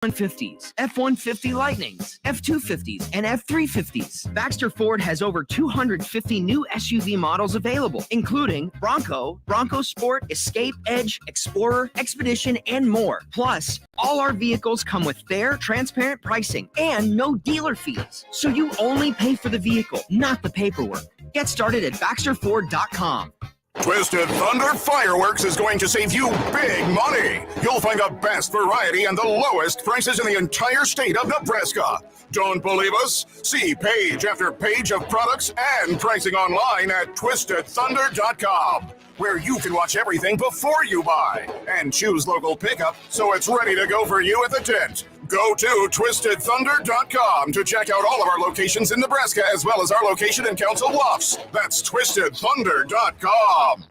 F-150s, F-150 Lightnings, F-250s, and F-350s. Baxter Ford has over 250 new SUV models available, including Bronco, Bronco Sport, Escape, Edge, Explorer, Expedition, and more. Plus, all our vehicles come with fair, transparent pricing and no dealer fees. So you only pay for the vehicle, not the paperwork. Get started at BaxterFord.com. Twisted Thunder Fireworks is going to save you big money. You'll find the best variety and the lowest prices in the entire state of Nebraska. Don't believe us? See page after page of products and pricing online at TwistedThunder.com, where you can watch everything before you buy and choose local pickup so it's ready to go for you at the tent. Go to TwistedThunder.com to check out all of our locations in Nebraska, as well as our location in Council Bluffs. That's TwistedThunder.com.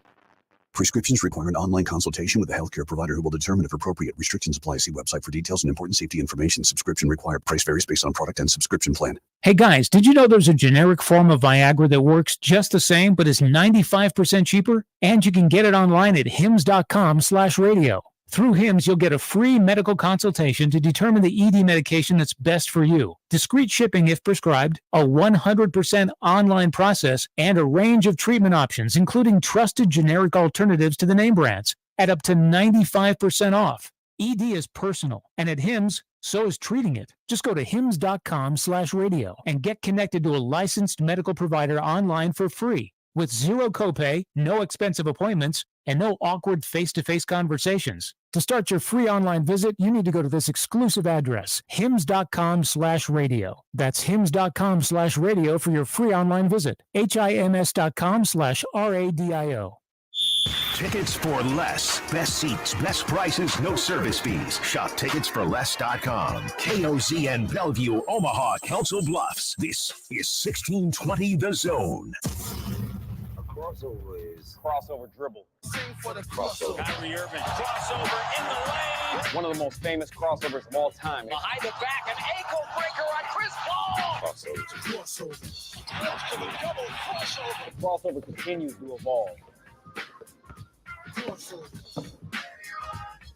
Prescriptions require an online consultation with a healthcare provider who will determine if appropriate. Restrictions apply. See website for details and important safety information. Subscription required. Price varies based on product and subscription plan. Hey guys, did you know there's a generic form of Viagra that works just the same but is 95% cheaper? And you can get it online at hims.com/radio. Through HIMS, you'll get a free medical consultation to determine the ED medication that's best for you, discreet shipping if prescribed, a 100% online process, and a range of treatment options, including trusted generic alternatives to the name brands, at up to 95% off. ED is personal, and at HIMS, so is treating it. Just go to hims.com/radio and get connected to a licensed medical provider online for free, with zero copay, no expensive appointments, and no awkward face-to-face conversations. To start your free online visit, you need to go to this exclusive address, hims.com/radio. That's hims.com/radio for your free online visit. hims.com/radio. Tickets for less. Best seats, best prices, no service fees. Shop ticketsforless.com. KOZN Bellevue, Omaha, Council Bluffs. This is 1620 The Zone. Crossover is crossover dribble. Sing for the crossover. Kyrie Irving, crossover in the lane. One of the most famous crossovers of all time. Behind the back, an ankle breaker on Chris Paul. Crossover. Double crossover. Crossover continues to evolve.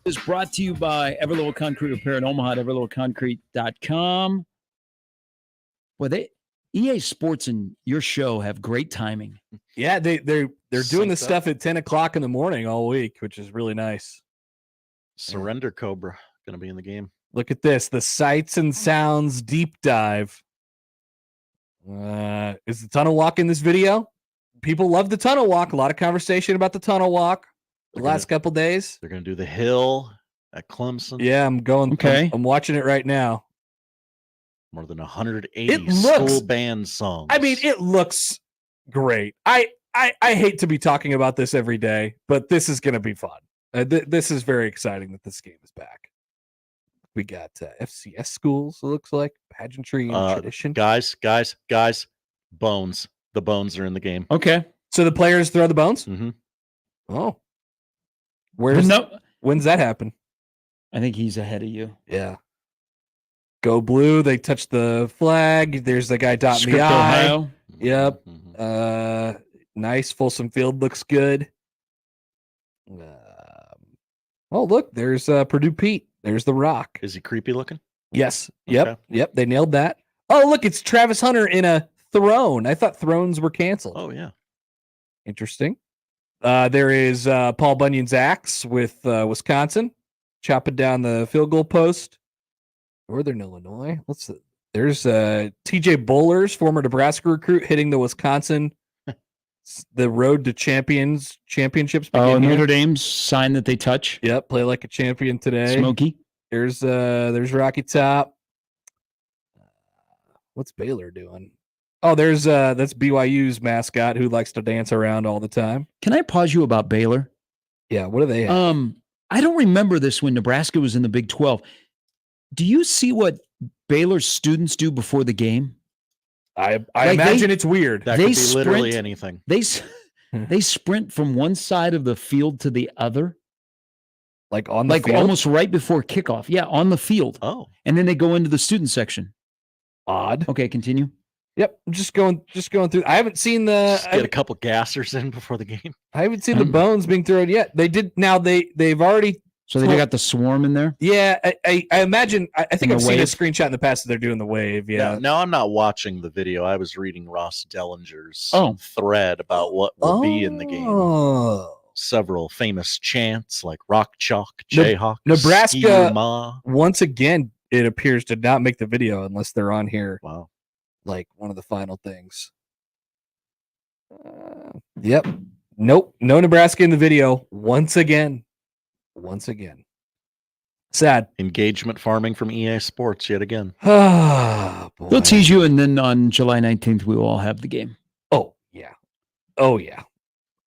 Is brought to you by Everlow Concrete Repair in Omaha at everlowconcrete.com. Well, EA Sports and your show have great timing. Yeah, they're doing this stuff at 10 o'clock in the morning all week, which is really nice. Surrender Cobra going to be in the game. Look at this, the Sights and Sounds deep dive. Is the tunnel walk in this video? People love the tunnel walk. A lot of conversation about the tunnel walk the last couple days. They're going to do the hill at Clemson. Yeah, I'm going. Okay. I'm watching it right now. More than 180 school band songs. I mean, it looks great. I hate to be talking about this every day, but this is going to be fun. This is very exciting that this game is back. We got FCS schools, it looks like, pageantry and tradition. Guys, bones. The bones are in the game. Okay. So the players throw the bones? Mm-hmm. Oh. When's that happen? I think he's ahead of you. Yeah. Go blue. They touch the flag. There's the guy dotting the I. Ohio. Yep. Mm-hmm. Nice. Folsom Field looks good. Oh, look. There's Purdue Pete. There's the Rock. Is he creepy looking? Yes. Yep. Okay. Yep. They nailed that. Oh, look. It's Travis Hunter in a throne. I thought thrones were canceled. Oh, yeah. Interesting. There is Paul Bunyan's axe with Wisconsin chopping down the field goal post. Northern Illinois. There's TJ Bowlers, former Nebraska recruit, hitting the Wisconsin, the road to championships. Oh, Notre Dame's sign that they touch. Yep, play like a champion today. Smokey. There's Rocky Top. What's Baylor doing? Oh, that's BYU's mascot who likes to dance around all the time. Can I pause you about Baylor? Yeah, what do they have? I don't remember this when Nebraska was in the Big 12. Do you see what Baylor's students do before the game? I imagine it's weird. That could be literally anything. They sprint from one side of the field to the other. Like on the field? Almost right before kickoff. Yeah, on the field. Oh. And then they go into the student section. Odd. Okay, continue. Yep, just going through. I haven't seen get a couple gassers in before the game. I haven't seen the bones being thrown yet. They did. Now they've already So they got the swarm in there? Yeah, I imagine. I think And I've the seen a wave? screenshot in the past that they're doing the wave. Yeah. No, I'm not watching the video. I was reading Ross Dellinger's Oh. thread about what will be in the game. Oh. Several famous chants like Rock Chalk, Ne- Jayhawk, Nebraska- Ski-U-Ma. Once again, it appears to not make the video unless they're on here. Wow. Like one of the final things. Yep. Nope. No Nebraska in the video. Once again. Sad. Engagement farming from EA Sports yet again. Ah, boy. They'll tease you, and then on July 19th, we will all have the game. Oh yeah.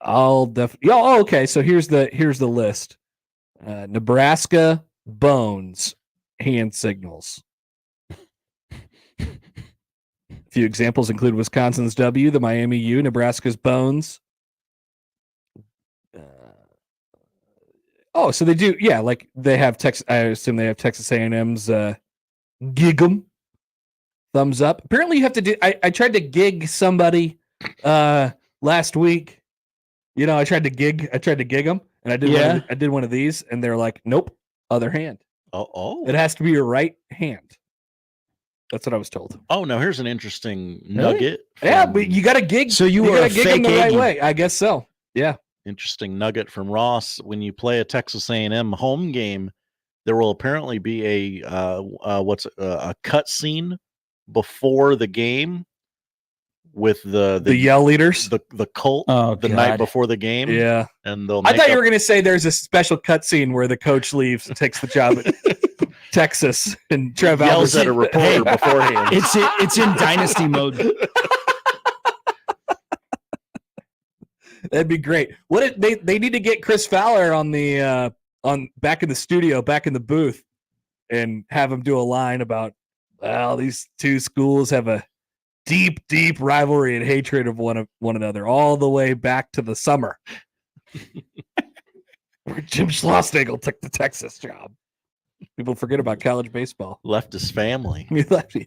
I'll definitely. Oh, okay. So here's the list. Nebraska bones hand signals. A few examples include Wisconsin's W, the Miami U, Nebraska's bones. So they do. Yeah, like they have Texas. I assume they have Texas A&M's gig 'em. Thumbs up. Apparently, you have to do. I tried to gig somebody last week. I tried to gig them, and I did one of these, and they're like, "Nope, other hand. Oh, It has to be your right hand." That's what I was told. Oh, now here's an interesting nugget. Yeah, from- but you got to gig. So you were gotta a gig 'em fake the right Aggie. way. I guess so. Yeah. Interesting nugget from Ross. When you play a Texas A&M home game, there will apparently be a cut scene before the game with the yell leaders, the cult the God. night before the game. Yeah. And they'll. I make thought you up- were going to say there's a special cutscene where the coach leaves and takes the job at Texas and Trev yells Albertson. at a reporter beforehand. It's in dynasty mode. That'd be great. They need to get Chris Fowler on the back in the studio, back in the booth, and have him do a line about these two schools have a deep, deep rivalry and hatred of one another all the way back to the summer. Where Jim Schlossnagle took the Texas job. People forget about college baseball. Left his family. He left his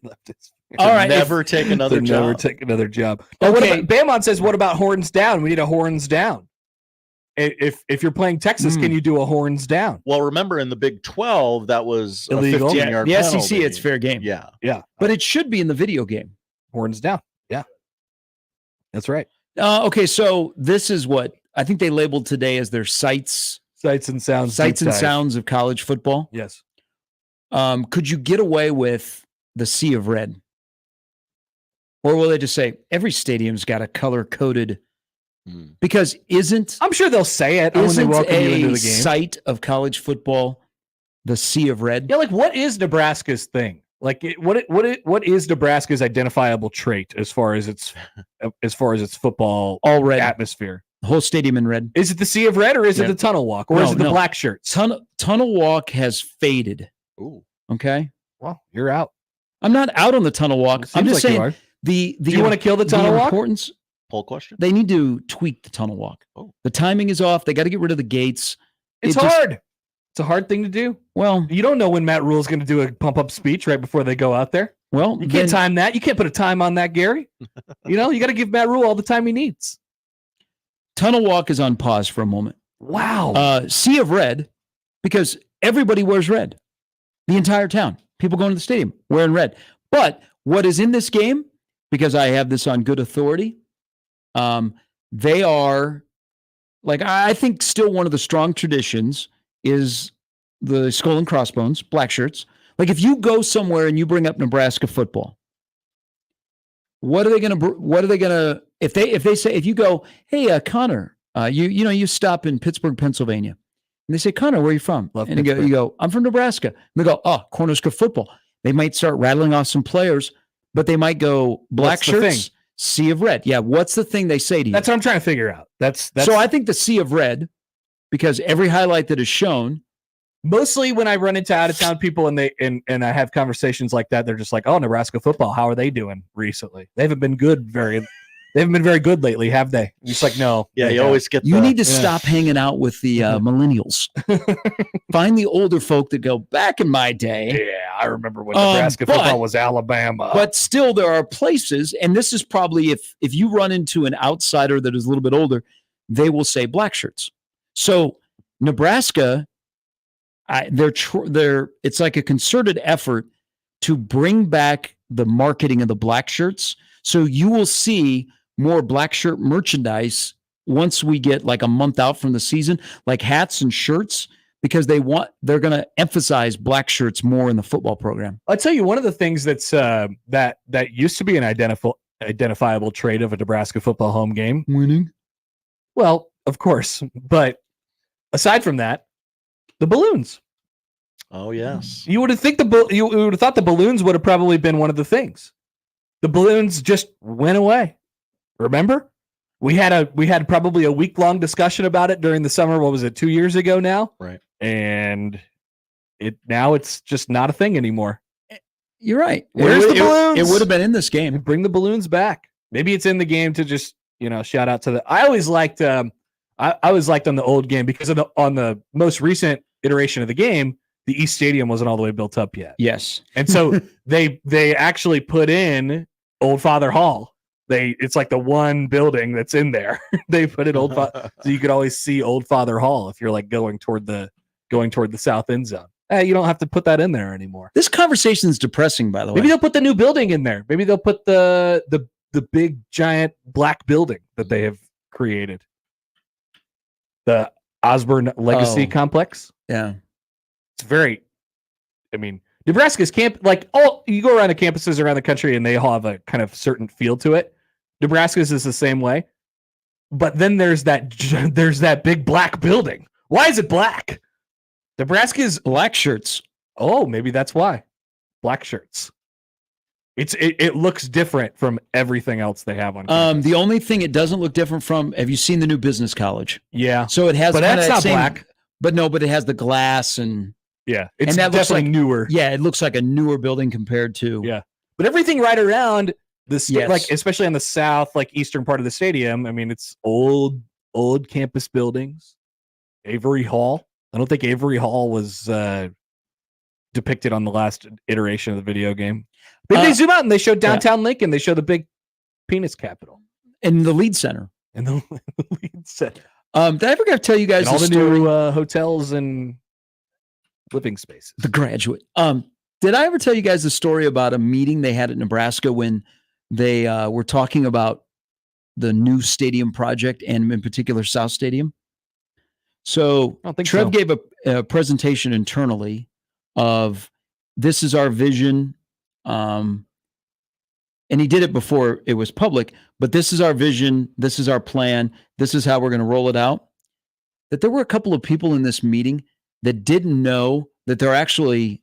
All right. Never take another job. Never take another job. Now, what Okay. about, Bamon says, what about horns down? We need a horns down. If you're playing Texas, can you do a horns down? Well, remember in the Big 12, that was Illegal. a 15-yard The SEC, penalty. it's fair game. Yeah. Yeah. But it should be in the video game. Horns down. Yeah. That's right. Okay, so this is what I think they labeled today as their sights and sounds. Sights deep and dive. sounds of college football. Yes. Could you get away with the sea of red? Or will they just say every stadium's got a color-coded? Because I'm sure they'll say it when they isn't welcome you into a the game. sight of college football the sea of red? Yeah, like what is Nebraska's thing? Like what is Nebraska's identifiable trait as far as its football All red. atmosphere? The whole stadium in red. Is it the sea of red or is it Yeah. the tunnel walk or No, is it the no. black shirts? Tunnel walk has faded. Ooh. Okay. Well, you're out. I'm not out on the tunnel walk. Seems I'm just like you saying are. the Do you want to kill the tunnel walk? importance. Poll question? They need to tweak the tunnel walk. Oh. The timing is off. They got to get rid of the gates. It's It just- hard. It's a hard thing to do. Well, You don't know when Matt Rhule is going to do a pump up speech right before they go out there. well, You then- can't time that. You can't put a time on that, Gary. You got to give Matt Rhule all the time he needs. tunnel walk is on pause for a moment. Wow. Sea of red, because everybody wears red. The entire town. People going to the stadium wearing red. But what is in this game, because I have this on good authority, they are, like, I think still one of the strong traditions is the skull and crossbones, black shirts. Like, if you go somewhere and you bring up Nebraska football, what are they going to, if you go, hey, Connor, you stop in Pittsburgh, Pennsylvania, and they say, Connor, where are you from? Love and you go, I'm from Nebraska. And they go, oh, Cornhusker football. They might start rattling off some players, but they might go black What's the shirts, thing? sea of red. Yeah, what's the thing they say to you? That's what I'm trying to figure out. That's So I think the sea of red, because every highlight that is shown, mostly when I run into out of town people and I have conversations like that, they're just like, "Oh, Nebraska football, how are they doing recently? They haven't been very good lately, have they?" I'm just like, no. Yeah, they you always get you the, need to stop hanging out with the millennials. Find the older folk that go, back in my day. Yeah, I remember when Nebraska football was Alabama. But still, there are places, and this is probably if you run into an outsider that is a little bit older, they will say black shirts. So Nebraska It's like a concerted effort to bring back the marketing of the black shirts. So you will see more black shirt merchandise once we get like a month out from the season, like hats and shirts, because they're going to emphasize black shirts more in the football program. I'll tell you one of the things that's that used to be an identifiable trait of a Nebraska football home game. Winning. Well, of course, but aside from that, the balloons. Oh yes. You would have thought the balloons would have probably been one of the things. The balloons just went away. Remember? We had probably a week-long discussion about it during the summer. What was it, 2 years ago now? Right. And it's just not a thing anymore. You're right. Where's the balloons? It would have been in this game. Bring the balloons back. Maybe it's in the game to just, shout out to I always liked I always liked on the old game because on the most recent iteration of the game, the East Stadium wasn't all the way built up yet. Yes. And so they actually put in Old Father Hall. It's like the one building that's in there. They put it so you could always see Old Father Hall if you're like going toward the south end zone. You don't have to put that in there anymore. This conversation is depressing, by the way. Maybe they'll put the new building in there. Maybe they'll put the big giant black building that they have created. The Osborne Legacy Complex. Yeah. It's very, Nebraska's you go around the campuses around the country and they all have a kind of certain feel to it. Nebraska's is the same way. But then there's that big black building. Why is it black? Nebraska's black shirts. Oh, maybe that's why. Black shirts. It looks different from everything else they have on campus. The only thing it doesn't look different from, have you seen the new business college? Yeah. So it has, but that's not black. But it has the glass and it's that definitely newer. Yeah, it looks like a newer building compared to But everything right around this, Yes. like especially on the south, like eastern part of the stadium. It's old campus buildings. Avery Hall. I don't think Avery Hall was depicted on the last iteration of the video game. Maybe they zoom out and they show downtown Lincoln. They show the big penis capital and the lead center. And the lead center. Did I ever tell you guys and all the story? new hotels and living spaces? The Graduate. Did I ever tell you guys the story about a meeting they had at Nebraska when they were talking about the new stadium project and in particular South Stadium? So Trev gave a presentation internally of this is our vision. And he did it before it was public, but this is our vision. This is our plan. This is how we're going to roll it out. That there were a couple of people in this meeting that didn't know that there are actually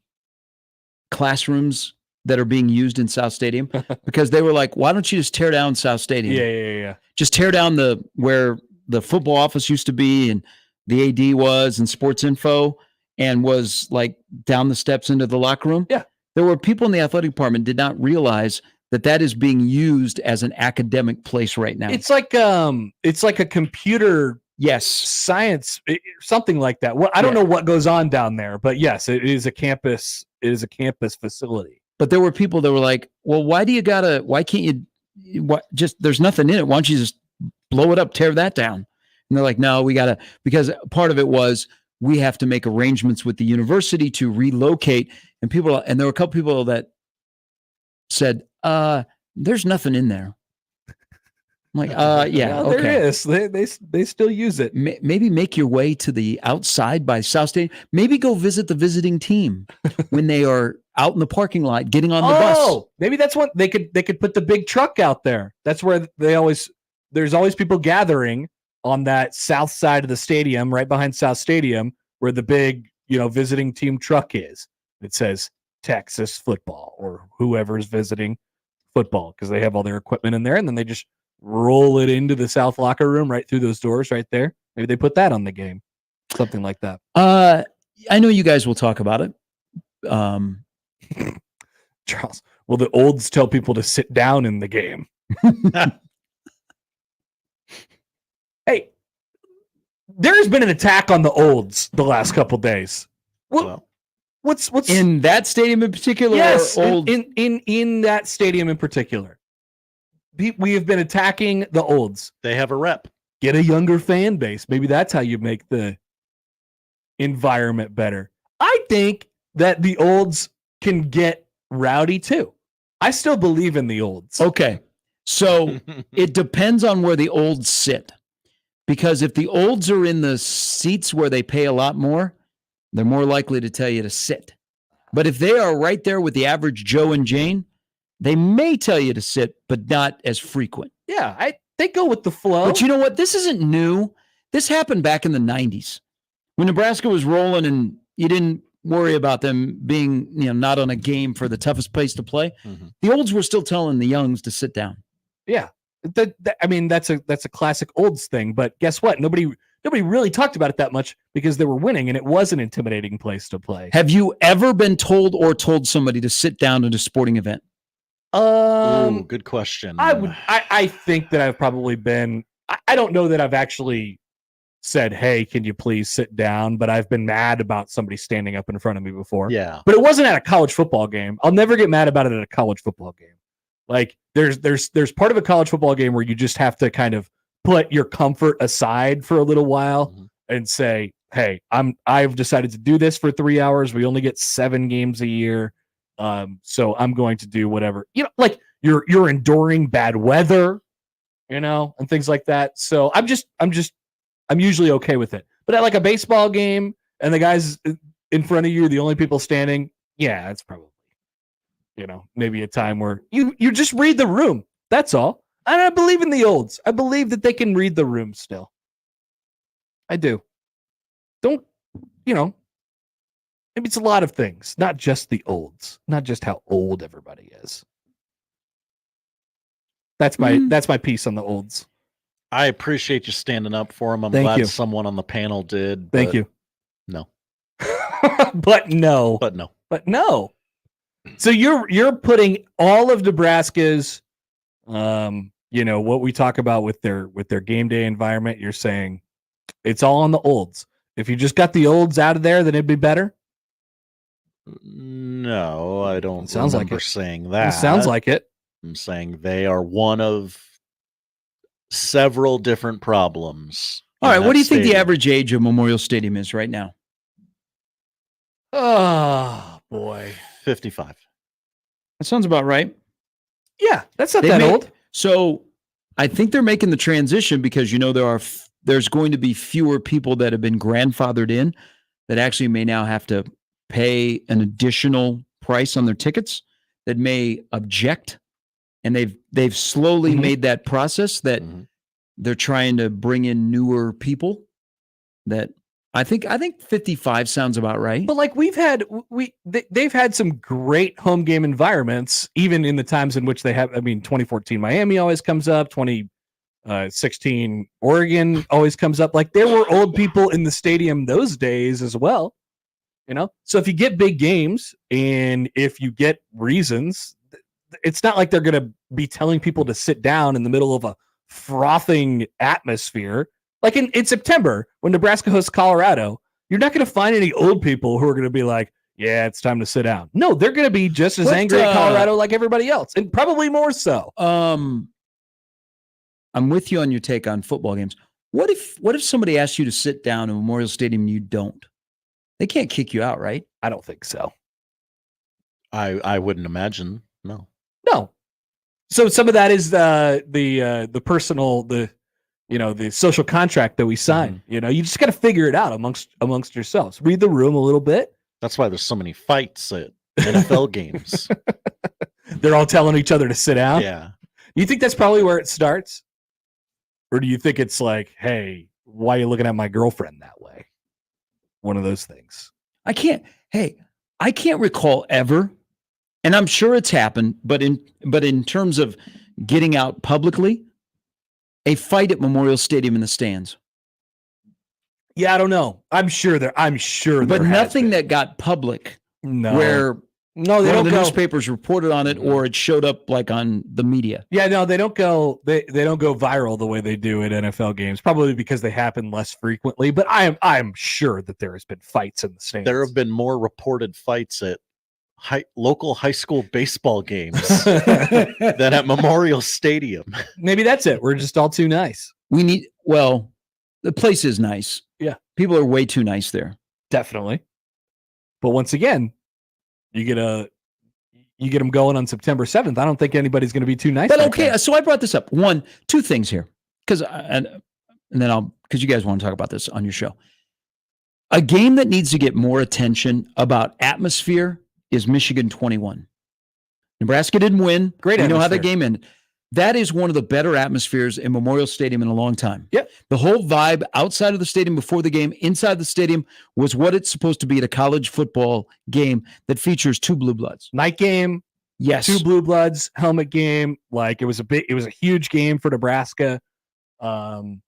classrooms that are being used in South Stadium because they were like, why don't you just tear down South Stadium? Yeah. Just tear down where the football office used to be and the AD was and sports info and was like down the steps into the locker room. Yeah. There were people in the athletic department did not realize that is being used as an academic place right now. It's like a computer science, something like that. Well, I don't know what goes on down there, but yes, it is a campus. It is a campus facility. But there were people that were like, well, why can't you there's nothing in it. Why don't you just blow it up, tear that down? And they're like, no, because part of it was we have to make arrangements with the university to relocate. And there were a couple people that said, there's nothing in there. I'm like, yeah, okay. There is. They still use it. Maybe make your way to the outside by South Stadium. Maybe go visit the visiting team when they are out in the parking lot getting on the bus. Oh, maybe that's what they could put the big truck out there. That's where there's always people gathering on that south side of the stadium, right behind South Stadium, where the big, visiting team truck is. It says Texas football or whoever's visiting football because they have all their equipment in there, and then they just roll it into the south locker room right through those doors right there. Maybe they put that on the game, something like that. I know you guys will talk about it. Charles, well, the olds tell people to sit down in the game. Hey, there's been an attack on the olds the last couple days. What's in that stadium in particular? Yes, or old? In that stadium in particular. We have been attacking the olds. They have a rep. Get a younger fan base. Maybe that's how you make the environment better. I think that the olds can get rowdy too. I still believe in the olds. Okay. So it depends on where the olds sit. Because if the olds are in the seats where they pay a lot more, they're more likely to tell you to sit. But if they are right there with the average Joe and Jane, they may tell you to sit, but not as frequent. Yeah, they go with the flow. But you know what? This isn't new. This happened back in the 90s when Nebraska was rolling and you didn't worry about them being, not on a game for the toughest place to play. Mm-hmm. The olds were still telling the youngs to sit down. Yeah. That's a classic olds thing, but guess what? Nobody really talked about it that much because they were winning and it was an intimidating place to play. Have you ever been told somebody to sit down at a sporting event? Ooh, good question. I think that I've probably been, I don't know that I've actually said, hey, can you please sit down? But I've been mad about somebody standing up in front of me before. Yeah. But it wasn't at a college football game. I'll never get mad about it at a college football game. Like there's part of a college football game where you just have to kind of put your comfort aside for a little while and say, hey, I've decided to do this for 3 hours. We only get 7 games a year. So I'm going to do whatever, like you're enduring bad weather, and things like that. So I'm usually okay with it. But at like a baseball game and the guys in front of you, the only people standing, yeah, it's probably, maybe a time where you just read the room. That's all. And I believe in the olds. I believe that they can read the room still. I do. Don't, maybe it's a lot of things, not just the olds, not just how old everybody is. That's my piece on the olds. I appreciate you standing up for him. I'm Thank glad you. someone on the panel did. Thank you. No. But no. So you're putting all of Nebraska's, what we talk about with their game day environment. You're saying it's all on the olds. If you just got the olds out of there, then it'd be better. No, I don't. Sounds remember like it. saying that. It sounds like it. I'm saying they are one of several different problems. All right, what do you think the average age of Memorial Stadium is right now? Oh boy, 55. That sounds about right. Yeah, that's not that old. So I think they're making the transition because there's going to be fewer people that have been grandfathered in that actually may now have to pay an additional price on their tickets that may object, and they've slowly made that process that they're trying to bring in newer people. That I think 55 sounds about right. But like they've had some great home game environments, even in the times in which they have. 2014 Miami always comes up. 2016 Oregon always comes up. Like there were old people in the stadium those days as well. So if you get big games and if you get reasons, it's not like they're going to be telling people to sit down in the middle of a frothing atmosphere. Like in September, when Nebraska hosts Colorado, you're not going to find any old people who are going to be like, yeah, it's time to sit down. No, they're going to be just as angry at Colorado like everybody else, and probably more so. I'm with you on your take on football games. What if somebody asks you to sit down in Memorial Stadium and you don't? They can't kick you out, right? I don't think so. I wouldn't imagine. No. So some of that is the personal, the social contract that we sign. You just got to figure it out amongst yourselves. Read the room a little bit. That's why there's so many fights at NFL games. They're all telling each other to sit down. Yeah. You think that's probably where it starts? Or do you think it's like, hey, why are you looking at my girlfriend that way? One of those things. I can't recall ever, and I'm sure it's happened, but in terms of getting out publicly, a fight at Memorial Stadium in the stands. Yeah, I don't know. I'm sure there. But nothing that got public. No. Where they don't the go. Newspapers reported on it, or it showed up like on the media. Yeah, no, they don't go. They don't go viral the way they do at NFL games. Probably because they happen less frequently. But I'm sure that there has been fights in the stands. There have been more reported fights at local high school baseball games than at Memorial Stadium. Maybe that's it. We're just all too nice. The place is nice. Yeah, people are way too nice there. Definitely. But once again, you get them going on September 7th. I don't think anybody's going to be too nice. But okay, so I brought this up. Two things here, because you guys want to talk about this on your show. A game that needs to get more attention about atmosphere is Michigan 21. Nebraska didn't win. Great. You know how that game ended. That is one of the better atmospheres in Memorial Stadium in a long time. Yep. The whole vibe outside of the stadium before the game, inside the stadium, was what it's supposed to be at a college football game that features two blue bloods. Night game. Yes. Two blue bloods, helmet game. Like it was a huge game for Nebraska. And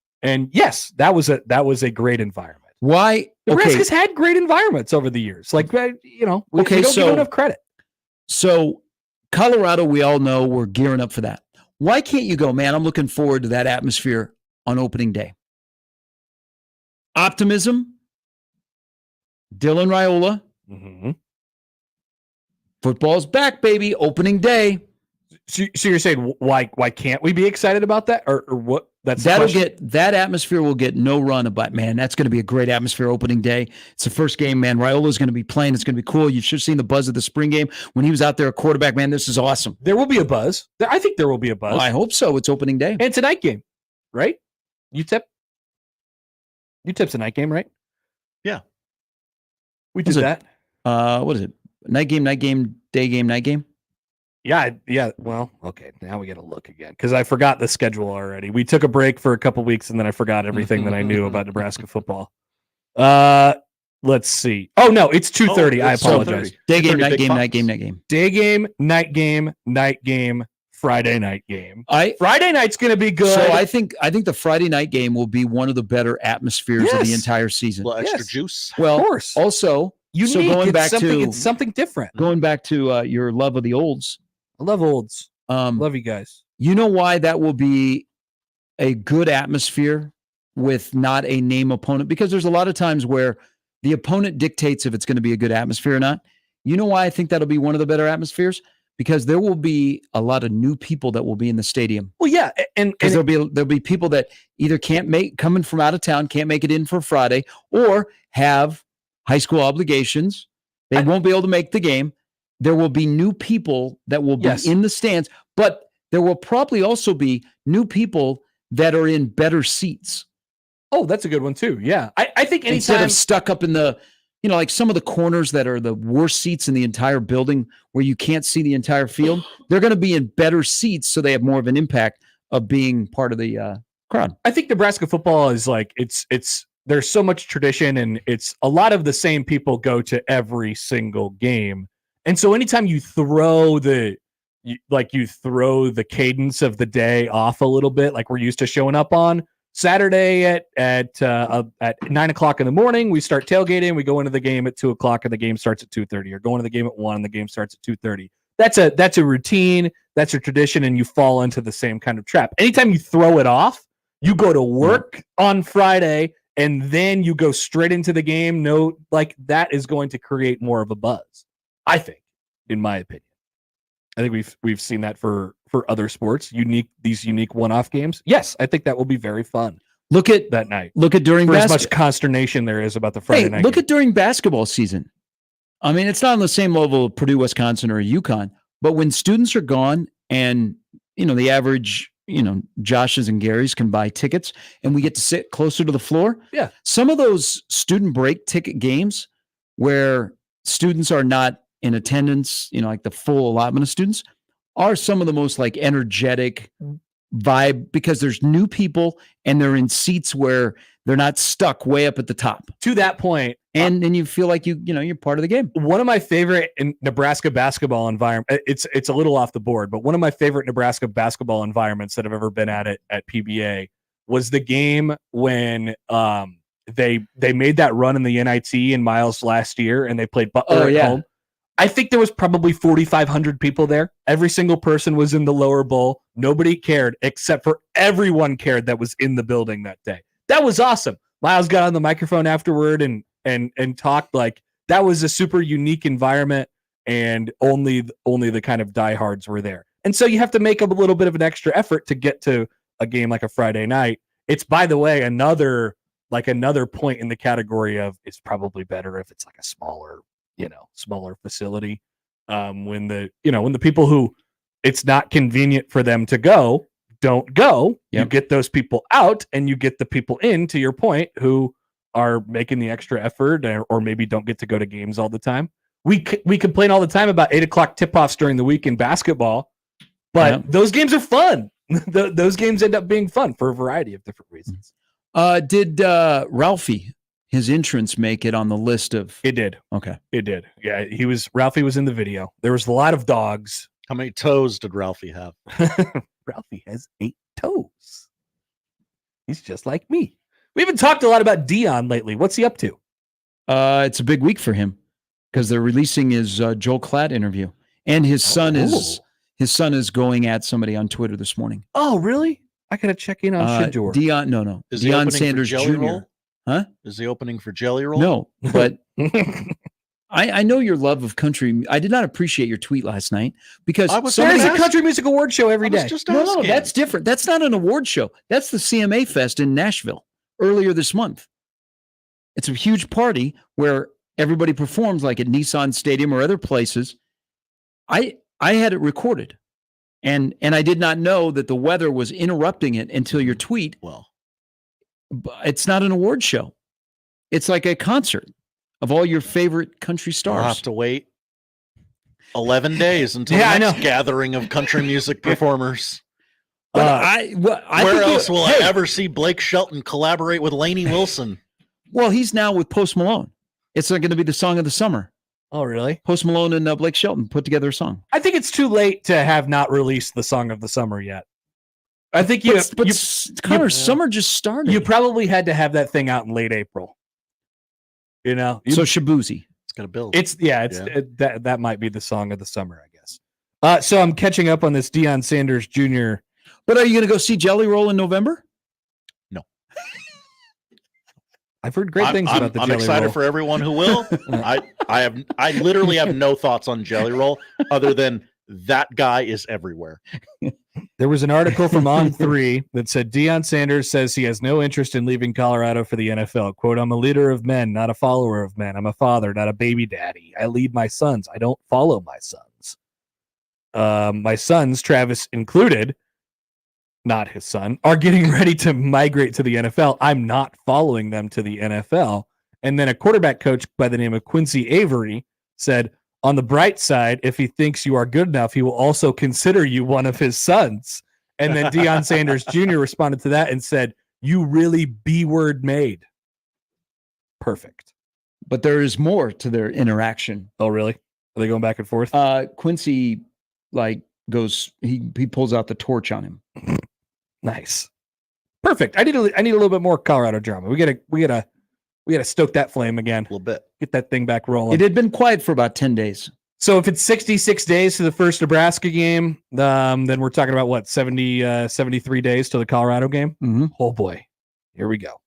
yes, that was a great environment. Why? Nebraska's had great environments over the years. Like, we don't give enough credit. So Colorado, we all know we're gearing up for that. Why can't you go, man, I'm looking forward to that atmosphere on opening day? Optimism, Dylan Raiola, football's back, baby, opening day. So you're saying why can't we be excited about that, or what? That atmosphere will get no run, but man, that's going to be a great atmosphere opening day. It's the first game, man. Raiola's going to be playing. It's going to be cool. You should have seen the buzz of the spring game when he was out there, a quarterback. Man, this is awesome. There will be a buzz. I think there will be a buzz. Well, I hope so. It's opening day. And it's a night game, right? UTEP's a night game, right? Yeah, we did that. What is it? Night game, day game, night game. Yeah. Well, okay. Now we got to look again because I forgot the schedule already. We took a break for a couple weeks and then I forgot everything that I knew about Nebraska football. Let's see. Oh no, it's 2:30. I apologize. Day game, night game, night game, night game. Day game, night game, night game. Friday night game. Friday night's going to be good. So I think the Friday night game will be one of the better atmospheres of the entire season. A little extra juice. Well, of course. Also, it's something different. Going back to your love of the olds. I love olds. Love you guys. You know why that will be a good atmosphere with not a name opponent? Because there's a lot of times where the opponent dictates if it's going to be a good atmosphere or not. You know why I think that'll be one of the better atmospheres? Because there will be a lot of new people that will be in the stadium. Well, yeah, and there'll be people that either coming from out of town, can't make it in for Friday, or have high school obligations. They won't be able to make the game. There will be new people that will be in the stands, but there will probably also be new people that are in better seats. Oh, that's a good one too. Yeah, I think anytime instead of stuck up in the, like some of the corners that are the worst seats in the entire building where you can't see the entire field, they're going to be in better seats, so they have more of an impact of being part of the crowd. I think Nebraska football is like it's. There's so much tradition, and it's a lot of the same people go to every single game. And so anytime you throw the cadence of the day off a little bit, like we're used to showing up on Saturday at 9:00 in the morning, we start tailgating, we go into the game at 2:00 and the game starts at 2:30, or going to the game at 1 and the game starts at 2:30. That's a routine, that's a tradition, and you fall into the same kind of trap. Anytime you throw it off, you go to work on Friday and then you go straight into the game. No, like that is going to create more of a buzz. I think, in my opinion. I think we've seen that for other sports, these unique one-off games. Yes, I think that will be very fun. Look at that night. Look at during as much consternation there is about the Friday night. Look at during basketball season. I mean, it's not on the same level of Purdue, Wisconsin, or UConn, but when students are gone and the average Joshes and Garys can buy tickets and we get to sit closer to the floor. Yeah, some of those student break ticket games where students are not in attendance, like the full allotment of students, are some of the most like energetic vibe, because there's new people and they're in seats where they're not stuck way up at the top. To that point, and then you feel like you're part of the game. One of my favorite in Nebraska basketball environment, it's a little off the board, but one of my favorite Nebraska basketball environments that I've ever been at PBA was the game when they made that run in the NIT in Miles last year, and they played Butler at home. I think there was probably 4,500 people there. Every single person was in the lower bowl. Nobody cared, except for everyone cared that was in the building that day. That was awesome. Miles got on the microphone afterward and talked. Like, that was a super unique environment, and only the kind of diehards were there. And so you have to make a little bit of an extra effort to get to a game like a Friday night. It's, by the way, another point in the category of it's probably better if it's like a smaller smaller facility. When the people who it's not convenient for them to go don't go, you get those people out and you get the people in, to your point, who are making the extra effort or maybe don't get to go to games all the time. We complain all the time about 8:00 tip-offs during the week in basketball, but those games are fun. Those games end up being fun for a variety of different reasons. Did Ralphie, his entrance, make it on the list of? It did. Okay. It did. Yeah, Ralphie was in the video. There was a lot of dogs. How many toes did Ralphie have? Ralphie has 8 toes. He's just like me. We haven't talked a lot about Dion lately. What's he up to? It's a big week for him because they're releasing his Joel Klatt interview, and his son is going at somebody on Twitter this morning. Oh, really? I gotta check in on Shador. Dion, no. Is Deion Sanders Jr. Roll? Huh? Is the opening for Jelly Roll? No, but I know your love of country. I did not appreciate your tweet last night because there's a country music award show every day. No, that's different. That's not an award show. That's the CMA Fest in Nashville earlier this month. It's a huge party where everybody performs, like at Nissan Stadium or other places. I had it recorded, and I did not know that the weather was interrupting it until your tweet. Well, it's not an award show. It's like a concert of all your favorite country stars. I'll have to wait 11 days until the next gathering of country music performers. Where else will I ever see Blake Shelton collaborate with Lainey Wilson? Well, he's now with Post Malone. It's not going to be the song of the summer. Oh, really? Post Malone and Blake Shelton put together a song. I think it's too late to have not released the song of the summer yet. I think Connor, summer just started. You probably had to have that thing out in late April. So Shabuzi. It's gonna build. That might be the song of the summer, I guess. So I'm catching up on this Deion Sanders Jr. But are you going to go see Jelly Roll in November? No. I've heard great things about the Jelly Roll. I'm excited for everyone who will. I literally have no thoughts on Jelly Roll other than that guy is everywhere. There was an article from On3 that said Deion Sanders says he has no interest in leaving Colorado for the NFL. Quote, "I'm a leader of men, not a follower of men. I'm a father, not a baby daddy. I lead my sons. I don't follow my sons. My sons, Travis included, not his son, are getting ready to migrate to the NFL. I'm not following them to the NFL." And then a quarterback coach by the name of Quincy Avery said, "On the bright side, if he thinks you are good enough, he will also consider you one of his sons." And then Deion Sanders Jr. responded to that and said, "You really B-word made." Perfect. But there is more to their interaction. Oh, really? Are they going back and forth? Quincy goes, he pulls out the torch on him. Nice. Perfect. I need a little bit more Colorado drama. We gotta stoke that flame again. A little bit. Get that thing back rolling. It had been quiet for about 10 days. So if it's 66 days to the first Nebraska game, then we're talking about 73 days to the Colorado game? Mm-hmm. Oh boy. Here we go.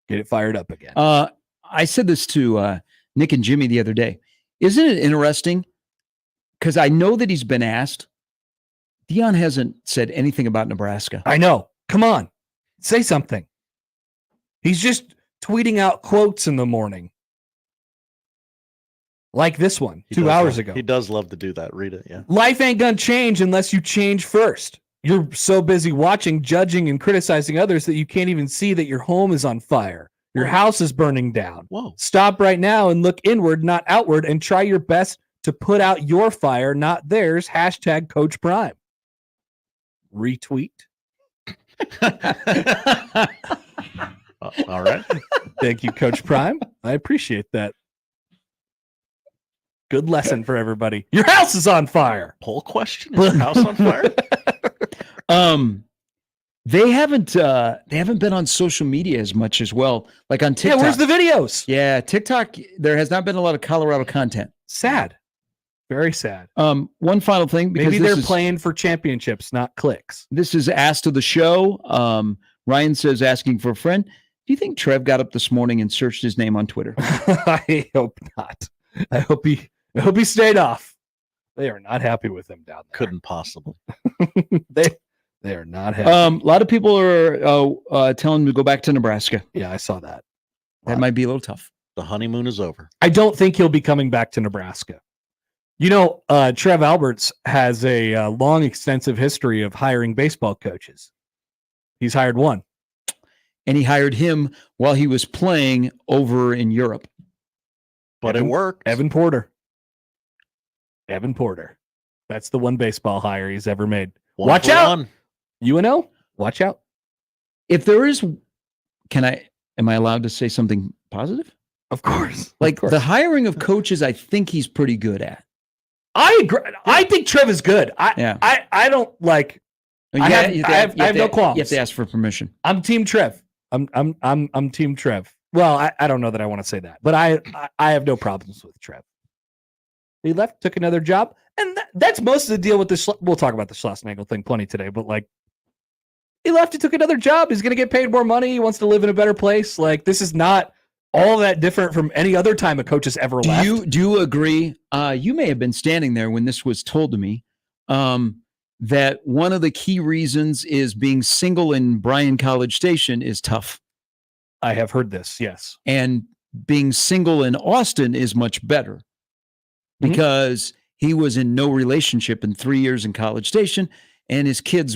Get it fired up again. I said this to Nick and Jimmy the other day. Isn't it interesting? Because I know that he's been asked. Deion hasn't said anything about Nebraska. I know. Come on. Say something. He's just tweeting out quotes in the morning. Like this one, 2 hours ago. He does love to do that. Read it, yeah. "Life ain't gonna change unless you change first. You're so busy watching, judging, and criticizing others that you can't even see that your home is on fire. Your house is burning down. Whoa. Stop right now and look inward, not outward, and try your best to put out your fire, not theirs. # Coach Prime." Retweet. All right. Thank you, Coach Prime. I appreciate that. Good lesson for everybody. Your house is on fire. Poll question: is your house on fire? They haven't been on social media as much as well. Like on TikTok. Yeah, where's the videos? Yeah, TikTok, there has not been a lot of Colorado content. Sad. Very sad. One final thing. Because maybe they're playing for championships, not clicks. This is asked of the show. Ryan says, asking for a friend. Do you think Trev got up this morning and searched his name on Twitter? I hope not. I hope he stayed off. They are not happy with him down there. Couldn't possibly. They are not happy. A lot of people are telling him to go back to Nebraska. Yeah, I saw that. That might be a little tough. The honeymoon is over. I don't think he'll be coming back to Nebraska. Trev Alberts has a long, extensive history of hiring baseball coaches. He's hired one. And he hired him while he was playing over in Europe. But it worked. Evan Porter. That's the one baseball hire he's ever made. Watch out. UNO, watch out. If there is, am I allowed to say something positive? Of course. The hiring of coaches, I think he's pretty good at. I agree. I think Trev is good. I don't like. I have no qualms. You have to ask for permission. I'm Team Trev. I'm Team Trev. Well, I don't know that I want to say that, but I have no problems with Trev. He left, took another job, and that's most of the deal with this. We'll talk about the Schlossnagle thing plenty today, but he left, he took another job. He's going to get paid more money. He wants to live in a better place. This is not all that different from any other time a coach has ever left. Do you agree? You may have been standing there when this was told to me. That one of the key reasons is being single in Bryan College Station is tough. I have heard this, yes. And being single in Austin is much better because he was in no relationship in 3 years in College Station, and his kids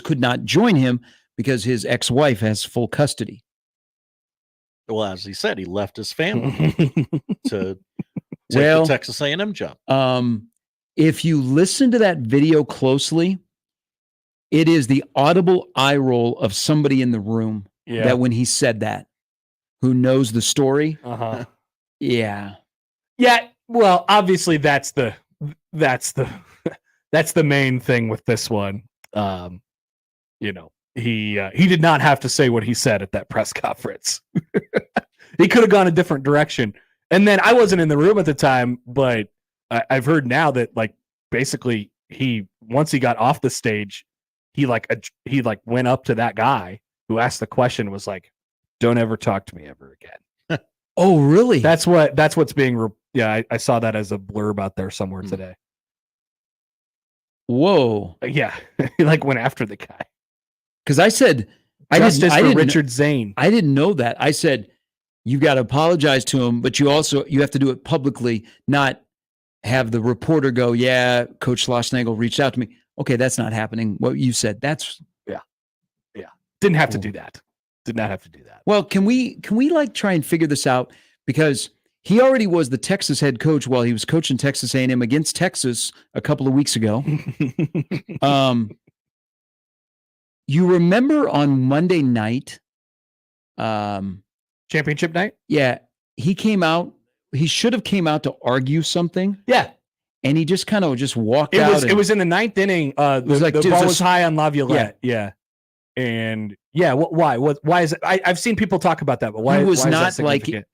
could not join him because his ex-wife has full custody. Well, as he said, he left his family to take the Texas A&M job. If you listen to that video closely, it is the audible eye roll of somebody in the room that when he said that, who knows the story. Uh-huh. Yeah. Yeah. Well, obviously that's the main thing with this one. He did not have to say what he said at that press conference. He could have gone a different direction. And then I wasn't in the room at the time, but I've heard now that basically once he got off the stage, he went up to that guy who asked the question, was like, "Don't ever talk to me ever again." Oh, really? That's what's being. I saw that as a blurb out there somewhere today. Whoa. Yeah, he went after the guy because I said justice for Richard Zane. I didn't know that. I said you got to apologize to him, but you have to do it publicly, not have the reporter go, "Yeah, Coach Schlossnagle reached out to me." Okay, that's not happening. What you said, that's didn't have to do that. Did not have to do that. Well, can we try and figure this out, because he already was the Texas head coach while he was coaching Texas A&M against Texas a couple of weeks ago. You remember on Monday night, championship night? Yeah, he came out. He should have came out to argue something. Yeah. And he just kind of walked out. It was in the ninth inning. The ball was high on Laviolette. Yeah. And why is it? I've seen people talk about that, but why? He was why not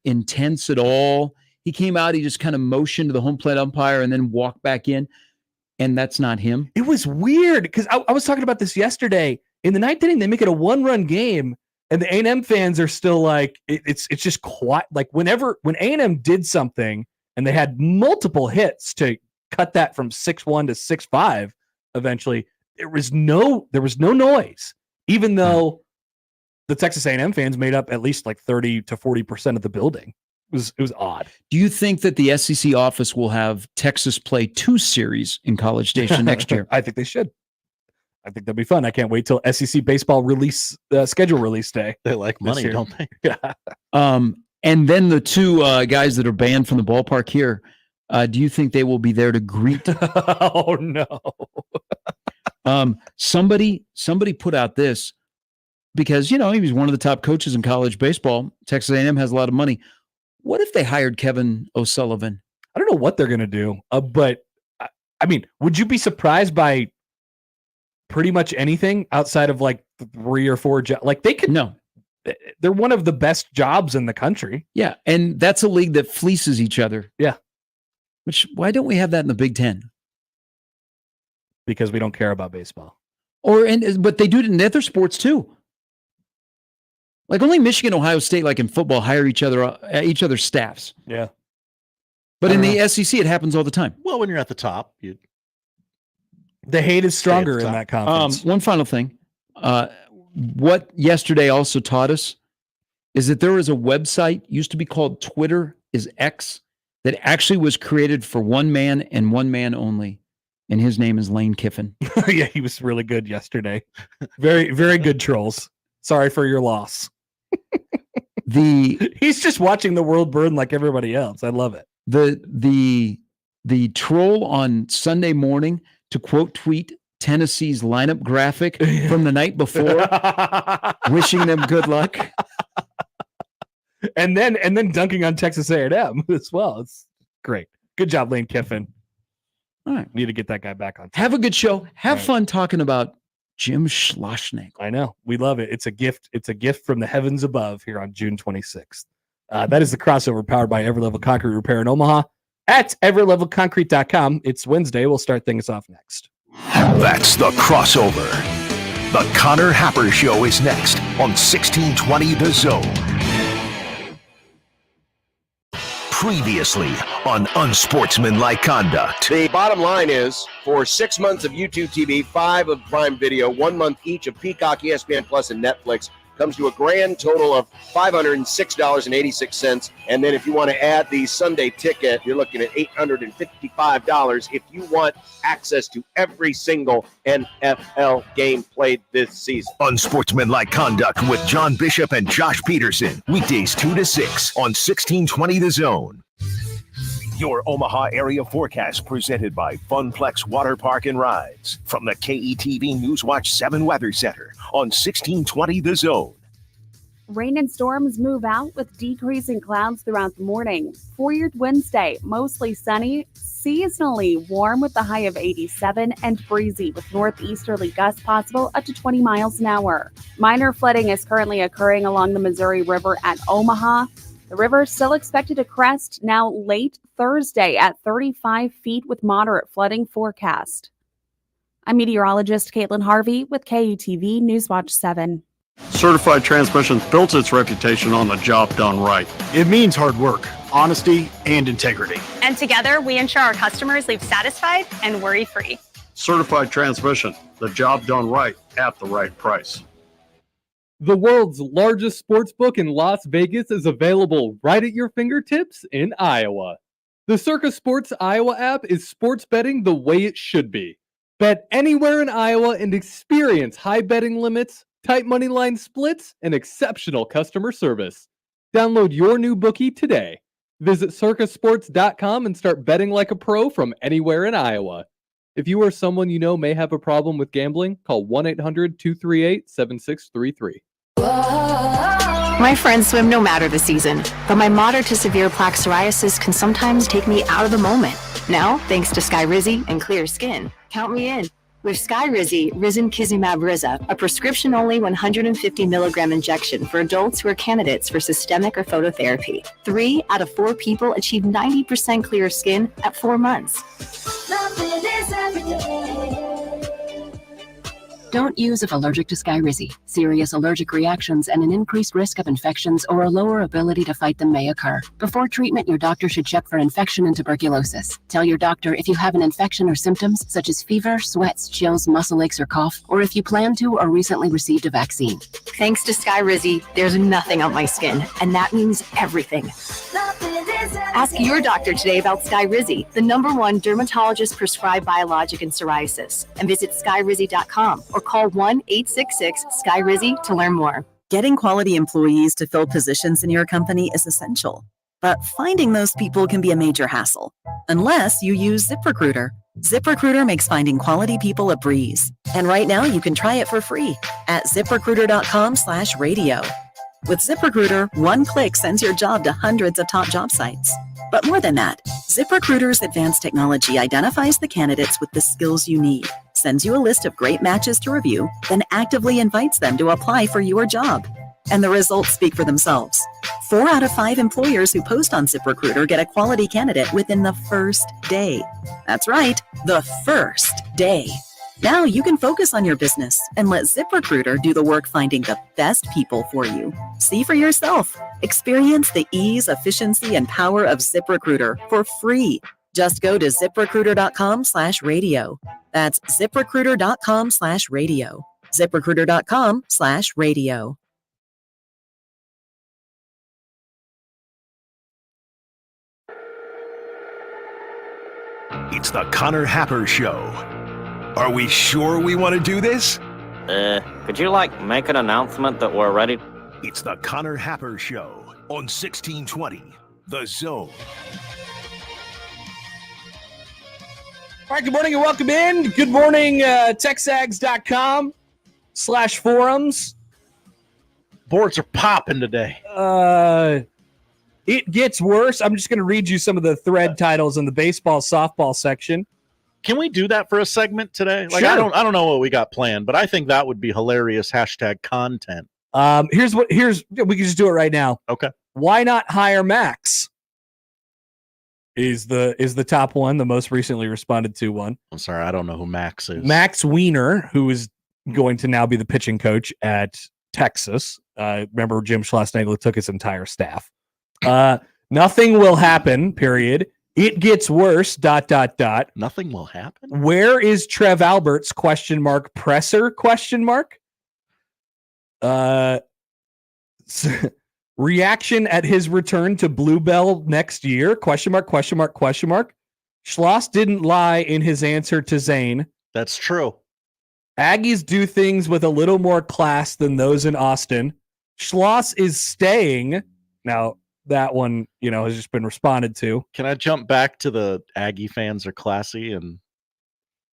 intense at all. He came out, he just kind of motioned to the home plate umpire and then walked back in. And that's not him. It was weird because I was talking about this yesterday. In the ninth inning, they make it a 1-run game. And the A&M fans are still it's just quiet. When A&M did something and they had multiple hits to cut that from 6-1 to 6-5, eventually there was no noise, even though the Texas A&M fans made up at least 30 to 40% of the building. It was odd. Do you think that the SEC office will have Texas play 2 series in College Station next year? I think they should. I think that'd be fun. I can't wait till SEC baseball schedule release day. They like money, don't they? Yeah. And then the 2 guys that are banned from the ballpark here, do you think they will be there to greet? Oh no. Somebody put out this because he was one of the top coaches in college baseball. Texas A&M has a lot of money. What if they hired Kevin O'Sullivan? I don't know what they're going to do, but I mean, would you be surprised by pretty much anything outside of 3 or 4 jobs? They could. No, they're one of the best jobs in the country. Yeah, and that's a league that fleeces each other. Yeah. Why don't we have that in the Big Ten? Because we don't care about baseball. But they do it in other sports too. Only Michigan, Ohio State, in football, hire each other's staffs. Yeah. But in the SEC, it happens all the time. Well, when you're at the top, the hate is stronger in that conference. One final thing. What yesterday also taught us is that there is a website, used to be called Twitter is X, that actually was created for one man and one man only. And his name is Lane Kiffin. Yeah, he was really good yesterday. Very, very good trolls. Sorry for your loss. He's just watching the world burn like everybody else. I love it. The troll on Sunday morning to quote tweet Tennessee's lineup graphic from the night before, wishing them good luck, and then dunking on Texas A&M as well. It's great. Good job, Lane Kiffin. All right, need to get that guy back on. Have a good show. Have fun talking about Jim Schlossnagle. I know. We love it. It's a gift. It's a gift from the heavens above here on June 26th. That is the crossover powered by Everlevel Concrete Repair in Omaha at everlevelconcrete.com. It's Wednesday. We'll start things off next. That's the crossover. The Connor Happer Show is next on 1620 The Zone. Previously on Unsportsmanlike Conduct. The bottom line is, for 6 months of YouTube TV, 5 of Prime Video, 1 month each of Peacock, ESPN Plus, and Netflix, comes to a grand total of $506.86. And then if you want to add the Sunday ticket, you're looking at $855 if you want access to every single NFL game played this season. Unsportsmanlike Conduct with John Bishop and Josh Peterson. Weekdays 2 to 6 on 1620 The Zone. Your Omaha area forecast presented by Funplex Water Park and Rides from the KETV Newswatch 7 Weather Center on 1620 The Zone. Rain and storms move out with decreasing clouds throughout the morning. For your Wednesday, mostly sunny, seasonally warm with a high of 87 and breezy with northeasterly gusts possible up to 20 miles an hour. Minor flooding is currently occurring along the Missouri River at Omaha. The river is still expected to crest now late Thursday at 35 feet with moderate flooding forecast. I'm meteorologist Caitlin Harvey with KETV Newswatch 7. Certified Transmission built its reputation on the job done right. It means hard work, honesty, and integrity. And together, we ensure our customers leave satisfied and worry-free. Certified Transmission, the job done right at the right price. The world's largest sports book in Las Vegas is available right at your fingertips in Iowa. The Circa Sports Iowa app is sports betting the way it should be. Bet anywhere in Iowa and experience high betting limits, tight money line splits, and exceptional customer service. Download your new bookie today. Visit circasports.com and start betting like a pro from anywhere in Iowa. If you or someone you know may have a problem with gambling, call 1-800-238-7633. My friends swim no matter the season, but my moderate to severe plaque psoriasis can sometimes take me out of the moment. Now, thanks to Skyrizi and clear skin, count me in. With Skyrizi, Risankizumab Riza, a prescription-only 150 milligram injection for adults who are candidates for systemic or phototherapy. 3 out of 4 people achieve 90% clear skin at 4 months. Don't use if allergic to Skyrizi. Serious allergic reactions and an increased risk of infections or a lower ability to fight them may occur. Before treatment, your doctor should check for infection and tuberculosis. Tell your doctor if you have an infection or symptoms such as fever, sweats, chills, muscle aches, or cough, or if you plan to or recently received a vaccine. Thanks to Skyrizi, there's nothing on my skin, and that means everything. Ask your doctor today about Skyrizi, the #1 dermatologist-prescribed biologic in psoriasis, and visit skyrizi.com or call 1-866-SKYRIZI to learn more. Getting quality employees to fill positions in your company is essential, but finding those people can be a major hassle, unless you use ZipRecruiter. ZipRecruiter makes finding quality people a breeze. And right now you can try it for free at ziprecruiter.com/radio. With ZipRecruiter, one click sends your job to hundreds of top job sites. But more than that, ZipRecruiter's advanced technology identifies the candidates with the skills you need, sends you a list of great matches to review, then actively invites them to apply for your job. And the results speak for themselves. 4 out of 5 employers who post on ZipRecruiter get a quality candidate within the first day. That's right, the first day. Now you can focus on your business and let ZipRecruiter do the work finding the best people for you. See for yourself. Experience the ease, efficiency, and power of ZipRecruiter for free. Just go to ziprecruiter.com/radio. That's ziprecruiter.com/radio. ziprecruiter.com/radio. It's the Connor Happer Show. Are we sure we want to do this? Could you, make an announcement that we're ready? It's the Connor Happer Show on 1620, The Zone. All right, good morning and welcome in. Good morning, texags.com/forums. Boards are popping today. It gets worse. I'm just going to read you some of the thread titles in the baseball, softball section. Can we do that for a segment today? Sure. I don't know what we got planned, but I think that would be hilarious #content. We can just do it right now. Okay. Why not hire Max? Is the top one, the most recently responded to one. I'm sorry, I don't know who Max is. Max Weiner, who is going to now be the pitching coach at Texas. Remember, Jim Schlossnagle took his entire staff. Nothing will happen, period. It gets worse, ... Nothing will happen? Where is Trev Alberts, ? Presser, ? Reaction at his return to Bluebell next year, ? Schloss didn't lie in his answer to Zane. That's true. Aggies do things with a little more class than those in Austin. Schloss is staying. Now, that one, has just been responded to. Can I jump back to the Aggie fans are classy? And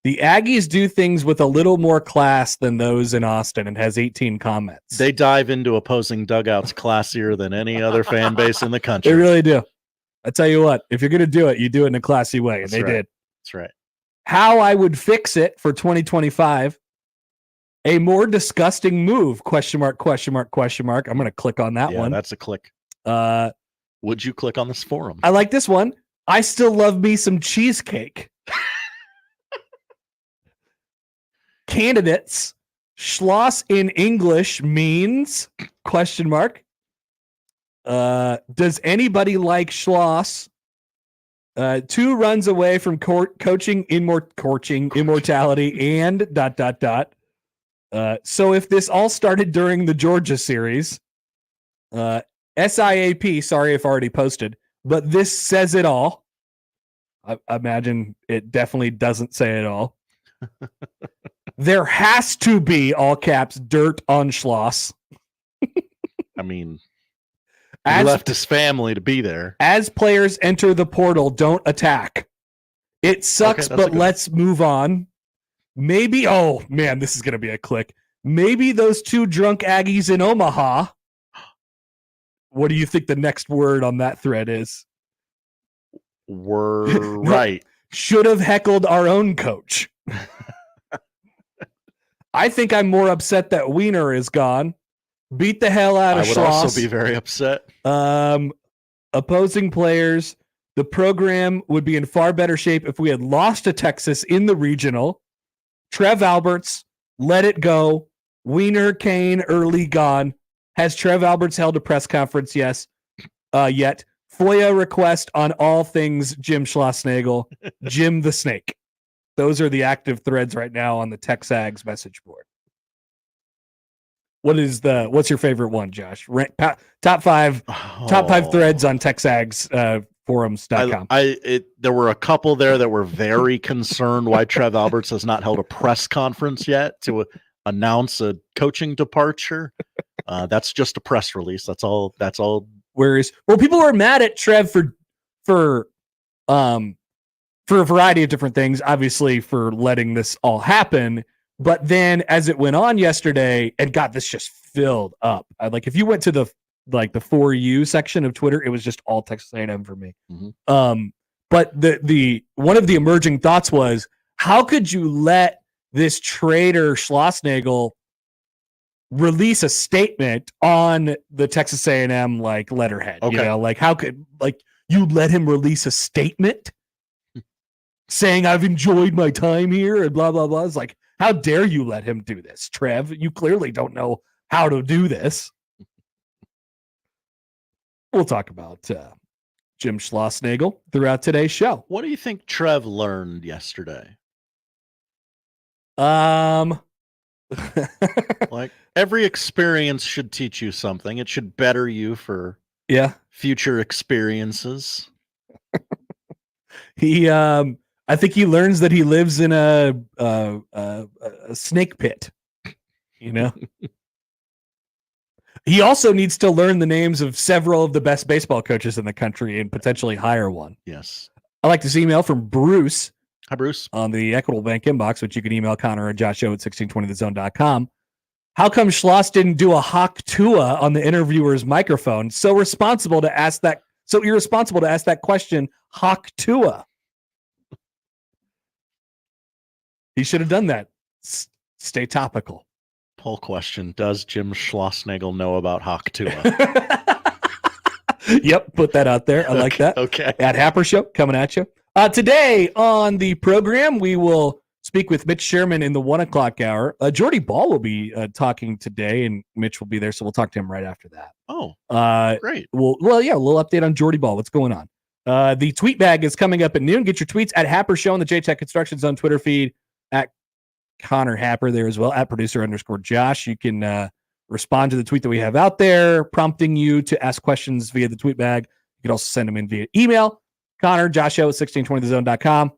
the Aggies do things with a little more class than those in Austin, and has 18 comments. They dive into opposing dugouts classier than any other fan base in the country. They really do. I tell you what, if you're going to do it, you do it in a classy way, and That's they right. did. That's right. How I would fix it for 2025. A more disgusting move, ? I'm going to click on that one. That's a click. Would you click on this forum? I like this one. I still love me some cheesecake. Candidates. Schloss in English means ? Does anybody like Schloss? 2 runs away from coaching immortality and ... So if this all started during the Georgia series, SIAP, sorry if already posted, but this says it all. I imagine it definitely doesn't say it all. There has to be, all caps, dirt on Schloss. I mean, he left his family to be there. As players enter the portal, don't attack. It sucks, but let's move on. Maybe, oh man, this is going to be a click. Maybe those 2 drunk Aggies in Omaha. What do you think the next word on that thread is? We're right. Should have heckled our own coach. I think I'm more upset that Weiner is gone. Beat the hell out of Schloss. I would also be very upset. Opposing players. The program would be in far better shape if we had lost to Texas in the regional. Trev Alberts, let it go. Weiner, Kane, early gone. Has Trev Alberts held a press conference? Yes. Yet. FOIA request on all things Jim Schlossnagle. Jim the Snake. Those are the active threads right now on the Texags message board. What's your favorite one, Josh? Top five threads on Texags forums.com. There were a couple there that were very concerned why Trev Alberts has not held a press conference yet to announce a coaching departure. That's just a press release. That's all. People were mad at Trev for a variety of different things, obviously for letting this all happen. But then as it went on yesterday, and God, this just filled up. If you went to the For You section of Twitter, it was just all Texas A&M for me. Mm-hmm. But the one of the emerging thoughts was, how could you let this traitor Schlossnagle release a statement on the Texas A&M letterhead? Okay. How could you let him release a statement saying I've enjoyed my time here and blah blah blah? It's like, how dare you let him do this, Trev? You clearly don't know how to do this. We'll talk about Jim Schlossnagle throughout today's show. What do you think Trev learned yesterday? Every experience should teach you something. It should better you for future experiences. I I think he learns that he lives in a snake pit. You know. He also needs to learn the names of several of the best baseball coaches in the country and potentially hire one. Yes. I like this email from Bruce. Hi, Bruce. On the Equitable Bank inbox, which you can email Connor or Josh at 1620thezone.com. How come Schloss didn't do a Hawk Tua on the interviewer's microphone? So irresponsible to ask that question, Hawk Tua. He should have done that. Stay topical. Poll question. Does Jim Schlossnagle know about Hawk Tua? Yep, put that out there. I like that. Okay. At Happer Show, coming at you. Today on the program, we will speak with Mitch Sherman in the 1 o'clock hour. Jordy Ball will be talking today, and Mitch will be there, so we'll talk to him right after that. Oh, great. Well, yeah, a little update on Jordy Ball. What's going on? The tweet bag is coming up at noon. Get your tweets at Happer Show on the JTech Construction Zone Twitter feed, at Connor Happer there as well, at producer_Josh. You can respond to the tweet that we have out there, prompting you to ask questions via the tweet bag. You can also send them in via email. Connor, Josh at 1620thezone.com.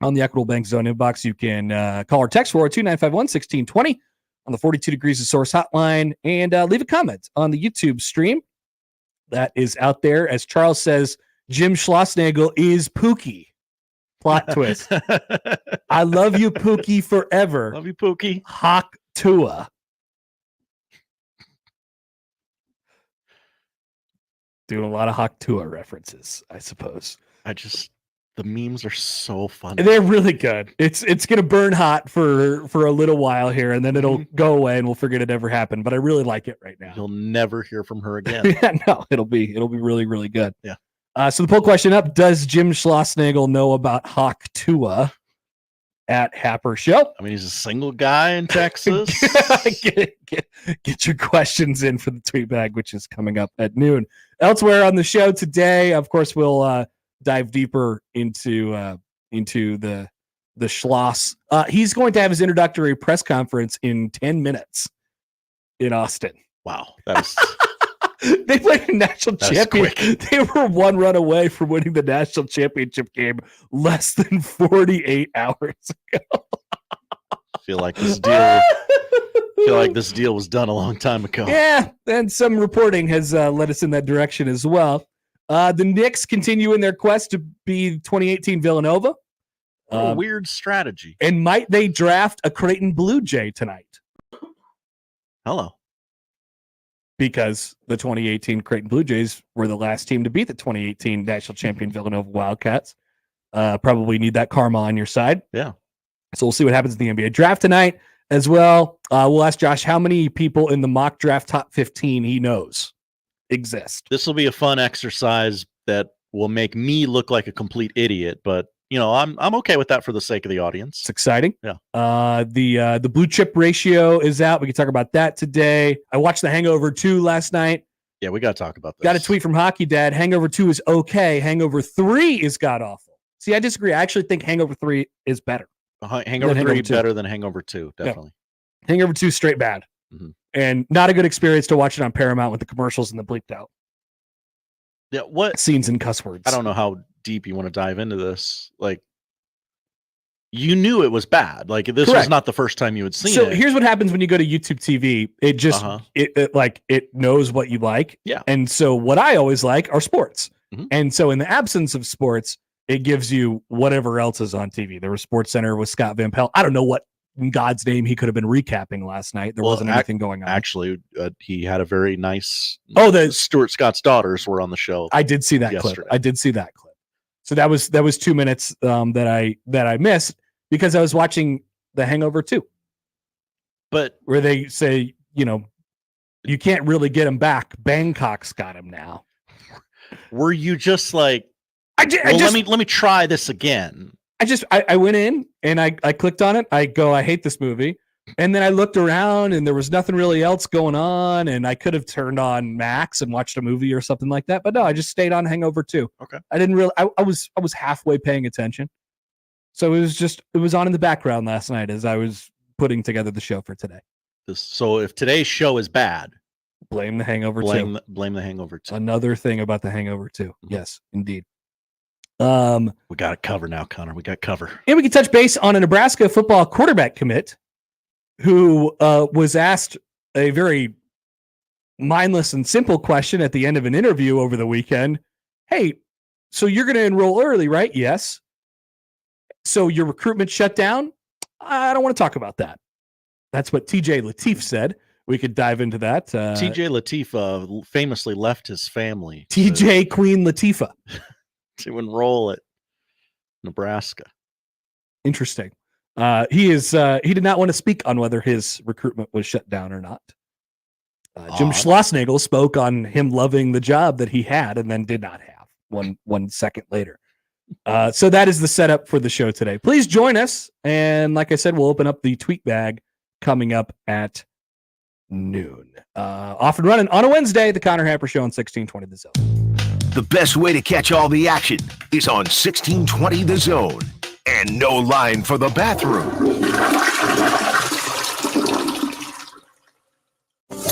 On the Equitable Bank Zone inbox, you can call or text 402-951-1620 on the 42 Degrees of Source hotline, and leave a comment on the YouTube stream that is out there. As Charles says, Jim Schlossnagle is Pookie. Plot twist. I love you, Pookie, forever. Love you, Pookie. Hawk Tua. Doing a lot of Hawk Tua references, I suppose. The memes are so funny. They're really good. It's gonna burn hot for a little while here, and then it'll go away, and we'll forget it ever happened. But I really like it right now. You'll never hear from her again. Yeah, no, it'll be really, really good. Yeah. So the poll question up: does Jim Schlossnagle know about Hawk Tua? At Happer Show. I mean, he's a single guy in Texas. Get your questions in for the tweet bag, which is coming up at noon. Elsewhere on the show today, of course, we'll dive deeper into the Schloss. He's going to have his introductory press conference in 10 minutes in Austin. Wow, that's they played a national champion. They were one run away from winning the national championship game less than 48 hours ago. I feel like this deal was done a long time ago. Yeah, and some reporting has led us in that direction as well. The Knicks continue in their quest to be 2018 Villanova. A weird strategy. And might they draft a Creighton Blue Jay tonight? Hello. Because the 2018 Creighton Blue Jays were the last team to beat the 2018 national champion Villanova Wildcats. Probably need that karma on your side. Yeah. So we'll see what happens in the NBA draft tonight as well. We'll ask Josh how many people in the mock draft top 15 he knows exist. This will be a fun exercise that will make me look like a complete idiot, but I'm okay with that for the sake of the audience. It's exciting. Yeah. The blue chip ratio is out. We can talk about that today. I watched The Hangover 2 last night. Yeah, we got to talk about this. Got a tweet from Hockey Dad. Hangover 2 is okay. Hangover 3 is god awful. See, I disagree. I actually think Hangover 3 is better. Hangover 3 better than Hangover 2, definitely. Yeah. Hangover 2 straight bad. Mm-hmm. And not a good experience to watch it on Paramount with the commercials and the bleeped out. Yeah, what scenes and cuss words. I don't know how deep you want to dive into this. Like, you knew it was bad. Like, this was not the first time you had seen it. So here's what happens when you go to YouTube TV. It just it knows what you like. Yeah. And so what I always like are sports. Mm-hmm. And so in the absence of sports, it gives you whatever else is on TV. There was Sports Center with Scott Van Pelt. I don't know what in God's name he could have been recapping last night. There wasn't anything going on. Actually, he had a very nice. The Stuart Scott's daughters were on the show. I did see that yesterday. clip. I did see that clip. So that was 2 minutes that I missed because I was watching The Hangover 2. But where they say, you can't really get him back. Bangkok's got him now. Were you just like, let me try this again? I went in and I clicked on it. I hate this movie. And then I looked around and there was nothing really else going on. And I could have turned on Max and watched a movie or something like that. But no, I just stayed on Hangover 2. Okay. I didn't really, I was halfway paying attention. So it was on in the background last night as I was putting together the show for today. So if today's show is bad, blame The Hangover 2. Blame The Hangover 2. Another thing about The Hangover 2. Mm-hmm. Yes, indeed. We got it covered now, Connor. We got cover. And we can touch base on a Nebraska football quarterback commit who was asked a very mindless and simple question at the end of an interview over the weekend. Hey, so you're going to enroll early, right? Yes. So your recruitment shut down? I don't want to talk about that. That's what TJ Lateef said. We could dive into that. TJ Lateef famously left his family. TJ Queen Latifah. To enroll at Nebraska. Interesting. He did not want to speak on whether his recruitment was shut down or not. Jim Schlossnagle spoke on him loving the job that he had and then did not have one second later. So that is the setup for the show today. Please join us. And like I said, we'll open up the tweet bag coming up at noon. Off and running on a Wednesday, the Connor Happer Show on 1620 The Zone. The best way to catch all the action is on 1620 The Zone. And no line for the bathroom.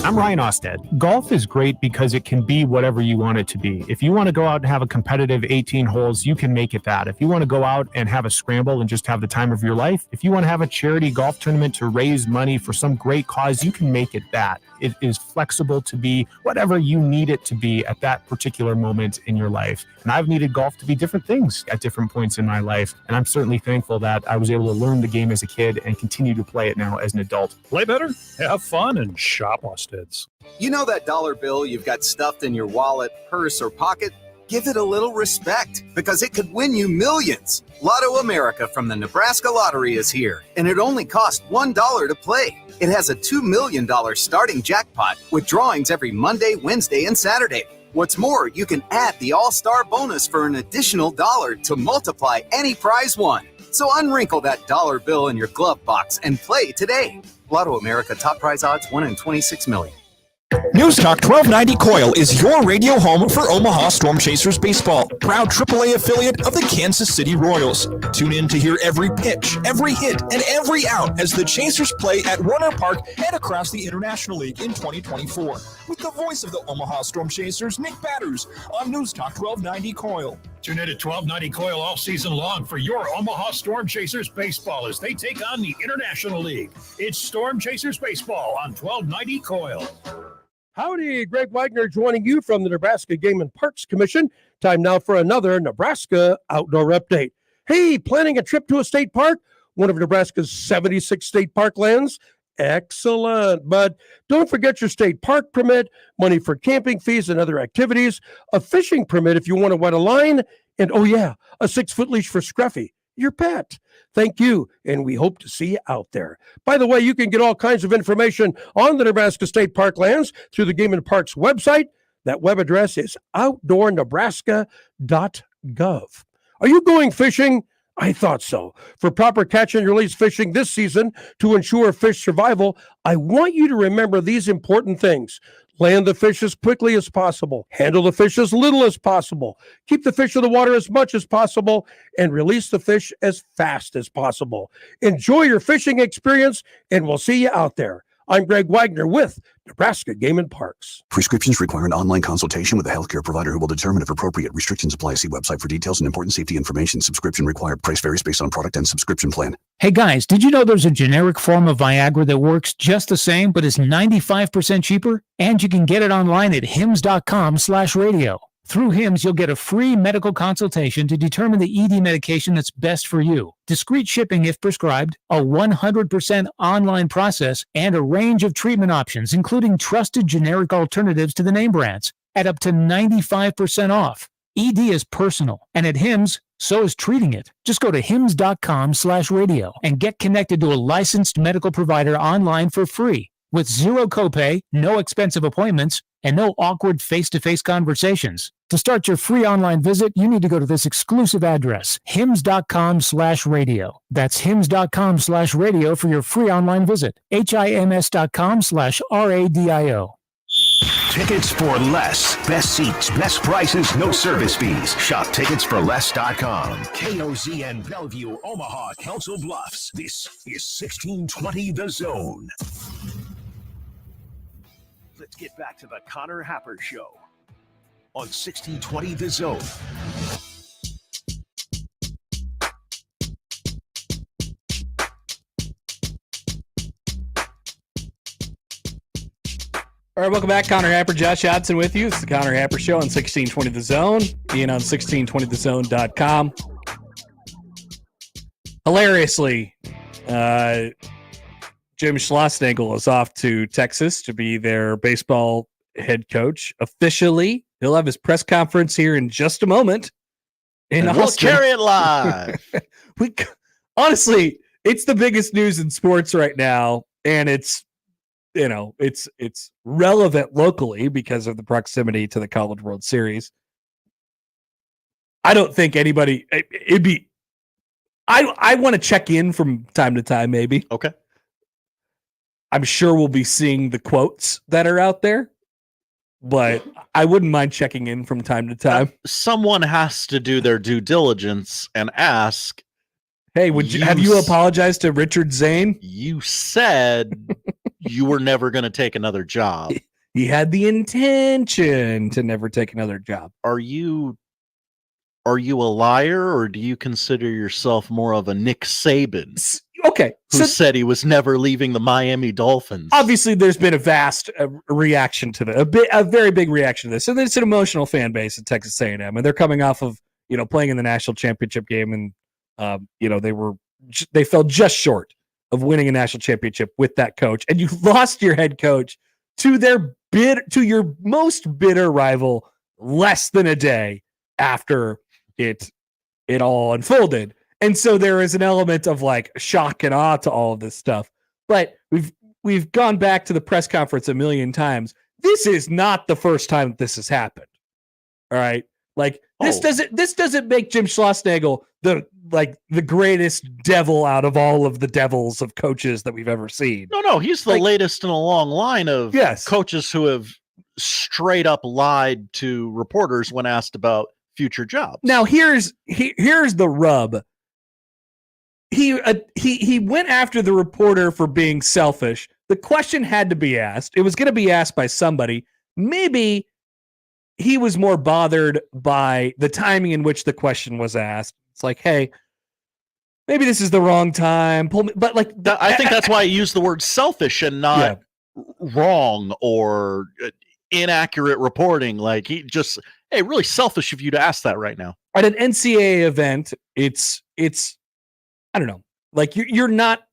I'm Ryan Osted. Golf is great because it can be whatever you want it to be. If you want to go out and have a competitive 18 holes, you can make it that. If you want to go out and have a scramble and just have the time of your life, if you want to have a charity golf tournament to raise money for some great cause, you can make it that. It is flexible to be whatever you need it to be at that particular moment in your life. And I've needed golf to be different things at different points in my life. And I'm certainly thankful that I was able to learn the game as a kid and continue to play it now as an adult. Play better, have fun, and shop Osted's. You know that dollar bill you've got stuffed in your wallet, purse, or pocket? Give it a little respect because it could win you millions. Lotto America from the Nebraska Lottery is here, and it only costs $1 to play. It has a $2 million starting jackpot with drawings every Monday, Wednesday, and Saturday. What's more, you can add the All-Star bonus for an additional $1 to multiply any prize won. So unwrinkle that dollar bill in your glove box and play today. Lotto America top prize odds 1 in 26 million. News Talk 1290 Coil is your radio home for Omaha Storm Chasers baseball, proud AAA affiliate of the Kansas City Royals. Tune in to hear every pitch, every hit, and every out as the Chasers play at Warner Park and across the International League in 2024. With the voice of the Omaha Storm Chasers, Nick Batters, on News Talk 1290 Coil. Tune in to 1290 Coil all season long for your Omaha Storm Chasers baseball as they take on the International League. It's Storm Chasers baseball on 1290 Coil. Howdy, Greg Wagner joining you from the Nebraska Game and Parks Commission. Time now for another Nebraska Outdoor Update. Hey, planning a trip to a state park? One of Nebraska's 76 state park lands? Excellent. But don't forget your state park permit, money for camping fees and other activities, a fishing permit if you want to wet a line, and oh yeah, a 6-foot leash for Scruffy, your pet. Thank you, and we hope to see you out there. By the way, you can get all kinds of information on the Nebraska State Park lands through the Game and Parks website. That web address is outdoornebraska.gov. Are you going fishing? I thought so. For proper catch and release fishing this season to ensure fish survival, I want you to remember these important things. Land the fish as quickly as possible. Handle the fish as little as possible. Keep the fish in the water as much as possible. And release the fish as fast as possible. Enjoy your fishing experience, and we'll see you out there. I'm Greg Wagner with Nebraska Game and Parks. Prescriptions require an online consultation with a healthcare provider who will determine if appropriate. Restrictions apply. See website for details and important safety information. Subscription required. Price varies based on product and subscription plan. Hey guys, did you know there's a generic form of Viagra that works just the same but is 95% cheaper? And you can get it online at hims.com/radio. Through HIMS, you'll get a free medical consultation to determine the ED medication that's best for you, discreet shipping if prescribed, a 100% online process, and a range of treatment options, including trusted generic alternatives to the name brands, at up to 95% off. ED is personal, and at HIMS, so is treating it. Just go to hims.com/radio and get connected to a licensed medical provider online for free, with zero copay, no expensive appointments, and no awkward face-to-face conversations. To start your free online visit, you need to go to this exclusive address, hims.com/radio. That's hims.com/radio for your free online visit. hims.com/radio. Tickets for less. Best seats, best prices, no service fees. Shop ticketsforless.com. KOZN Bellevue, Omaha, Council Bluffs. This is 1620 The Zone. Let's get back to the Connor Happer Show on 1620 The Zone. All right, welcome back. Connor Happer, Josh Hodson with you. It's the Connor Happer Show on 1620 The Zone. Ian on 1620thezone.com. Hilariously, Jim Schlossnagle is off to Texas to be their baseball head coach. Officially, he'll have his press conference here in just a moment. And we'll carry it live. Honestly, it's the biggest news in sports right now, and it's relevant locally because of the proximity to the College World Series. I don't think anybody I want to check in from time to time, maybe. Okay. I'm sure we'll be seeing the quotes that are out there, but I wouldn't mind checking in from time to time. Someone has to do their due diligence and ask, hey, have you apologized to Richard Zane? You said you were never going to take another job. He had the intention to never take another job. Are you a liar, or do you consider yourself more of a Nick Saban? Okay. Who said he was never leaving the Miami Dolphins? Obviously, there's been a vast reaction to that, a very big reaction to this. And it's an emotional fan base at Texas A&M, and they're coming off of, playing in the national championship game, and, they fell just short of winning a national championship with that coach. And you lost your head coach to your most bitter rival less than a day after it all unfolded. And so there is an element of like shock and awe to all of this stuff. But we've gone back to the press conference a million times. This is not the first time that this has happened. All right. Like this doesn't make Jim Schlossnagle the greatest devil out of all of the devils of coaches that we've ever seen. No, he's the latest in a long line of coaches who have straight up lied to reporters when asked about future jobs. Now here's the rub. He went after the reporter for being selfish. The question had to be asked. It was going to be asked by somebody. Maybe he was more bothered by the timing in which the question was asked. It's like, hey, maybe this is the wrong time. But like, I think that's why I use the word selfish and not wrong or inaccurate reporting. Like hey, really selfish of you to ask that right now. At an NCAA event, it's I don't know. Like you're not,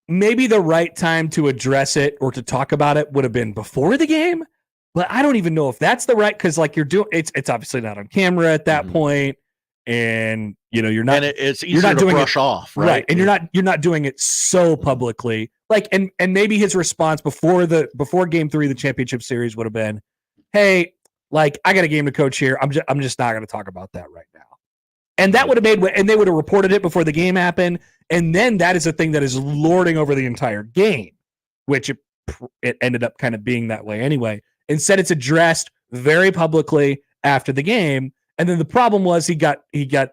maybe the right time to address it or to talk about it would have been before the game, but I don't even know if that's the right, because like you're doing it's obviously not on camera at that point, and you're not, and it's easier to brush off, right? And you're not doing it so publicly. Like and maybe his response before game 3 of the championship series would have been, hey, like I got a game to coach here. I'm just not going to talk about that right now. And that would have and they would have reported it before the game happened. And then that is a thing that is lording over the entire game, which it ended up kind of being that way anyway. Instead, it's addressed very publicly after the game. And then the problem was he got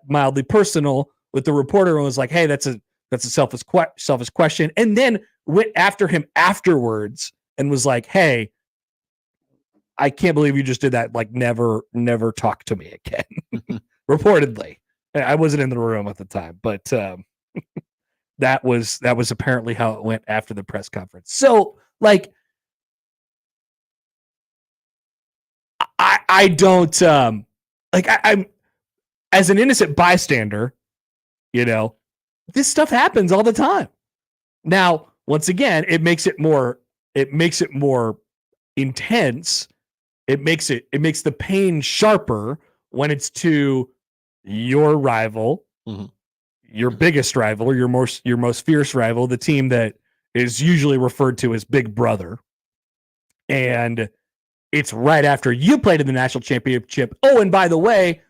mildly personal with the reporter and was like, hey, that's a selfish question. And then went after him afterwards and was like, hey, I can't believe you just did that. Like never talk to me again. Reportedly. I wasn't in the room at the time, but that was apparently how it went after the press conference. So, like, I don't I'm as an innocent bystander, this stuff happens all the time. Now, once again, it makes it more intense. It makes the pain sharper when it's to your rival, your biggest rival, your most fierce rival, the team that is usually referred to as Big Brother. And it's right after you played in the national championship. Oh, and by the way,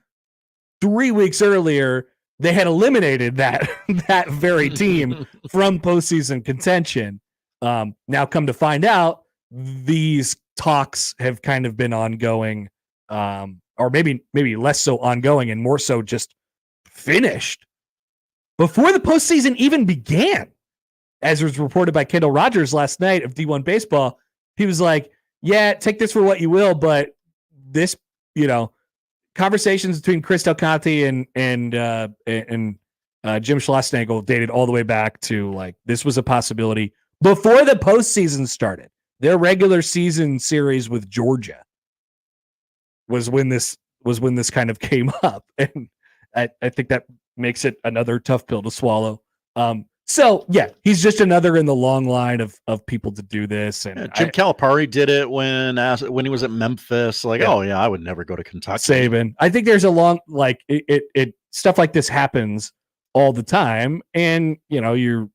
3 weeks earlier, they had eliminated that very team from postseason contention. Now come to find out, these talks have kind of been ongoing, or maybe less so ongoing and more so just finished before the postseason even began. As was reported by Kendall Rogers last night of D1 Baseball, he was like, yeah, take this for what you will, but this, conversations between Chris Del Conte and Jim Schlossnagle dated all the way back to like, this was a possibility before the postseason started. their regular season series with Georgia was when this kind of came up, and I think that makes it another tough pill to swallow. So yeah, he's just another in the long line of people to do this. And Jim Calipari did it when he was at Memphis. Like, oh yeah, I would never go to Kentucky. Saban. I think there's a long it stuff like this happens all the time, and you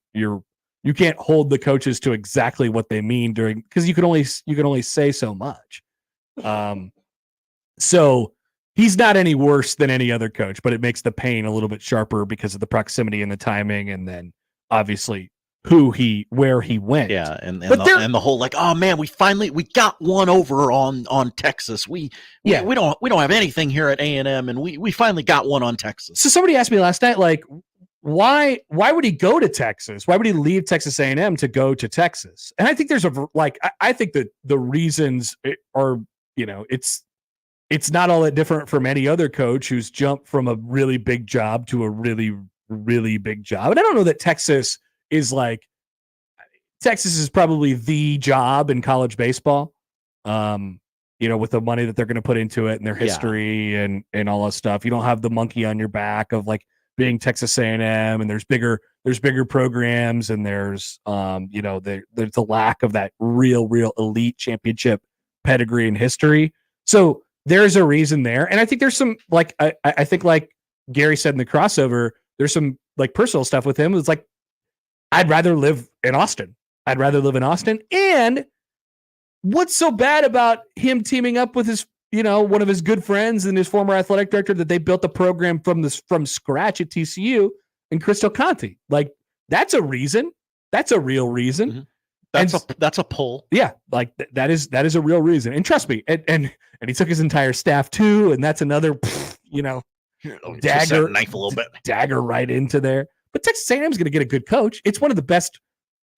can't hold the coaches to exactly what they mean because you can only say so much. So he's not any worse than any other coach, but it makes the pain a little bit sharper because of the proximity and the timing, and then obviously where he went. Yeah, and the whole like, oh man, we got one over on Texas. We don't have anything here at A&M, and we finally got one on Texas. So somebody asked me last night, like, why would he go to Texas? Why would he leave Texas A&M to go to Texas? And I think there's I think that the reasons are, it's not all that different from any other coach who's jumped from a really big job to a really, really big job. And I don't know that Texas is probably the job in college baseball, with the money that they're going to put into it and their history and all that stuff. You don't have the monkey on your back of like being Texas A&M, and there's bigger programs, and there's there's a lack of that real elite championship pedigree and history. So there's a reason there. And I think there's some, like, I think like Gary said in the crossover, there's some like personal stuff with him. It's like, I'd rather live in Austin. And what's so bad about him teaming up with his, one of his good friends and his former athletic director that they built the program from scratch at TCU and Crystal Conti? Like, that's a reason. That's a real reason. Mm-hmm. That's a pull. Yeah, like that is a real reason. And trust me, and he took his entire staff too, and that's another, dagger knife a little bit, dagger right into there. But Texas A&M is going to get a good coach. It's one of the best,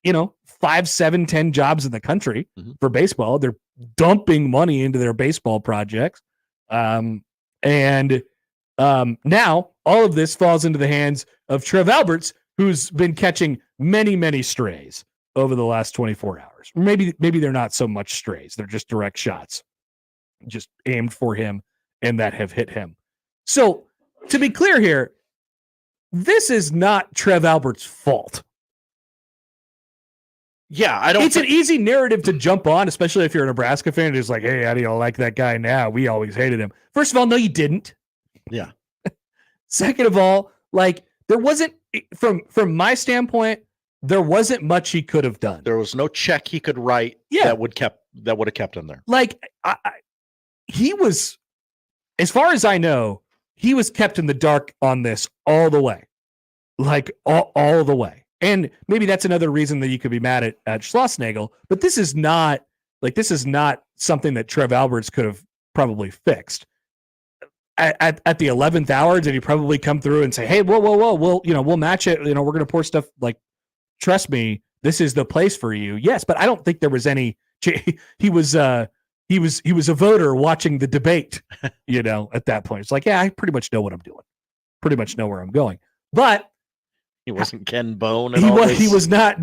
5, 7, 10 jobs in the country for baseball. They're dumping money into their baseball projects, and now all of this falls into the hands of Trev Alberts, who's been catching many, many strays over the last 24 hours. Maybe they're not so much strays. They're just direct shots just aimed for him and that have hit him. So to be clear here, this is not Trev Alberts' fault. Yeah, it's an easy narrative to jump on, especially if you're a Nebraska fan. It's like, hey, how do you like that guy now? We always hated him. First of all, no, you didn't. Yeah. Second of all, like, there wasn't, from my standpoint, there wasn't much he could have done. There was no check he could write that would have kept him there. Like, he was, as far as I know, he was kept in the dark on this all the way. Like, all the way. And maybe that's another reason that you could be mad at Schlossnagle, but this is not something that Trev Alberts could have probably fixed. At the 11th hour, did he probably come through and say, hey, whoa, we'll match it. We're going to pour stuff, like, trust me, this is the place for you. Yes, but I don't think there was any. He was a voter watching the debate. At that point, it's like, yeah, I pretty much know what I'm doing. Pretty much know where I'm going. But he wasn't Ken Bone. He was not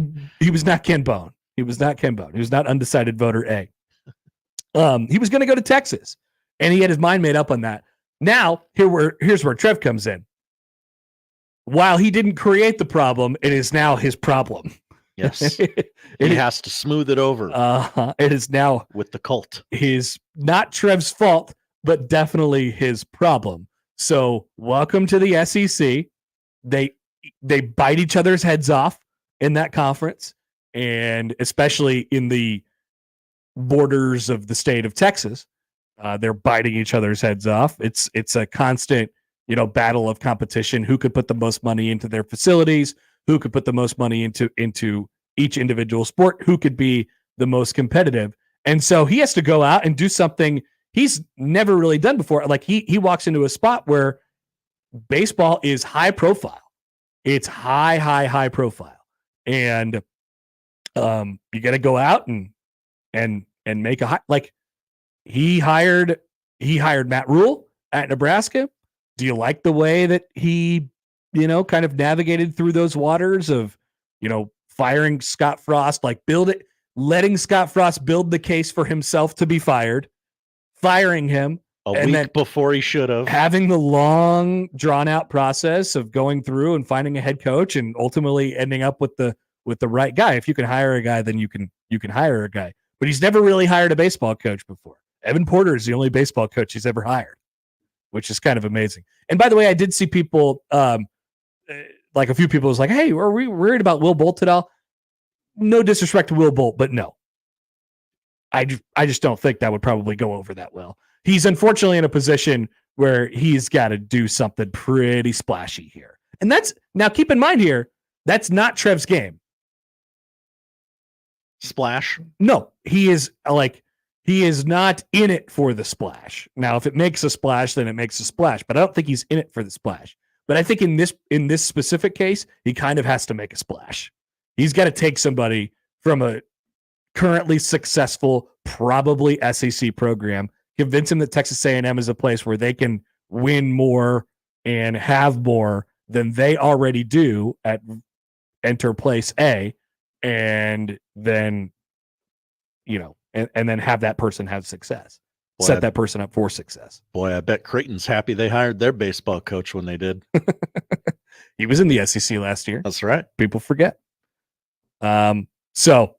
Ken Bone. He was not Ken Bone. He was not undecided voter A. He was going to go to Texas, and he had his mind made up on that. Now, here's where Trev comes in. While he didn't create the problem, it is now his problem. Yes. He has to smooth it over. It is now with the cult. Not Trev's fault, but definitely his problem. So welcome to the SEC. They bite each other's heads off in that conference, and especially in the borders of the state of Texas. They're biting each other's heads off. It's a constant, battle of competition. Who could put the most money into their facilities? Who could put the most money into each individual sport? Who could be the most competitive? And so he has to go out and do something he's never really done before. Like he walks into a spot where baseball is high profile. It's high profile. And you got to go out and make a high, like he hired Matt Rhule at Nebraska. Do you like the way that he, kind of navigated through those waters of, firing Scott Frost, like build it? letting Scott Frost build the case for himself to be fired, firing him a week before he should have, having the long drawn out process of going through and finding a head coach and ultimately ending up with the right guy. If you can hire a guy, then you can hire a guy. But he's never really hired a baseball coach before. Evan Porter is the only baseball coach he's ever hired, which is kind of amazing. And by the way, I did see people, like a few people was like, hey, are we worried about Will Bolt at all? No disrespect to Will Bolt, but no. I just don't think that would probably go over that well. He's unfortunately in a position where he's got to do something pretty splashy here. And that's, now keep in mind here, that's not Trev's game. Splash? No, he is not in it for the splash. Now, if it makes a splash, then it makes a splash, but I don't think he's in it for the splash. But I think in this specific case, he kind of has to make a splash. He's got to take somebody from a currently successful, probably SEC program, convince him that Texas A&M is a place where they can win more and have more than they already do at enter place A, and then, and then have that person have success. Set that person up for success. Boy, I bet Creighton's happy they hired their baseball coach when they did. He was in the SEC last year. That's right. People forget. So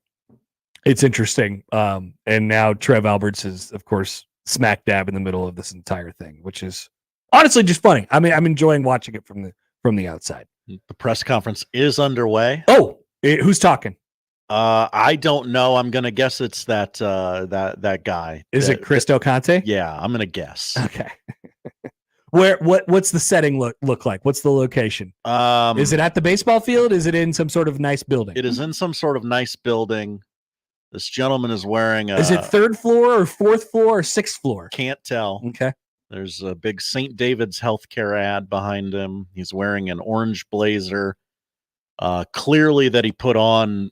it's interesting. And now Trev Alberts is, of course, smack dab in the middle of this entire thing, which is honestly just funny. I mean, I'm enjoying watching it from the outside. The press conference is underway. Oh, who's talking? I don't know. I'm gonna guess it's that guy. Is it Chris Del Conte? Yeah, I'm gonna guess. Okay. What's the setting look like? What's the location? Is it at the baseball field? Is it in some sort of nice building? It is in some sort of nice building. This gentleman is wearing is it third floor or fourth floor or sixth floor? Can't tell. Okay. There's a big St. David's healthcare ad behind him. He's wearing an orange blazer. Clearly that he put on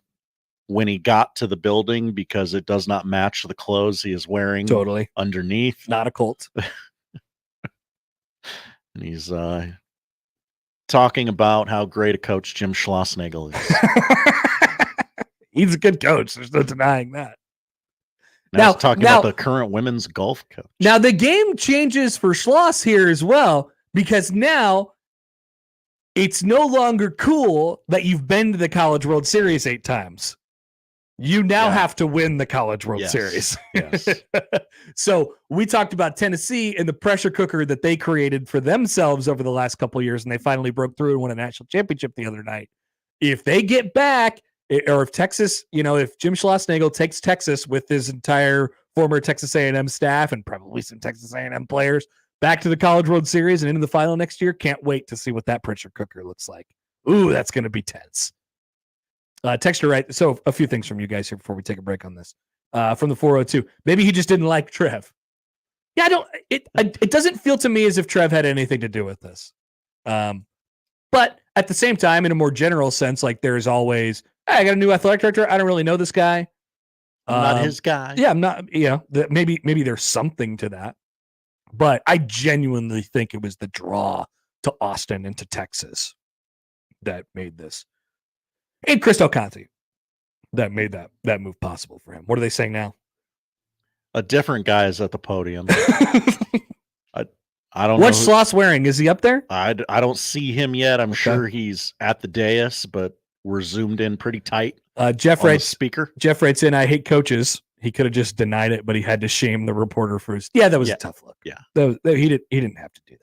when he got to the building because it does not match the clothes he is wearing totally underneath. Not a Colt. And he's talking about how great a coach Jim Schlossnagle is. He's a good coach. There's no denying that. Now he's talking about the current women's golf coach. Now the game changes for Schloss here as well, because now it's no longer cool that you've been to the College World Series 8 times. You now have to win the College World Series. Yes. So we talked about Tennessee and the pressure cooker that they created for themselves over the last couple of years, and they finally broke through and won a national championship the other night. If they get back, or if Texas, if Jim Schlossnagle takes Texas with his entire former Texas A&M staff and probably some Texas A&M players back to the College World Series and into the final next year, can't wait to see what that pressure cooker looks like. Ooh, that's going to be tense. Texter, right? So a few things from you guys here before we take a break on this. From the 402, maybe he just didn't like Trev. Yeah, it doesn't feel to me as if Trev had anything to do with this. But at the same time, in a more general sense, like there's always, hey, I got a new athletic director. I don't really know this guy. I'm not his guy. Yeah, I'm not. Maybe there's something to that. But I genuinely think it was the draw to Austin and to Texas that made this. And Chris Del Conte that made that move possible for him. What are they saying now? A different guy is at the podium. I don't know. What's Schloss wearing? Is he up there? I don't see him yet. I'm sure he's at the dais, but we're zoomed in pretty tight. Jeff writes, speaker. Jeff writes in, I hate coaches. He could have just denied it, but he had to shame the reporter for his. Yeah, that was a tough look. Yeah. He didn't have to do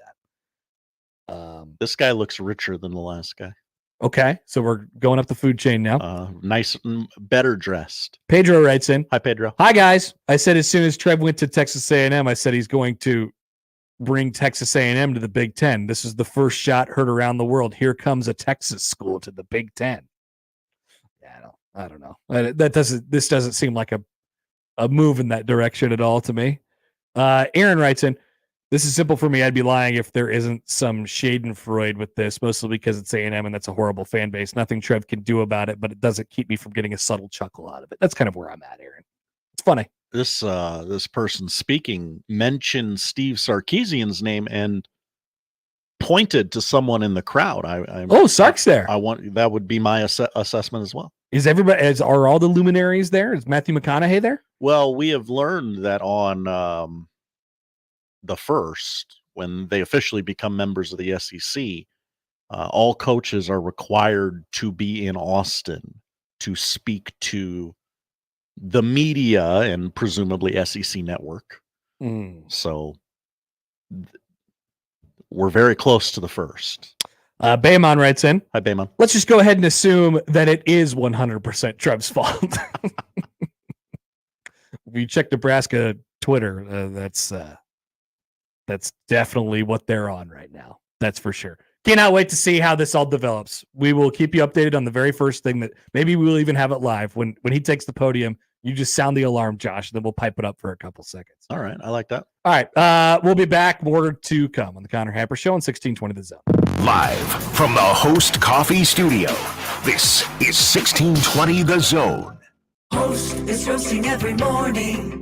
that. This guy looks richer than the last guy. Okay, so we're going up the food chain now. Nice, better dressed. Pedro writes in. Hi, Pedro. Hi, guys. I said as soon as Trev went to Texas A&M, I said he's going to bring Texas A&M to the Big Ten. This is the first shot heard around the world. Here comes a Texas school to the Big Ten. Yeah, I don't know. This doesn't seem like a move in that direction at all to me. Aaron writes in, this is simple for me. I'd be lying if there isn't some schadenfreude with this, mostly because it's A&M and that's a horrible fan base. Nothing Trev can do about it, but it doesn't keep me from getting a subtle chuckle out of it. That's kind of where I'm at, Aaron. It's funny. This person speaking mentioned Steve Sarkisian's name and pointed to someone in the crowd. Sark's there. That would be my assessment as well. Are all the luminaries there? Is Matthew McConaughey there? Well, we have learned that on the first, when they officially become members of the SEC, all coaches are required to be in Austin to speak to the media and presumably SEC network. So we're very close to the first. Baymon writes in. Hi, Baymon. Let's just go ahead and assume that it is 100% Trev's fault. If you check Nebraska Twitter, that's definitely what they're on right now. That's for sure. Cannot wait to see how this all develops. We will keep you updated on the very first thing that maybe we'll even have it live. When he takes the podium, you just sound the alarm, Josh, and then we'll pipe it up for a couple seconds. All right. I like that. All right. We'll be back. More to come on the Connor Happer Show on 1620 The Zone. Live from the Host Coffee Studio, this is 1620 The Zone. Host is roasting every morning.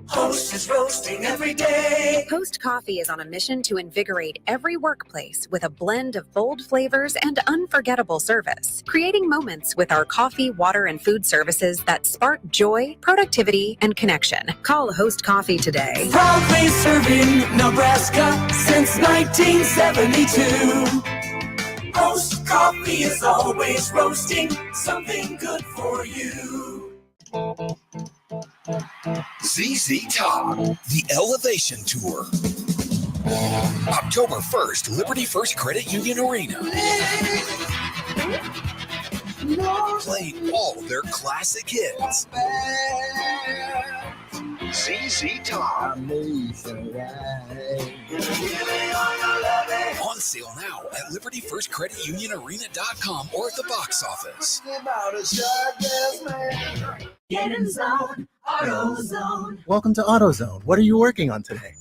Host is roasting every day. Host Coffee is on a mission to invigorate every workplace with a blend of bold flavors and unforgettable service, creating moments with our coffee, water, and food services that spark joy, productivity, and connection. Call Host Coffee today. Proudly serving Nebraska since 1972. Host Coffee is always roasting something good for you. ZZ Top, the Elevation Tour. October 1st, Liberty First Credit Union Arena. Playing all their classic hits. ZZ Top. On sale now at libertyfirstcreditunionarena.com or at the box office. Get in zone, AutoZone. Welcome to AutoZone. What are you working on today?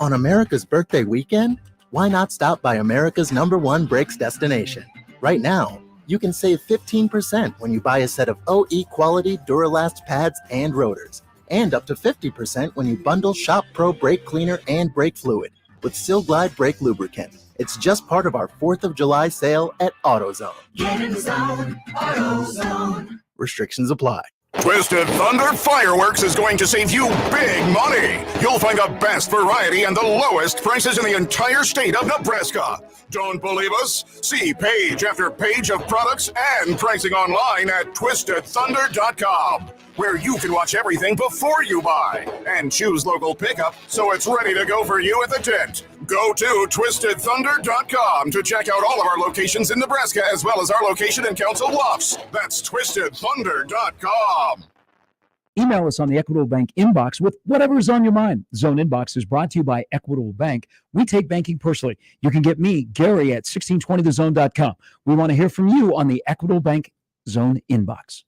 On America's birthday weekend, why not stop by America's #1 brakes destination? Right now, you can save 15% when you buy a set of OE quality Duralast pads and rotors, and up to 50% when you bundle Shop Pro brake cleaner and brake fluid with Sil Glide brake lubricant. It's just part of our 4th of July sale at AutoZone. Get in zone, AutoZone. Restrictions apply. Twisted Thunder Fireworks is going to save you big money. You'll find the best variety and the lowest prices in the entire state of Nebraska. Don't believe us? See page after page of products and pricing online at twistedthunder.com, where you can watch everything before you buy and choose local pickup so it's ready to go for you at the tent. Go to twistedthunder.com to check out all of our locations in Nebraska as well as our location in Council Bluffs. That's twistedthunder.com. Email us on the Equitable Bank inbox with whatever is on your mind. Zone Inbox is brought to you by Equitable Bank. We take banking personally. You can get me, Gary, at 1620thezone.com. We want to hear from you on the Equitable Bank Zone Inbox.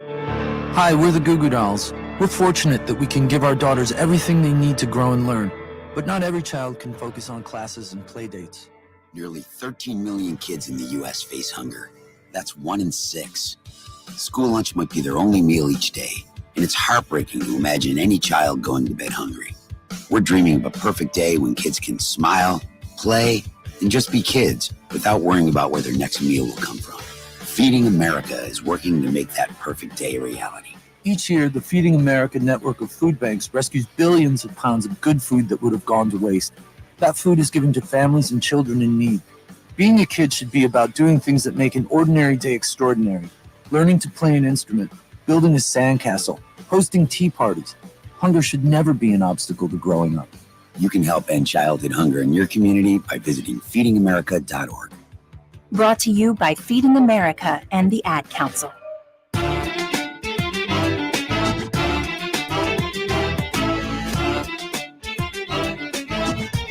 Hi, we're the Goo Goo Dolls. We're fortunate that we can give our daughters everything they need to grow and learn. But not every child can focus on classes and play dates. Nearly 13 million kids in the U.S. face hunger. That's 1 in 6. School lunch might be their only meal each day, and it's heartbreaking to imagine any child going to bed hungry. We're dreaming of a perfect day when kids can smile, play, and just be kids without worrying about where their next meal will come from. Feeding America is working to make that perfect day a reality. Each year, the Feeding America network of food banks rescues billions of pounds of good food that would have gone to waste. That food is given to families and children in need. Being a kid should be about doing things that make an ordinary day extraordinary. Learning to play an instrument, building a sandcastle, hosting tea parties. Hunger should never be an obstacle to growing up. You can help end childhood hunger in your community by visiting feedingamerica.org. Brought to you by Feeding America and the Ad Council.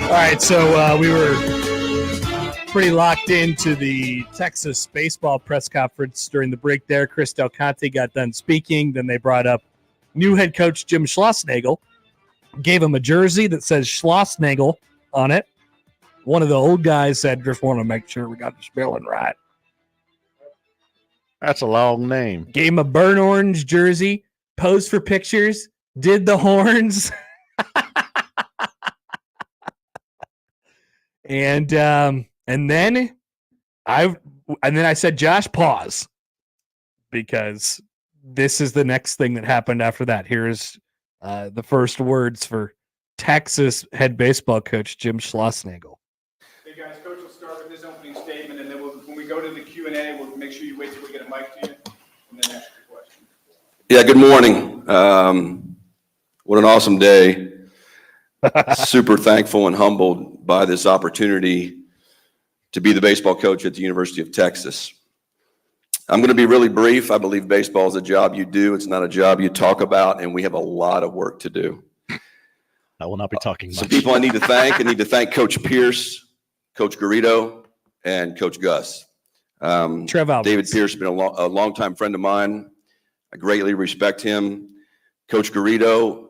All right, so we were pretty locked into the Texas baseball press conference during the break there. Chris Del Conte got done speaking. Then they brought up new head coach Jim Schlossnagle, gave him a jersey that says Schlossnagle on it. One of the old guys said, just want to make sure we got the spelling right. That's a long name. Gave him a burnt orange jersey, posed for pictures, did the horns. And then I said, Josh, pause. because this is the next thing that happened after that. Here's the first words for Texas head baseball coach Jim Schlossnagle. Hey guys, Coach will start with his opening statement, and then when we go to the Q&A, we'll make sure you wait till we get a mic to you, and then ask your question. Yeah, good morning. What an awesome day. Super thankful and humbled by this opportunity to be the baseball coach at the University of Texas. I'm going to be really brief. I believe baseball is a job you do. It's not a job you talk about, and we have a lot of work to do. I will not be talking much. Some people I need to thank. I need to thank Coach Pierce, Coach Garrido, and Coach Gus. David Pierce has been a longtime friend of mine. I greatly respect him. Coach Garrido,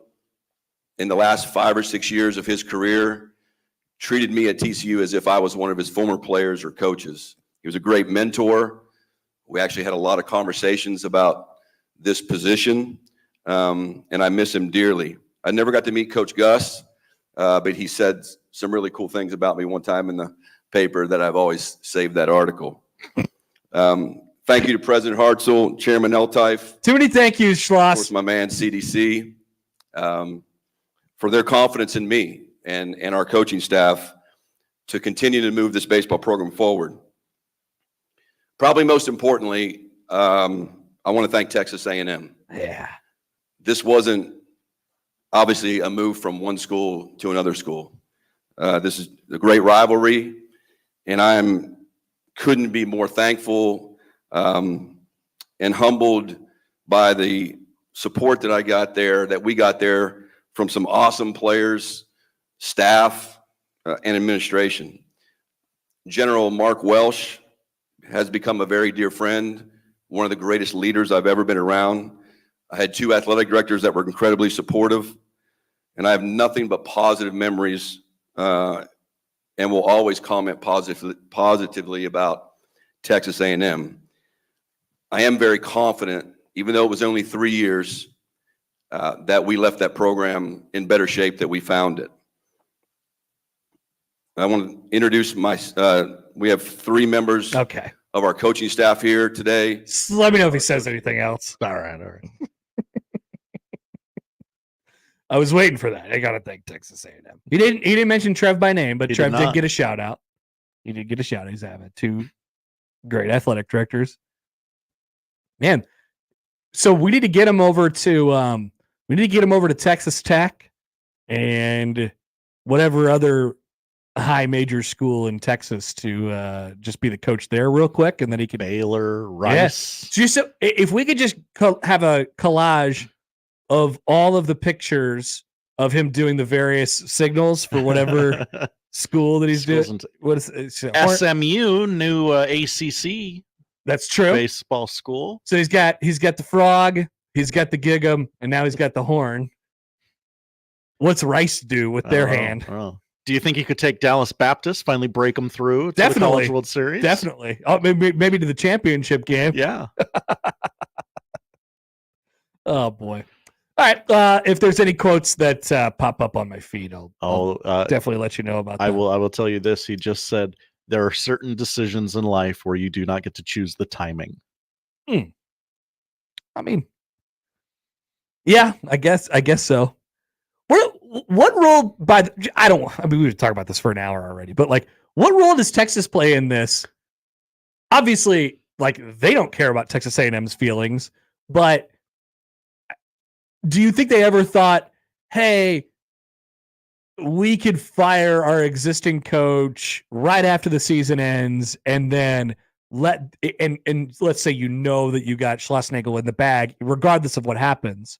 in the last 5 or 6 years of his career, treated me at TCU as if I was one of his former players or coaches. He was a great mentor. We actually had a lot of conversations about this position, and I miss him dearly. I never got to meet Coach Gus, but he said some really cool things about me one time in the paper that I've always saved that article. Thank you to President Hartzell, Chairman Eltife. Too many thank yous, Schloss. Of course, my man, CDC, for their confidence in me and our coaching staff to continue to move this baseball program forward. Probably most importantly, I want to thank Texas A&M. Yeah. This wasn't obviously a move from one school to another school. This is a great rivalry, and I couldn't be more thankful and humbled by the support that I got there, that we got there from some awesome players, staff, and administration. General Mark Welsh has become a very dear friend, one of the greatest leaders I've ever been around. I had 2 athletic directors that were incredibly supportive, and I have nothing but positive memories and will always comment positively about Texas A&M. I am very confident, even though it was only 3 years, that we left that program in better shape than we found it. I want to introduce we have 3 members of our coaching staff here today. Just let me know if he says anything else. All right. I was waiting for that. I got to thank Texas A&M. He didn't mention Trev by name, but Trev did get a shout out. He did get a shout out. He's having 2 great athletic directors. Man, so we need to get him over to Texas Tech and whatever other high major school in Texas to just be the coach there real quick, and then he could Baylor, Rice. Yeah. So if we could just have a collage of all of the pictures of him doing the various signals for whatever school that he's doing. What is it? SMU, new ACC. That's true. Baseball school. So he's got the frog, he's got the gig'em, and now he's got the horn. What's Rice do with their hand? Do you think he could take Dallas Baptist, finally break them through to the Definitely. College World Series? Definitely. Oh, maybe to the championship game. Yeah. Oh boy. All right. If there's any quotes that pop up on my feed, I'll definitely let you know about that. I will tell you this. He just said there are certain decisions in life where you do not get to choose the timing. I mean, yeah, I guess so. What role we would talk about this for an hour already, but like, what role does Texas play in this? Obviously, like, they don't care about Texas A&M's feelings, but do you think they ever thought, hey, we could fire our existing coach right after the season ends, and then let's say that you got Schlossnagle in the bag, regardless of what happens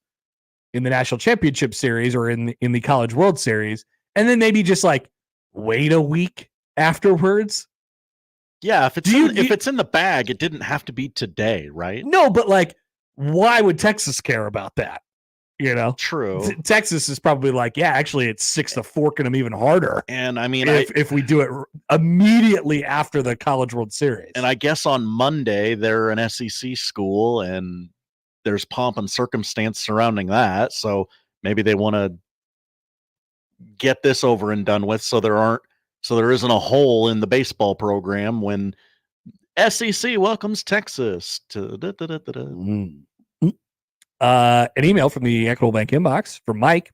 in the national championship series or in the College World Series, and then maybe just like wait a week afterwards? Yeah, if it's in the bag, it didn't have to be today, right? No, but like, why would Texas care about that? You know, true. Texas is probably like, yeah, actually, it sticks the fork in them even harder. And I mean, if we do it immediately after the College World Series, and I guess on Monday they're an SEC school, and there's pomp and circumstance surrounding that, so maybe they want to get this over and done with, so there isn't a hole in the baseball program when SEC welcomes Texas. An email from the Equitable Bank inbox from Mike.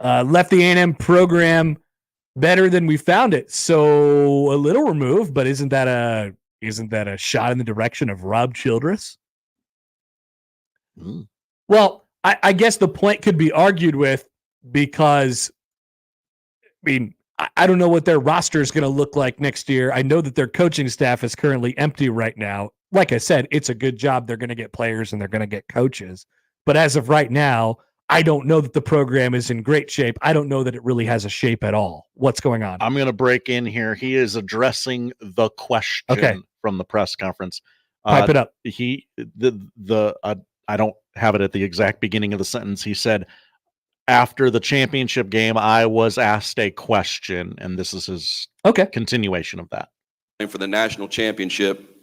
Left the A&M program better than we found it. So a little removed, but isn't that a shot in the direction of Rob Childress? Well, I guess the point could be argued with, because I don't know what their roster is going to look like next year. I know that their coaching staff is currently empty right now. Like I said, it's a good job. They're going to get players and they're going to get coaches. But as of right now, I don't know that the program is in great shape. I don't know that it really has a shape at all. What's going on? I'm going to break in here. He is addressing the question from the press conference. Pipe it up. I don't have it at the exact beginning of the sentence. He said, after the championship game, I was asked a question, and this is his continuation of that. For the national championship,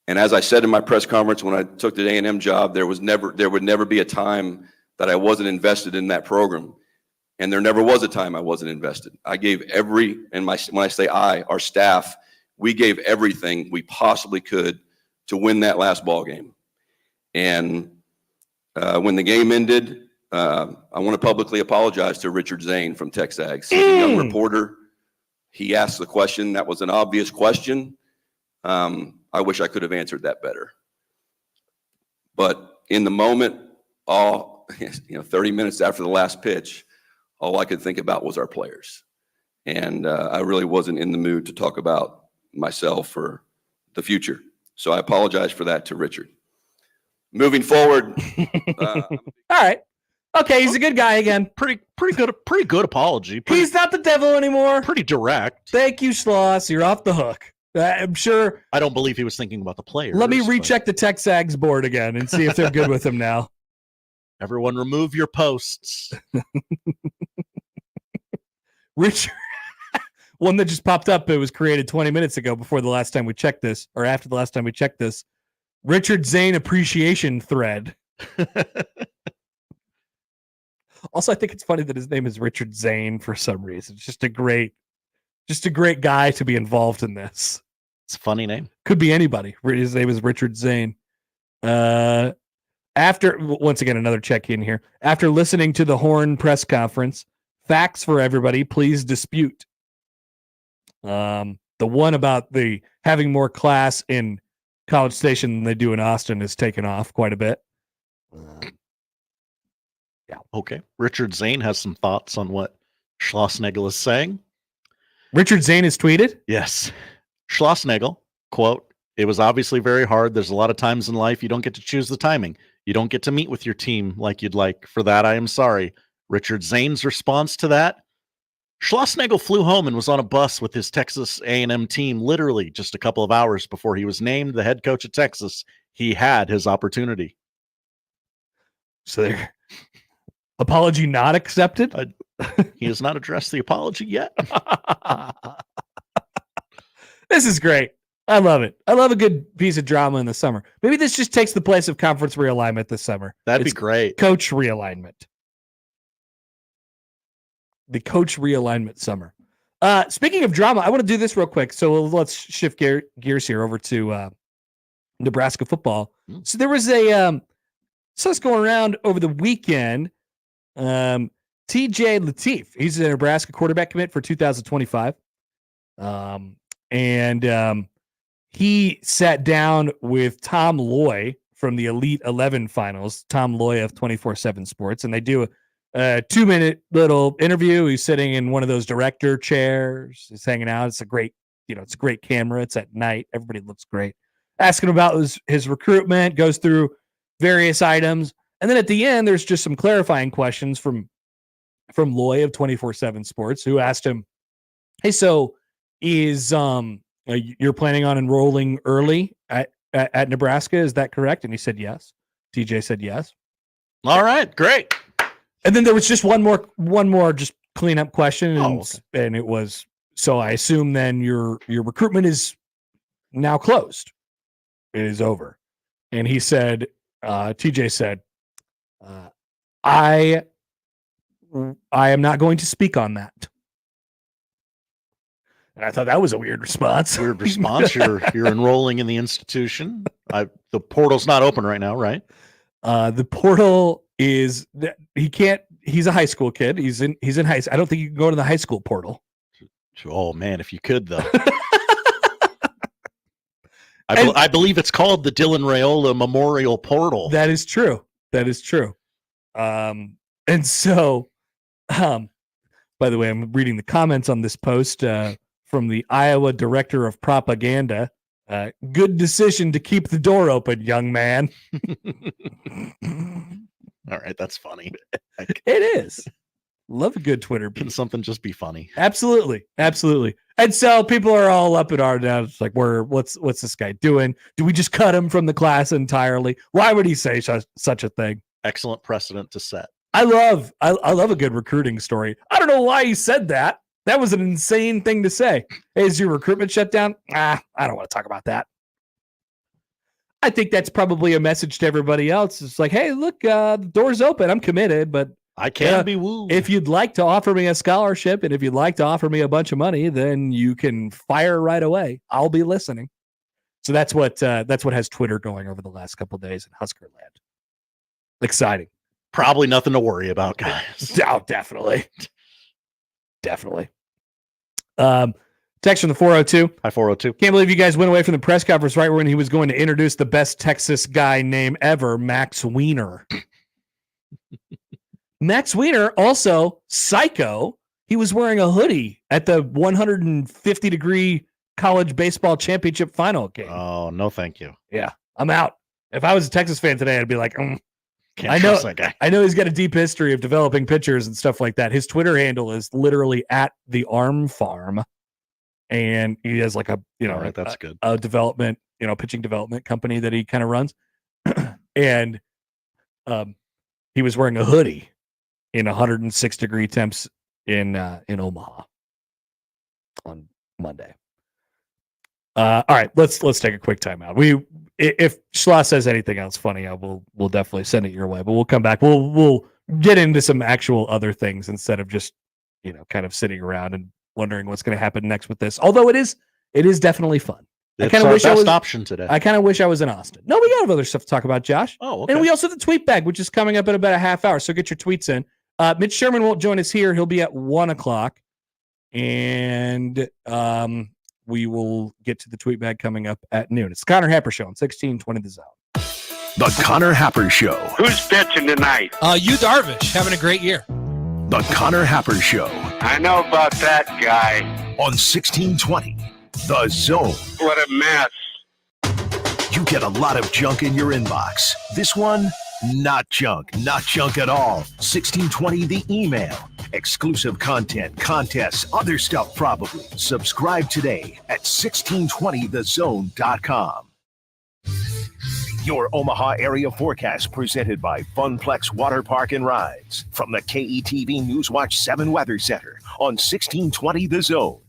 and as I said in my press conference when I took the A&M job, there would never be a time that I wasn't invested in that program, and there never was a time I wasn't invested. I gave when I say our staff, we gave everything we possibly could to win that last ball game. And when the game ended, I want to publicly apologize to Richard Zane from Texags. He's a young reporter. He asked the question. That was an obvious question. I wish I could have answered that better. But in the moment, 30 minutes after the last pitch, all I could think about was our players. And I really wasn't in the mood to talk about myself or the future. So I apologize for that to Richard. Moving forward. All right. Okay, he's a good guy again. Pretty good apology. He's not the devil anymore. Pretty direct. Thank you, Schloss. You're off the hook. I'm sure. I don't believe he was thinking about the players. Let me recheck the Texags board again and see if they're good with him now. Everyone remove your posts. Richard, one that just popped up. It was created 20 minutes ago before the last time we checked this, or after the last time we checked this. Richard Zane appreciation thread. Also, I think it's funny that his name is Richard Zane for some reason. It's just a great guy to be involved in this. It's a funny name. Could be anybody. His name is Richard Zane. After, once again, another check in here. After listening to the Horn press conference, facts for everybody, please dispute. The one about the having more class in College Station than they do in Austin is taken off quite a bit. Yeah. Okay. Richard Zane has some thoughts on what Schlossnagle is saying. Richard Zane has tweeted? Yes. Schlossnagle, quote, "It was obviously very hard. There's a lot of times in life you don't get to choose the timing. You don't get to meet with your team like you'd like. For that, I am sorry." Richard Zane's response to that: Schlossnagle flew home and was on a bus with his Texas A&M team literally just a couple of hours before he was named the head coach at Texas. He had his opportunity. So there. Apology not accepted? He has not addressed the apology yet. This is great. I love it. I love a good piece of drama in the summer. Maybe this just takes the place of conference realignment this summer. That'd be great. Coach realignment. The coach realignment summer. Speaking of drama, I want to do this real quick. So let's shift gears here over to Nebraska football. So there was so it's going around over the weekend. TJ Lateef, he's a Nebraska quarterback commit for 2025. And he sat down with Tom Loy from the Elite 11 finals, Tom Loy of 24/7 Sports, and they do a 2-minute little interview. He's sitting in one of those director chairs. He's hanging out. It's a great, it's a great camera. It's at night. Everybody looks great. Asking about his recruitment, goes through various items. And then at the end, there's just some clarifying questions from Loy of 24/7 Sports, who asked him, "Hey, so is you're planning on enrolling early at Nebraska? Is that correct?" And he said yes. TJ said yes. All right, great. And then there was just one more just cleanup question, and it was, so I assume then your recruitment is now closed. It is over. And he said, TJ said, I am not going to speak on that. And I thought that was a weird response. Weird response. You're enrolling in the institution. The portal's not open right now, right? The portal is he's a high school kid. He's in high school. I don't think you can go to the high school portal. Oh man, if you could though. I believe it's called the Dylan Raiola Memorial Portal. That is true. And so, by the way, I'm reading the comments on this post from the Iowa Director of Propaganda. Good decision to keep the door open, young man. All right, that's funny. It is. Love a good Twitter beat. Can something just be funny? Absolutely. And so people are all up in arms now. It's like, what's this guy doing? Do we just cut him from the class entirely? Why would he say such a thing? Excellent precedent to set. I love a good recruiting story. I don't know why he said that. That was an insane thing to say. Hey, is your recruitment shut down? I don't want to talk about that. I think that's probably a message to everybody else. It's like, hey, look, the door's open. I'm committed, but I can be wooed. If you'd like to offer me a scholarship and if you'd like to offer me a bunch of money, then you can fire right away. I'll be listening. So that's what has Twitter going over the last couple of days in Huskerland. Exciting. Probably nothing to worry about, guys. Oh, definitely. Text from the 402. Hi, 402. Can't believe you guys went away from the press conference right when he was going to introduce the best Texas guy name ever, Max Wiener. Max Wiener, also psycho. He was wearing a hoodie at the 150-degree college baseball championship final game. Oh, no, thank you. Yeah, I'm out. If I was a Texas fan today, I'd be like, Can't trust that guy. I know he's got a deep history of developing pitchers and stuff like that. His Twitter handle is literally at the Arm Farm, and he has like that's good. A development, pitching development company that he kind of runs, and he was wearing a hoodie in 106-degree temps in Omaha on Monday. All right, let's take a quick timeout. If Schloss says anything else funny, we'll definitely send it your way. But we'll come back. We'll get into some actual other things instead of just kind of sitting around and wondering what's going to happen next with this. Although it is definitely fun. It's our best option today. I kind of wish I was in Austin. No, we got other stuff to talk about, Josh. Oh, okay. And we also have the tweet bag, which is coming up in about a half hour. So get your tweets in. Mitch Sherman won't join us here. He'll be at 1:00, and we will get to the tweet bag coming up at noon. It's the Connor Happer Show on 1620 The Zone. The Connor Happer Show. Who's pitching tonight? You Darvish, having a great year. The Connor Happer Show. I know about that guy. On 1620 The Zone. What a mess. You get a lot of junk in your inbox. This one, not junk at all. 1620 The Email. Exclusive content, contests, other stuff probably. Subscribe today at 1620thezone.com. Your Omaha area forecast presented by Funplex Water Park and Rides from the KETV Newswatch 7 Weather Center on 1620 The Zone.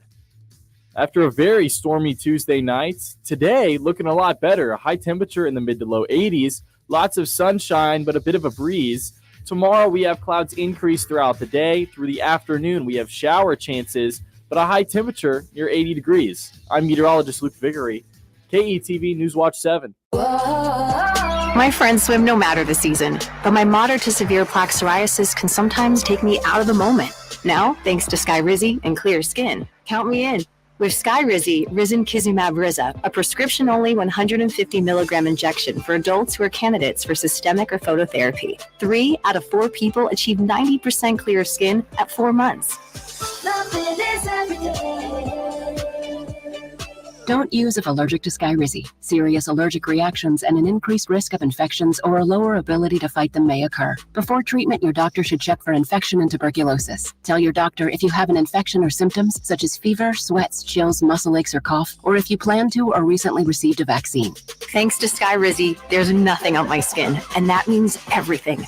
After a very stormy Tuesday night, today looking a lot better. A high temperature in the mid to low 80s, lots of sunshine, but a bit of a breeze. Tomorrow we have clouds increase throughout the day. Through the afternoon we have shower chances, but a high temperature near 80 degrees. I'm meteorologist Luke Viggory, KETV Newswatch 7. My friends swim no matter the season, but my moderate to severe plaque psoriasis can sometimes take me out of the moment. Now, thanks to Skyrizi and clear skin, count me in. With Skyrizi, Risankizumab Riza, a prescription-only 150 milligram injection for adults who are candidates for systemic or phototherapy. 3 out of 4 people achieve 90% clear skin at 4 months. Don't use if allergic to Skyrizi. Serious allergic reactions and an increased risk of infections or a lower ability to fight them may occur. Before treatment, your doctor should check for infection and tuberculosis. Tell your doctor if you have an infection or symptoms such as fever, sweats, chills, muscle aches, or cough, or if you plan to or recently received a vaccine. Thanks to Skyrizi, there's nothing on my skin, and that means everything.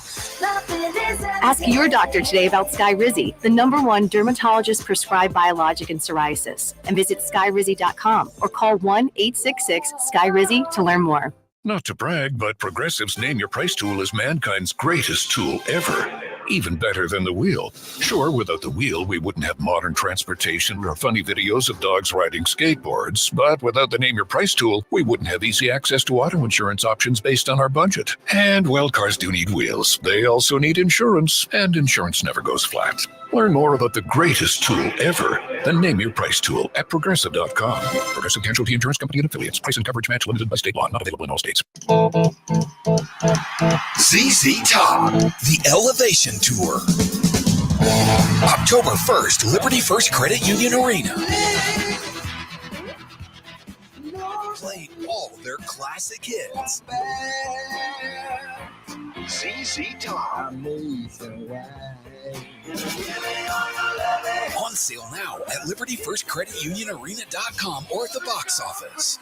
Ask your doctor today about Skyrizi, the #1 dermatologist-prescribed biologic in psoriasis, and visit skyrizi.com or call 1-866-SKYRIZI to learn more. Not to brag, but Progressive's Name Your Price tool is mankind's greatest tool ever. even better than the wheel. Sure, without the wheel, we wouldn't have modern transportation or funny videos of dogs riding skateboards. But without the Name Your Price tool, we wouldn't have easy access to auto insurance options based on our budget. And, well, cars do need wheels. They also need insurance, and insurance never goes flat. Learn more about the greatest tool ever, the Name Your Price tool at Progressive.com. Progressive Casualty Insurance Company and Affiliates. Price and coverage match limited by state law. Not available in all states. ZZ Top, the Elevation Tour. October 1st, Liberty First Credit Union Arena. Play all their classic hits. ZZ Top. On sale now at LibertyFirstCreditUnionArena.com or at the box office.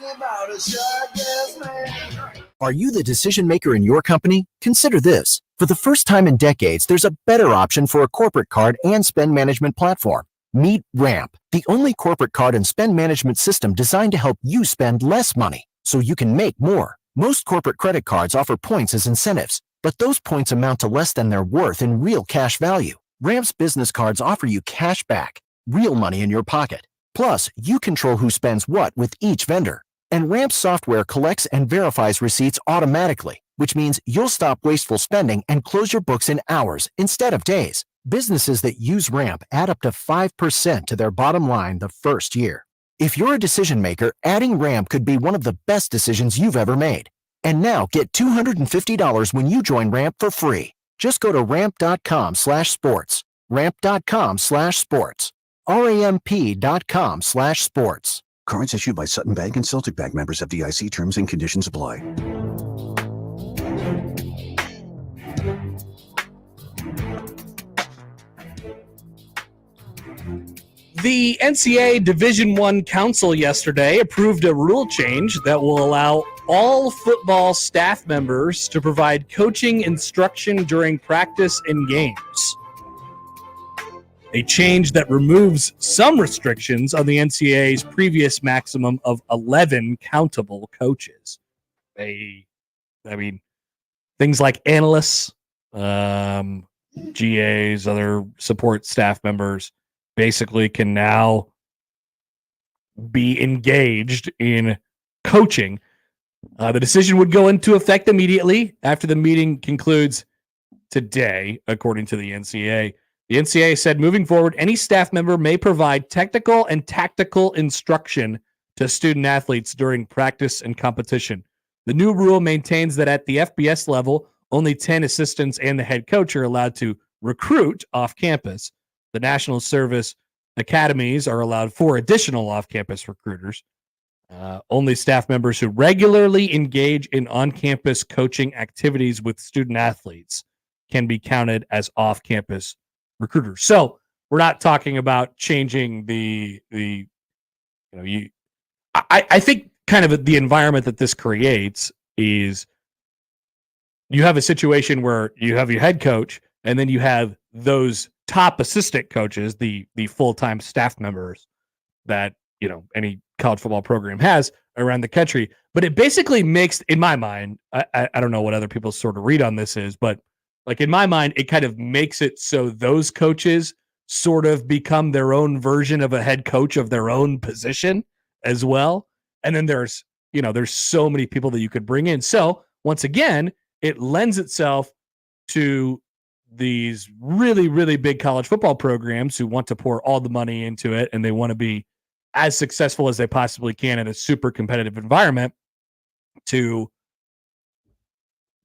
Are you the decision maker in your company? Consider this. For the first time in decades, there's a better option for a corporate card and spend management platform. Meet Ramp, the only corporate card and spend management system designed to help you spend less money so you can make more. Most corporate credit cards offer points as incentives, but those points amount to less than their worth in real cash value. Ramp's business cards offer you cash back, real money in your pocket. Plus, you control who spends what with each vendor. And Ramp's software collects and verifies receipts automatically, which means you'll stop wasteful spending and close your books in hours instead of days. Businesses that use Ramp add up to 5% to their bottom line the first year. If you're a decision maker, adding Ramp could be one of the best decisions you've ever made. And now get $250 when you join Ramp for free. Just go to ramp.com/sports. Ramp.com/sports. RAMP.com/sports. Cards issued by Sutton Bank and Celtic Bank, members FDIC. Terms and conditions apply. The NCAA Division I Council yesterday approved a rule change that will allow all football staff members to provide coaching instruction during practice and games. A change that removes some restrictions on the NCAA's previous maximum of 11 countable coaches. Things like analysts, GAs, other support staff members, basically can now be engaged in coaching. The decision would go into effect immediately after the meeting concludes today, according to the NCAA. The NCAA said moving forward, any staff member may provide technical and tactical instruction to student athletes during practice and competition. The new rule maintains that at the FBS level, only 10 assistants and the head coach are allowed to recruit off campus. The National Service Academies are allowed 4 additional off-campus recruiters. Only staff members who regularly engage in on-campus coaching activities with student athletes can be counted as off-campus recruiters. So we're not talking about changing I think kind of the environment that this creates is you have a situation where you have your head coach and then you have those top assistant coaches, the full-time staff members that, any college football program has around the country. But it basically makes, in my mind, I don't know what other people's sort of read on this is, but like in my mind, it kind of makes it so those coaches sort of become their own version of a head coach of their own position as well. And then there's so many people that you could bring in. So once again, it lends itself to these really, really big college football programs who want to pour all the money into it and they want to be as successful as they possibly can in a super competitive environment to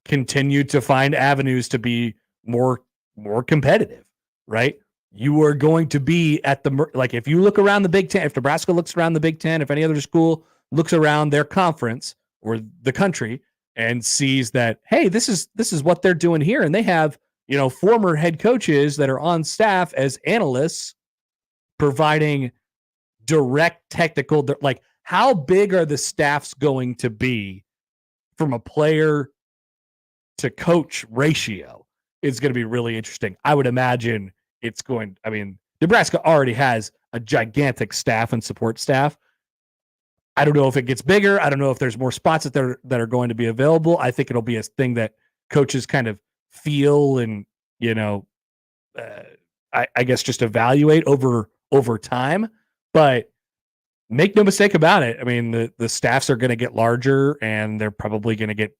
continue to find avenues to be more competitive, right? You are going to be at if you look around the Big Ten, if Nebraska looks around the Big Ten, if any other school looks around their conference or the country and sees that, hey, this is what they're doing here. And they have, former head coaches that are on staff as analysts providing direct technical, like how big are the staffs going to be from a player to coach ratio is going to be really interesting. I would imagine Nebraska already has a gigantic staff and support staff. I don't know if it gets bigger. I don't know if there's more spots that are going to be available. I think it'll be a thing that coaches kind of feel and, I guess just evaluate over time. But make no mistake about it. I mean, the staffs are going to get larger, and they're probably going to get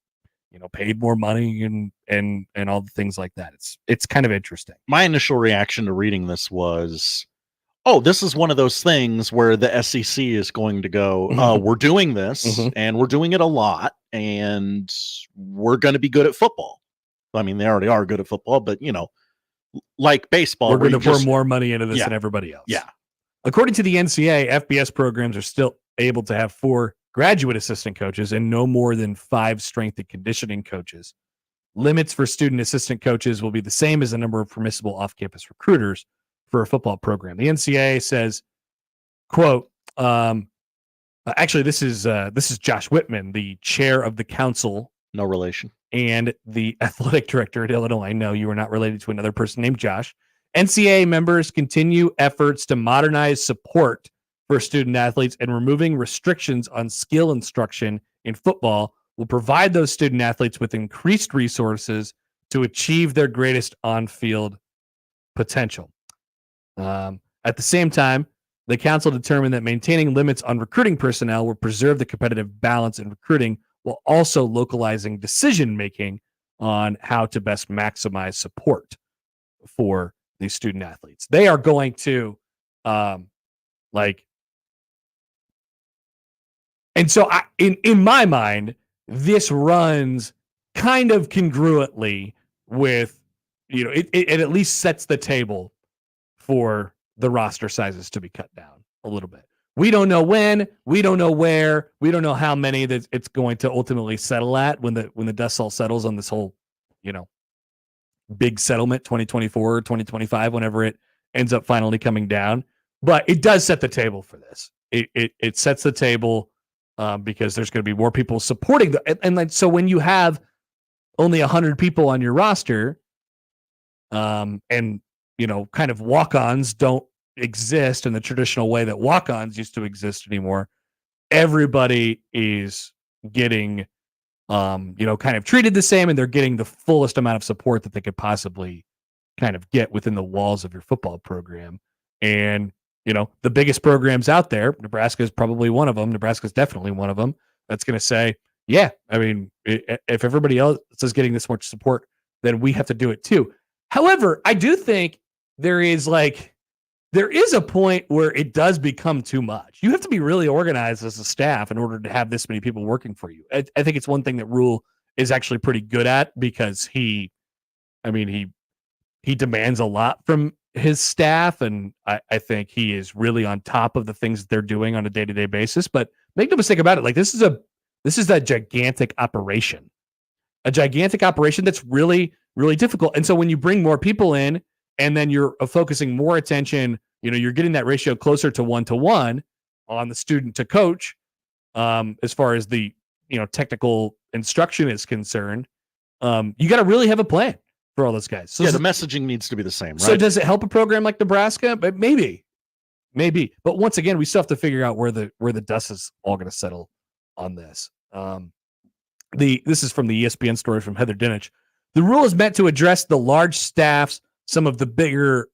paid more money and all the things like that. It's kind of interesting. My initial reaction to reading this was, oh, this is one of those things where the SEC is going to go, we're doing this and we're doing it a lot, and we're going to be good at football. I mean, they already are good at football, but like baseball, we're going to pour more money into this than everybody else. Yeah. According to the NCAA, FBS programs are still able to have 4 graduate assistant coaches and no more than 5 strength and conditioning coaches. Limits for student assistant coaches will be the same as the number of permissible off-campus recruiters for a football program. The NCAA says, quote, actually, this is Josh Whitman, the chair of the council. No relation. And the athletic director at Illinois. No, you are not related to another person named Josh. NCAA members continue efforts to modernize support for student athletes, and removing restrictions on skill instruction in football will provide those student athletes with increased resources to achieve their greatest on-field potential. At the same time, the council determined that maintaining limits on recruiting personnel will preserve the competitive balance in recruiting, while also localizing decision-making on how to best maximize support for these student athletes. They are going to, and so in my mind, this runs kind of congruently with, it at least sets the table for the roster sizes to be cut down a little bit. We don't know when, we don't know where, we don't know how many that it's going to ultimately settle at when the dust all settles on this whole, big settlement 2024 or 2025, whenever it ends up finally coming down. But it does set the table for this. It sets the table because there's going to be more people supporting so when you have only 100 people on your roster, and kind of walk-ons don't exist in the traditional way that walk-ons used to exist anymore. Everybody is getting, kind of treated the same, and they're getting the fullest amount of support that they could possibly kind of get within the walls of your football program. And, the biggest programs out there, Nebraska is probably one of them. Nebraska is definitely one of them. That's going to say, yeah, I mean, if everybody else is getting this much support, then we have to do it too. However, I do think there is a point where it does become too much. You have to be really organized as a staff in order to have this many people working for you. I think it's one thing that Rhule is actually pretty good at, because he demands a lot from his staff, and I think he is really on top of the things that they're doing on a day-to-day basis. But make no mistake about it, this is a gigantic operation. A gigantic operation that's really, really difficult. And so when you bring more people in, and then you're focusing more attention, you're getting that ratio closer to 1-to-1 on the student to coach, as far as the, technical instruction is concerned. You got to really have a plan for all those guys. So the messaging needs to be the same, right? So does it help a program like Nebraska? But maybe. But once again, we still have to figure out where the dust is all going to settle on this. This is from the ESPN story from Heather Dinich. The rule is meant to address the large staffs, some of the bigger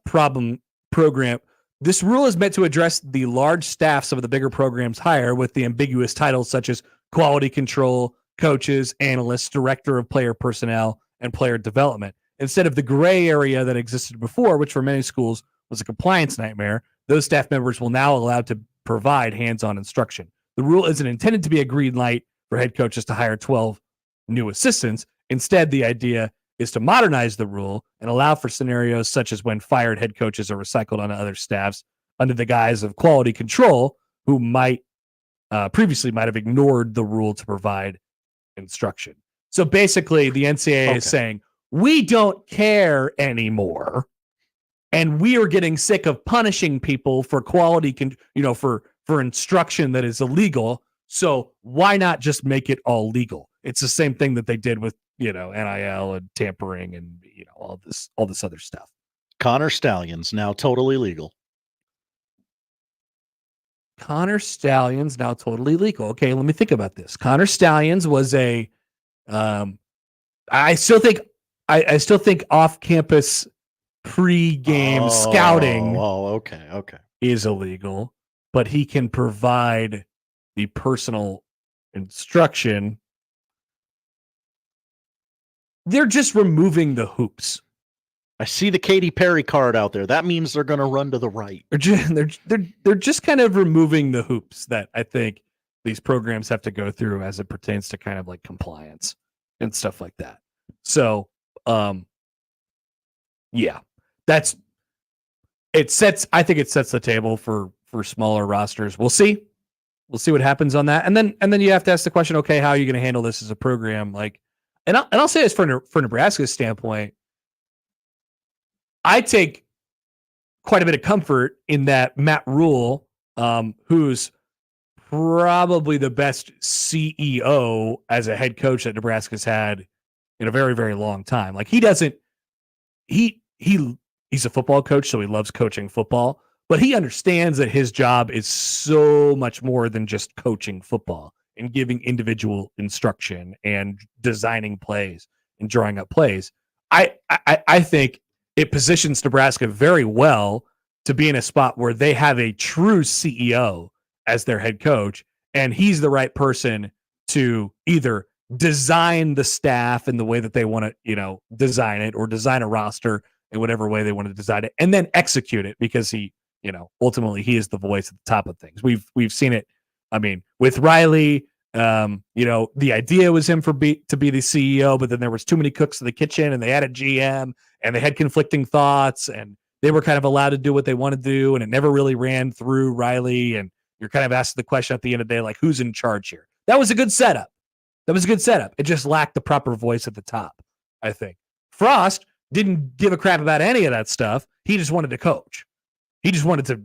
problem program. This rule is meant to address the large staffs of the bigger programs hire with the ambiguous titles such as quality control, coaches, analysts, director of player personnel, and player development. Instead of the gray area that existed before, which for many schools was a compliance nightmare, those staff members will now allowed to provide hands-on instruction. The rule isn't intended to be a green light for head coaches to hire 12 new assistants. Instead, the idea is to modernize the rule and allow for scenarios such as when fired head coaches are recycled onto other staffs under the guise of quality control, who previously might have ignored the rule to provide instruction. So basically, the NCAA is saying, we don't care anymore, and we are getting sick of punishing people for quality, for instruction that is illegal. So why not just make it all legal? It's the same thing that they did with, NIL and tampering and, all this other stuff. Connor Stallions now totally legal. Connor Stallions now totally legal. Okay, let me think about this. Connor Stallions was I still think off-campus pre-game scouting Okay. is illegal, but he can provide the personal instruction. They're just removing the hoops. I see the Katy Perry card out there. That means they're going to run to the right. They're just kind of removing the hoops that I think these programs have to go through as it pertains to kind of like compliance and stuff like that. So, yeah, I think it sets the table for smaller rosters. We'll see what happens on that. And then you have to ask the question, okay, how are you going to handle this as a program? Like, and I'll say this for Nebraska's standpoint, I take quite a bit of comfort in that Matt Rhule, who's probably the best CEO as a head coach that Nebraska's had in a very, very long time. Like he's a football coach, so he loves coaching football, but he understands that his job is so much more than just coaching football and giving individual instruction and designing plays and drawing up plays. I think it positions Nebraska very well to be in a spot where they have a true CEO as their head coach, and he's the right person to either design the staff in the way that they want to, design it, or design a roster in whatever way they want to design it, and then execute it, because he, ultimately he is the voice at the top of things. We've seen it. I mean, with Riley, the idea was him to be the CEO, but then there was too many cooks in the kitchen, and they had a GM, and they had conflicting thoughts, and they were kind of allowed to do what they want to do, and it never really ran through Riley. And you're kind of asking the question at the end of the day, like, who's in charge here? That was a good setup. It just lacked the proper voice at the top, I think. Frost didn't give a crap about any of that stuff. He just wanted to coach. He just wanted to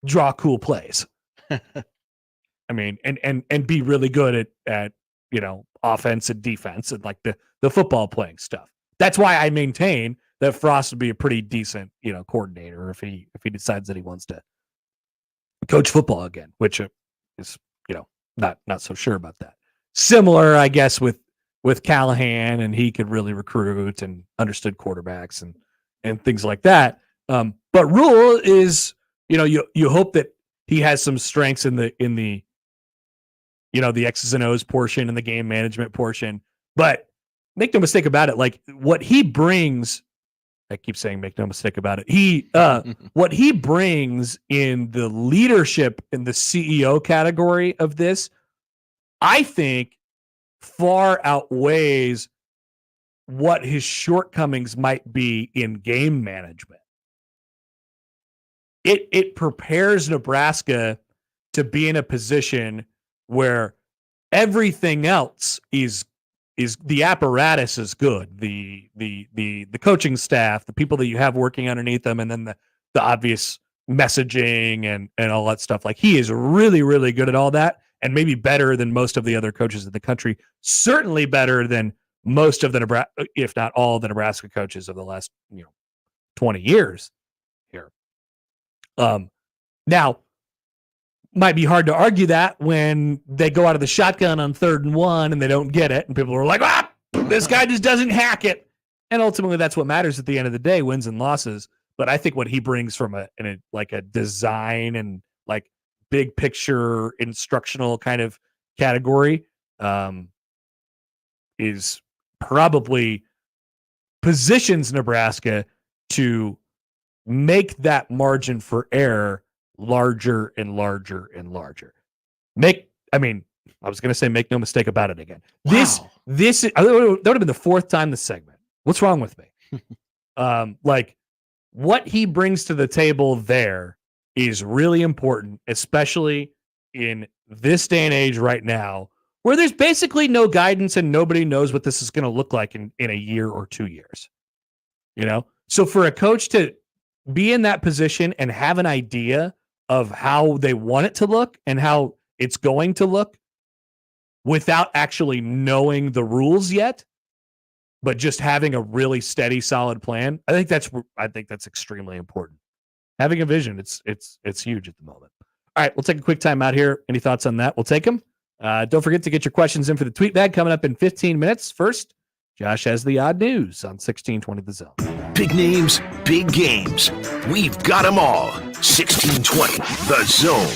draw cool plays. I mean, and be really good at offense and defense and like the football playing stuff. That's why I maintain that Frost would be a pretty decent, coordinator if he decides that he wants to coach football again, which is, not so sure about that. Similar, I guess, with Callahan, and he could really recruit and understood quarterbacks and things like that. But Rhule is, you hope that he has some strengths in the the X's and O's portion and the game management portion. But make no mistake about it, like what he brings, I keep saying make no mistake about it. What he brings in the leadership in the CEO category of this, I think far outweighs what his shortcomings might be in game management. It prepares Nebraska to be in a position where everything else is the apparatus is good. The coaching staff, the people that you have working underneath them, and then the obvious messaging and all that stuff. Like, he is really, really good at all that, and maybe better than most of the other coaches in the country. Certainly better than most of the Nebraska, if not all the Nebraska coaches of the last 20 years here. Now, might be hard to argue that when they go out of the shotgun on 3rd and 1 and they don't get it, and people are like, this guy just doesn't hack it. And ultimately, that's what matters at the end of the day, wins and losses. But I think what he brings from a design and like big picture instructional kind of category is probably positions Nebraska to make that margin for error larger and larger and larger. I was going to say, make no mistake about it again. Wow. This that would have been the 4th time this segment. What's wrong with me? Like, what he brings to the table there is really important, especially in this day and age right now, where there's basically no guidance and nobody knows what this is going to look like in a year or 2 years. So for a coach to be in that position and have an idea of how they want it to look and how it's going to look without actually knowing the rules yet, but just having a really steady, solid plan, I think that's extremely important. Having a vision, it's huge at the moment. All right, we'll take a quick time out here. Any thoughts on that? We'll take them. Don't forget to get your questions in for the tweet bag coming up in 15 minutes. First, Josh has the odd news on 1620 The Zone. Big names, big games. We've got them all. 1620, The Zone.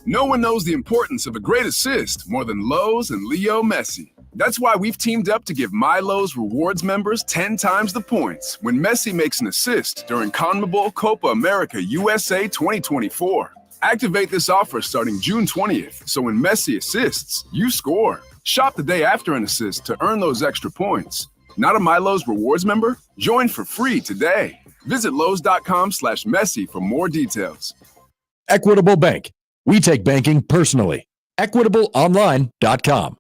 No one knows the importance of a great assist more than Lowe's and Leo Messi. That's why we've teamed up to give My Lowe's Rewards members 10 times the points when Messi makes an assist during CONMEBOL Copa America USA 2024. Activate this offer starting June 20th, so when Messi assists, you score. Shop the day after an assist to earn those extra points. Not a My Lowe's Rewards member? Join for free today. Visit Lowe's.com/Messi for more details. Equitable Bank. We take banking personally. EquitableOnline.com.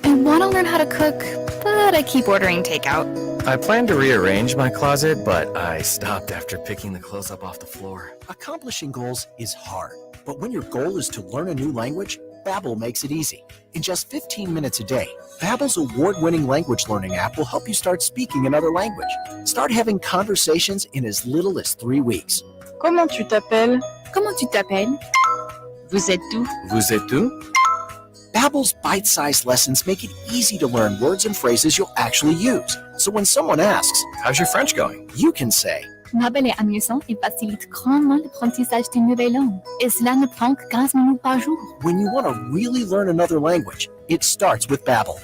I want to learn how to cook, but I keep ordering takeout. I plan to rearrange my closet, but I stopped after picking the clothes up off the floor. Accomplishing goals is hard, but when your goal is to learn a new language, Babbel makes it easy. In just 15 minutes a day, Babbel's award-winning language learning app will help you start speaking another language. Start having conversations in as little as 3 weeks. Comment tu t'appelles? Comment tu t'appelles? Vous êtes où? Vous êtes où? Babbel's bite-sized lessons make it easy to learn words and phrases you'll actually use. So when someone asks, "How's your French going?" you can say, Babbel est amusant et facilite grandement l'apprentissage d'une nouvelle langue. Et cela ne prend que 15 minutes par jour. When you want to really learn another language, it starts with Babbel.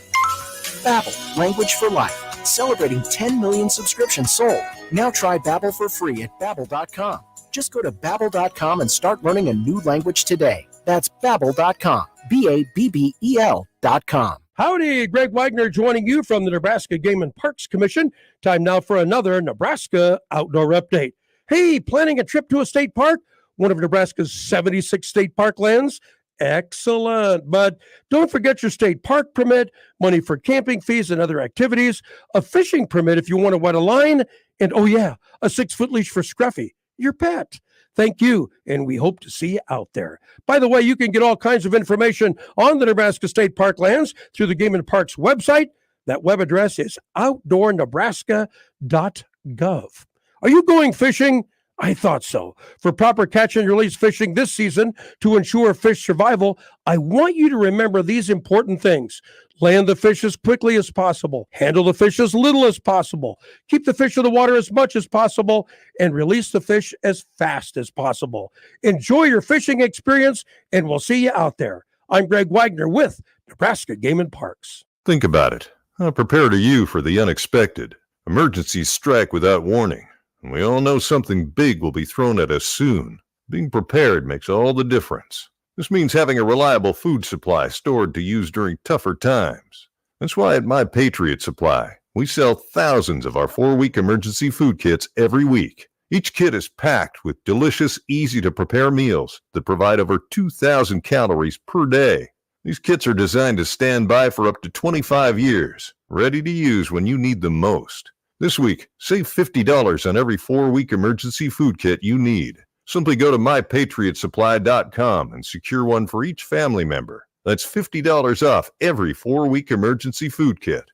Babbel, language for life. Celebrating 10 million subscriptions sold. Now try Babbel for free at Babbel.com. Just go to Babbel.com and start learning a new language today. That's Babbel.com. Babbel.com. Howdy, Greg Wagner joining you from the Nebraska Game and Parks Commission. Time now for another Nebraska Outdoor Update. Hey, planning a trip to a state park? One of Nebraska's 76 state park lands? Excellent. But don't forget your state park permit, money for camping fees and other activities, a fishing permit if you want to wet a line, and oh yeah, a 6-foot leash for Scruffy, your pet. Thank you, and we hope to see you out there. By the way, you can get all kinds of information on the Nebraska State Park lands through the Game and Parks website. That web address is outdoornebraska.gov. Are you going fishing? I thought so. For proper catch and release fishing this season to ensure fish survival, I want you to remember these important things. Land the fish as quickly as possible. Handle the fish as little as possible. Keep the fish in the water as much as possible. And release the fish as fast as possible. Enjoy your fishing experience, and we'll see you out there. I'm Greg Wagner with Nebraska Game and Parks. Think about it. How prepared are you for the unexpected? Emergencies strike without warning. And we all know something big will be thrown at us soon. Being prepared makes all the difference. This means having a reliable food supply stored to use during tougher times. That's why at My Patriot Supply, we sell thousands of our 4-week emergency food kits every week. Each kit is packed with delicious, easy-to-prepare meals that provide over 2,000 calories per day. These kits are designed to stand by for up to 25 years, ready to use when you need them most. This week, save $50 on every 4-week emergency food kit you need. Simply go to mypatriotsupply.com and secure one for each family member. That's $50 off every 4-week emergency food kit.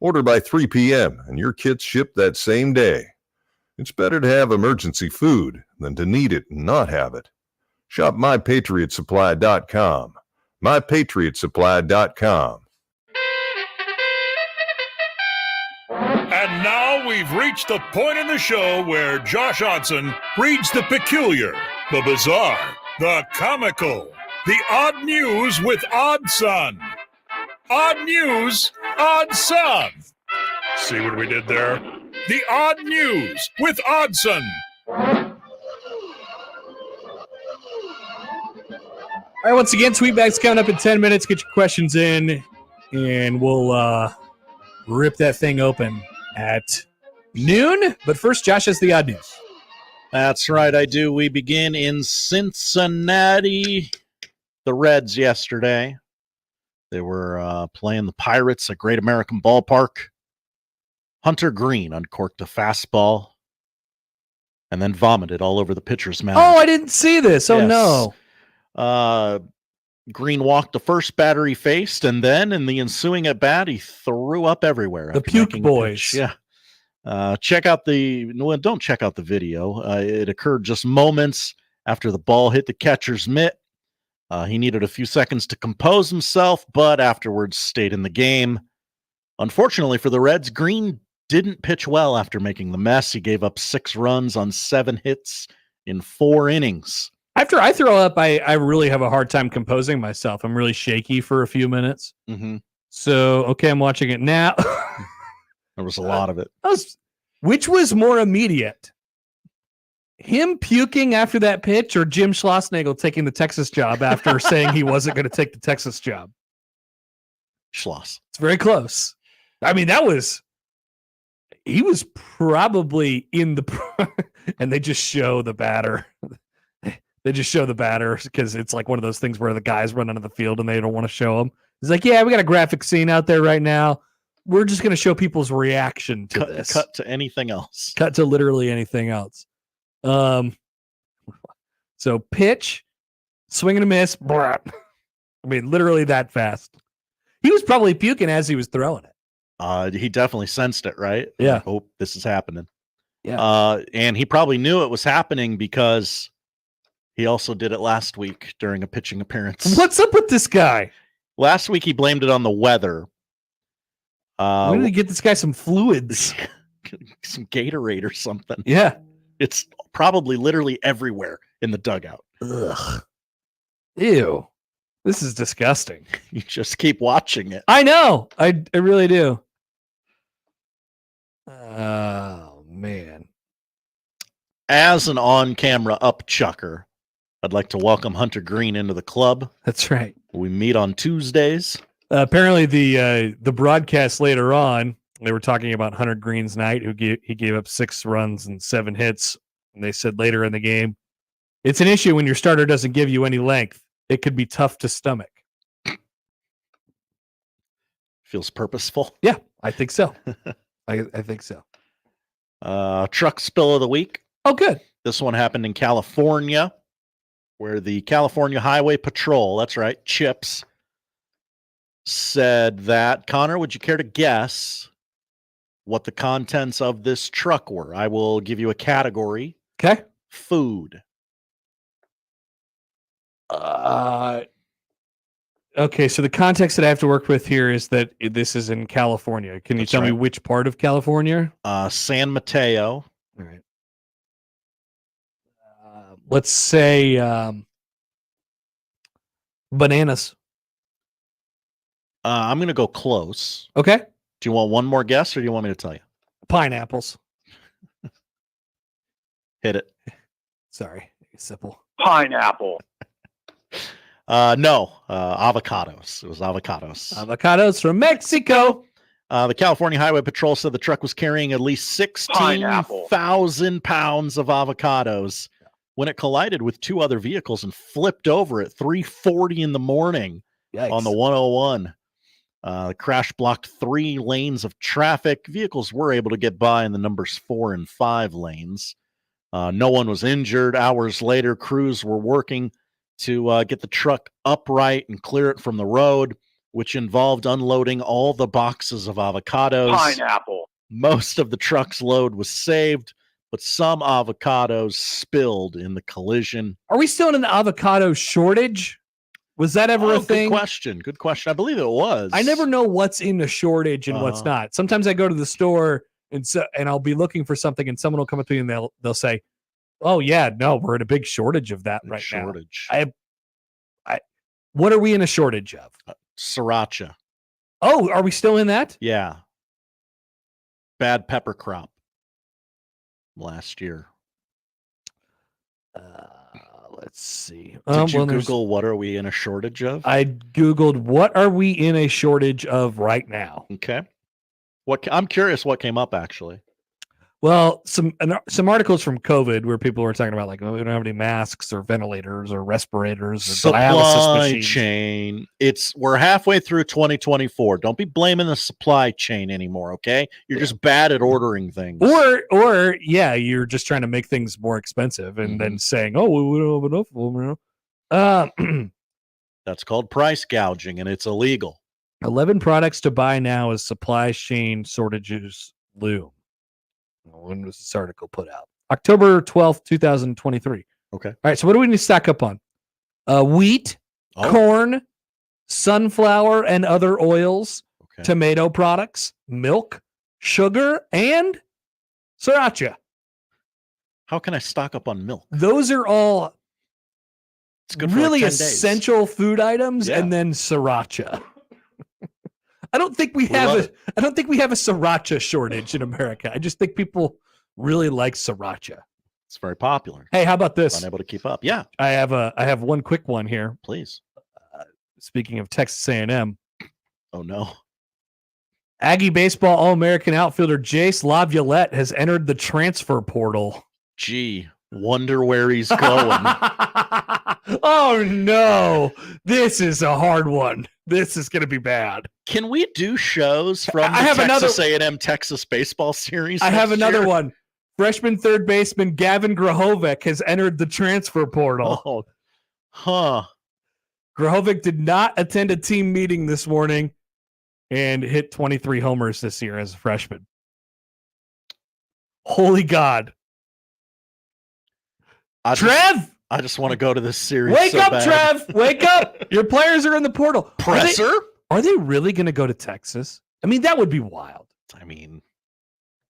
Order by 3 p.m. and your kit's shipped that same day. It's better to have emergency food than to need it and not have it. Shop mypatriotsupply.com. mypatriotsupply.com. And now we've reached the point in the show where Josh Odson reads the peculiar, the bizarre, the comical, the odd news with Odd Son. Odd news, Odd Son. See what we did there? The odd news with Oddson. All right, once again, Tweetback's coming up in 10 minutes. Get your questions in, and we'll rip that thing open at noon. But first, Josh has the odd news. That's right, I do. We begin in Cincinnati. The Reds yesterday. They were playing the Pirates at Great American Ballpark. Hunter Green uncorked a fastball and then vomited all over the pitcher's mound. Oh, I didn't see this. Oh, yes. No. Green walked the first batter he faced, and then in the ensuing at-bat, he threw up everywhere. The Puke Boys. Yeah. Don't check out the video. It occurred just moments after the ball hit the catcher's mitt. He needed a few seconds to compose himself, but afterwards stayed in the game. Unfortunately for the Reds, Green didn't pitch well after making the mess. He gave up 6 runs on 7 hits in 4 innings. After I throw up, I really have a hard time composing myself. I'm really shaky for a few minutes. Mm-hmm. So, okay, I'm watching it now. There was a lot of it. Which was more immediate? Him puking after that pitch or Jim Schlossnagle taking the Texas job after saying he wasn't going to take the Texas job? Schloss. It's very close. I mean, he was probably in the, and they just show the batter. They just show the batter because it's like one of those things where the guys run onto the field and they don't want to show them. He's like, yeah, we got a graphic scene out there right now. We're just going to show people's reaction to this. Cut to anything else. Cut to literally anything else. So pitch, swing and a miss. Blah. I mean, literally that fast. He was probably puking as he was throwing it. He definitely sensed it, right? Yeah. Like, oh, this is happening. Yeah. And he probably knew it was happening because he also did it last week during a pitching appearance. What's up with this guy? Last week he blamed it on the weather. Why did he get this guy some fluids? Some Gatorade or something. Yeah. It's probably literally everywhere in the dugout. Ugh. Ew. This is disgusting. You just keep watching it. I know. I really do. Oh, man. As an on-camera upchucker, I'd like to welcome Hunter Green into the club. That's right. We meet on Tuesdays. Apparently, the broadcast later on, they were talking about Hunter Green's night. He gave up 6 runs and 7 hits. And they said later in the game, it's an issue when your starter doesn't give you any length. It could be tough to stomach. Feels purposeful. Yeah, I think so. I think so. Truck spill of the week. Oh, good. This one happened in California, where the California Highway Patrol, that's right, CHIPS, said that, Connor, would you care to guess what the contents of this truck were? I will give you a category. Okay. Food. Okay, so the context that I have to work with here is that this is in California. Can you tell me which part of California? San Mateo. All right. Let's say bananas. I'm going to go close. Okay. Do you want one more guess or do you want me to tell you? Pineapples. Hit it. Sorry. Simple. Pineapple. No, avocados. It was avocados. Avocados from Mexico. The California Highway Patrol said the truck was carrying at least 16,000 pounds of avocados when it collided with 2 other vehicles and flipped over at 3:40 in the morning. Yikes. On the 101. The crash blocked 3 lanes of traffic. Vehicles were able to get by in the numbers 4 and 5 lanes. No one was injured. Hours later, crews were working to get the truck upright and clear it from the road, which involved unloading all the boxes of avocados. Pineapple. Most of the truck's load was saved, but some avocados spilled in the collision. Are we still in an avocado shortage? Was that ever a thing? Good question. I believe it was. I never know what's in a shortage and what's not. Sometimes I go to the store and I'll be looking for something and someone will come up to me and they'll say, "Oh yeah, no, we're in a big shortage of that right now." What are we in a shortage of? Sriracha. Oh, are we still in that? Yeah. Bad pepper crop last year. Let's see. Did you Google what are we in a shortage of? I Googled what are we in a shortage of right now. Okay. I'm curious what came up actually. Well, some articles from COVID where people were talking about like, oh, we don't have any masks or ventilators or respirators or dialysis machines. Chain. We're halfway through 2024. Don't be blaming the supply chain anymore, okay? You're just bad at ordering things. Or yeah, you're just trying to make things more expensive and then saying, "Oh, we don't have enough." That's called price gouging and it's illegal. 11 products to buy now as supply chain shortages loom. When was this article put out? October 12th, 2023. Okay. All right. So what do we need to stack up on? Wheat, corn, sunflower and other oils, tomato products, milk, sugar, and sriracha. How can I stock up on milk? Those are all It's good for really like 10 days. essential food items, Yeah. and then sriracha. I don't think we have a sriracha shortage in America. I just think people really like sriracha. It's very popular. Hey, how about this? Unable to keep up. Yeah, I have one quick one here. please. Speaking of Texas A&M, Oh no. Aggie baseball All-American outfielder Jace Laviolette has entered the transfer portal. Gee, wonder where he's going. Oh no, this is a hard one. This is going to be bad. Can we do shows from I have Texas A&M Texas baseball series? I have next another year? one. Freshman third baseman Gavin Grahovic has entered the transfer portal. Oh, huh. Grahovic did not attend a team meeting this morning and hit 23 homers this year as a freshman. Holy God. Trev! I just want to go to this series. Wake so up, bad. Trev! Wake up! Your players are in the portal. Presser? Are they really going to go to Texas? I mean, that would be wild. I mean,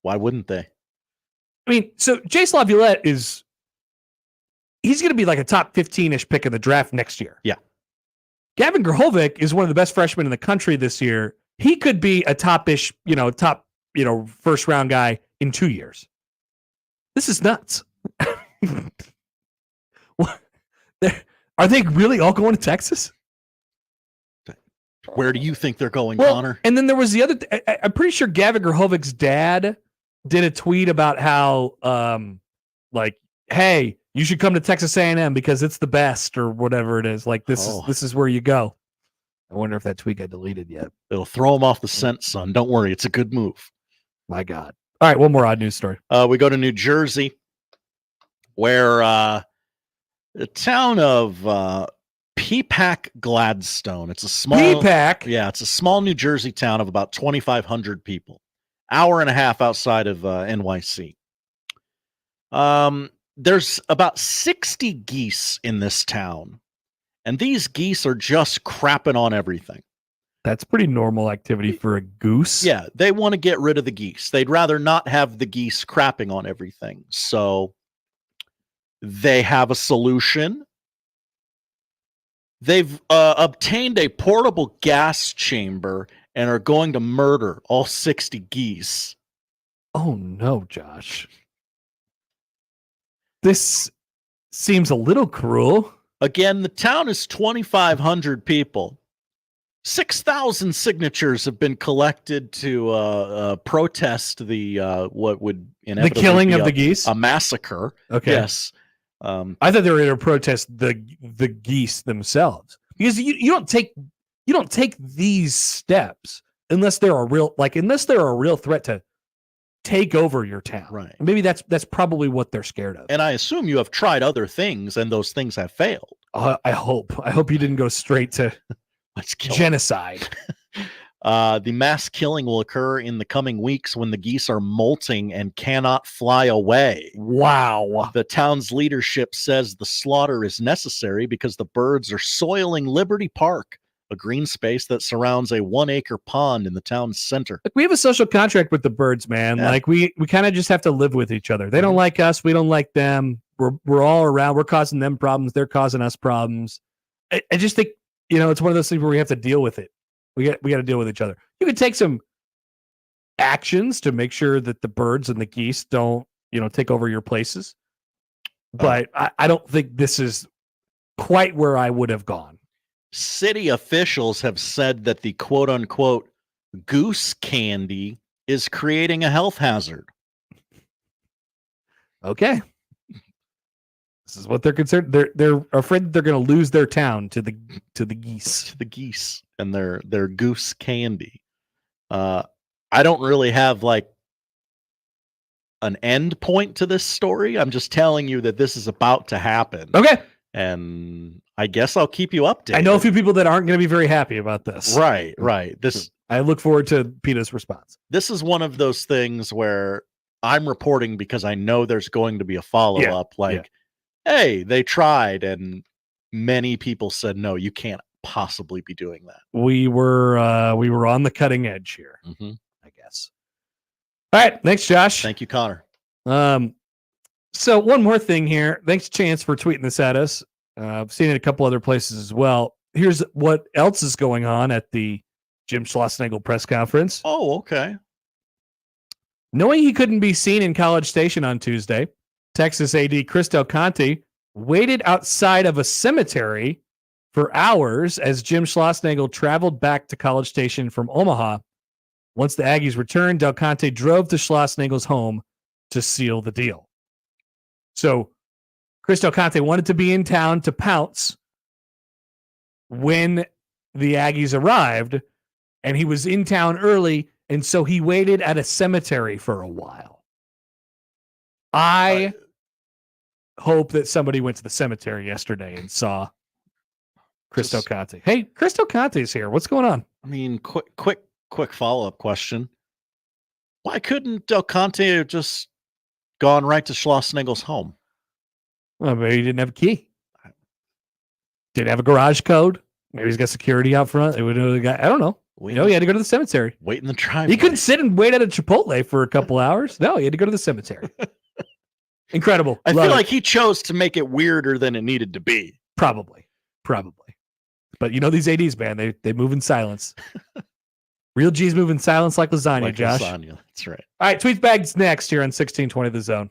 why wouldn't they? I mean, so Jace Laviolette he's going to be like a top 15-ish pick in the draft next year. Yeah. Gavin Grahovic is one of the best freshmen in the country this year. He could be a top-ish, first round guy in 2 years. This is nuts. Are they really all going to Texas? Where do you think they're going, Well, Connor? and then there was the other. I'm pretty sure Gavin Grahovic's dad did a tweet about how, hey, you should come to Texas A&M because it's the best, or whatever it is. Like this is where you go. I wonder if that tweet got deleted yet. It'll throw him off the scent, son. Don't worry, it's a good move. My God. All right, one more odd news story. We go to New Jersey, where the town of Peapack Gladstone. It's a small Peapack? Yeah, it's a small New Jersey town of about 2,500 people. Hour and a half outside of NYC. There's about 60 geese in this town, and these geese are just crapping on everything. That's pretty normal activity for a goose. Yeah, they want to get rid of the geese. They'd rather not have the geese crapping on everything. So they have a solution. They've obtained a portable gas chamber and are going to murder all 60 geese. Oh, no, Josh. This seems a little cruel. Again, the town is 2,500 people. 6,000 signatures have been collected to protest the what would inevitably killing be of the geese? a massacre. Okay. Yes. I thought they were going to protest the geese themselves, because you don't take these steps unless they're a real threat to take over your town. Right. And maybe that's probably what they're scared of. And I assume you have tried other things and those things have failed. I hope you didn't go straight to genocide. The mass killing will occur in the coming weeks when the geese are molting and cannot fly away. Wow. The town's leadership says the slaughter is necessary because the birds are soiling Liberty Park, a green space that surrounds a 1-acre pond in the town's center. We have a social contract with the birds, man. Yeah. Like we kind of just have to live with each other. They don't like us. We don't like them. We're all around. We're causing them problems. They're causing us problems. I just think, it's one of those things where we have to deal with it. We got to deal with each other. You can take some actions to make sure that the birds and the geese don't, take over your places. But I don't think this is quite where I would have gone. City officials have said that the quote unquote goose candy is creating a health hazard. Okay. This is what they're concerned. They're afraid that they're going to lose their town to the geese. To the geese and their goose candy. I don't really have like an end point to this story. I'm just telling you that this is about to happen. Okay. And I guess I'll keep you updated. I know a few people that aren't going to be very happy about this. Right. I look forward to PETA's response. This is one of those things where I'm reporting because I know there's going to be a follow-up. Hey, they tried, and many people said, no, you can't possibly be doing that. We were on the cutting edge here, Mm-hmm. I guess. All right. Thanks, Josh. Thank you, Connor. So one more thing here. Thanks, Chance, for tweeting this at us. I've seen it a couple other places as well. Here's what else is going on at the Jim Schlossnagle press conference. Oh, okay. Knowing he couldn't be seen in College Station on Tuesday, Texas AD Chris Del Conte waited outside of a cemetery for hours as Jim Schlossnagle traveled back to College Station from Omaha. Once the Aggies returned, Del Conte drove to Schlossnagle's home to seal the deal. So Chris Del Conte wanted to be in town to pounce when the Aggies arrived, and he was in town early, and so he waited at a cemetery for a while. I hope that somebody went to the cemetery yesterday and saw Chris Del Conte. Hey, Chris Del Conte is here. What's going on? I mean, quick follow-up question. Why couldn't Del Conte have just gone right to Schlossnagle's home? Well, maybe he didn't have a key. Didn't have a garage code. Maybe he's got security out front. They would know the guy. I don't know. He had to go to the cemetery. Wait in the driveway. He couldn't sit and wait at a Chipotle for a couple hours. No, he had to go to the cemetery. Incredible. I feel like he chose to make it weirder than it needed to be. Probably. But these ADs, man, they move in silence. Real G's move in silence like lasagna, Josh. Lasagna. That's right. All right, Tweet Bags next here on 1620 The Zone.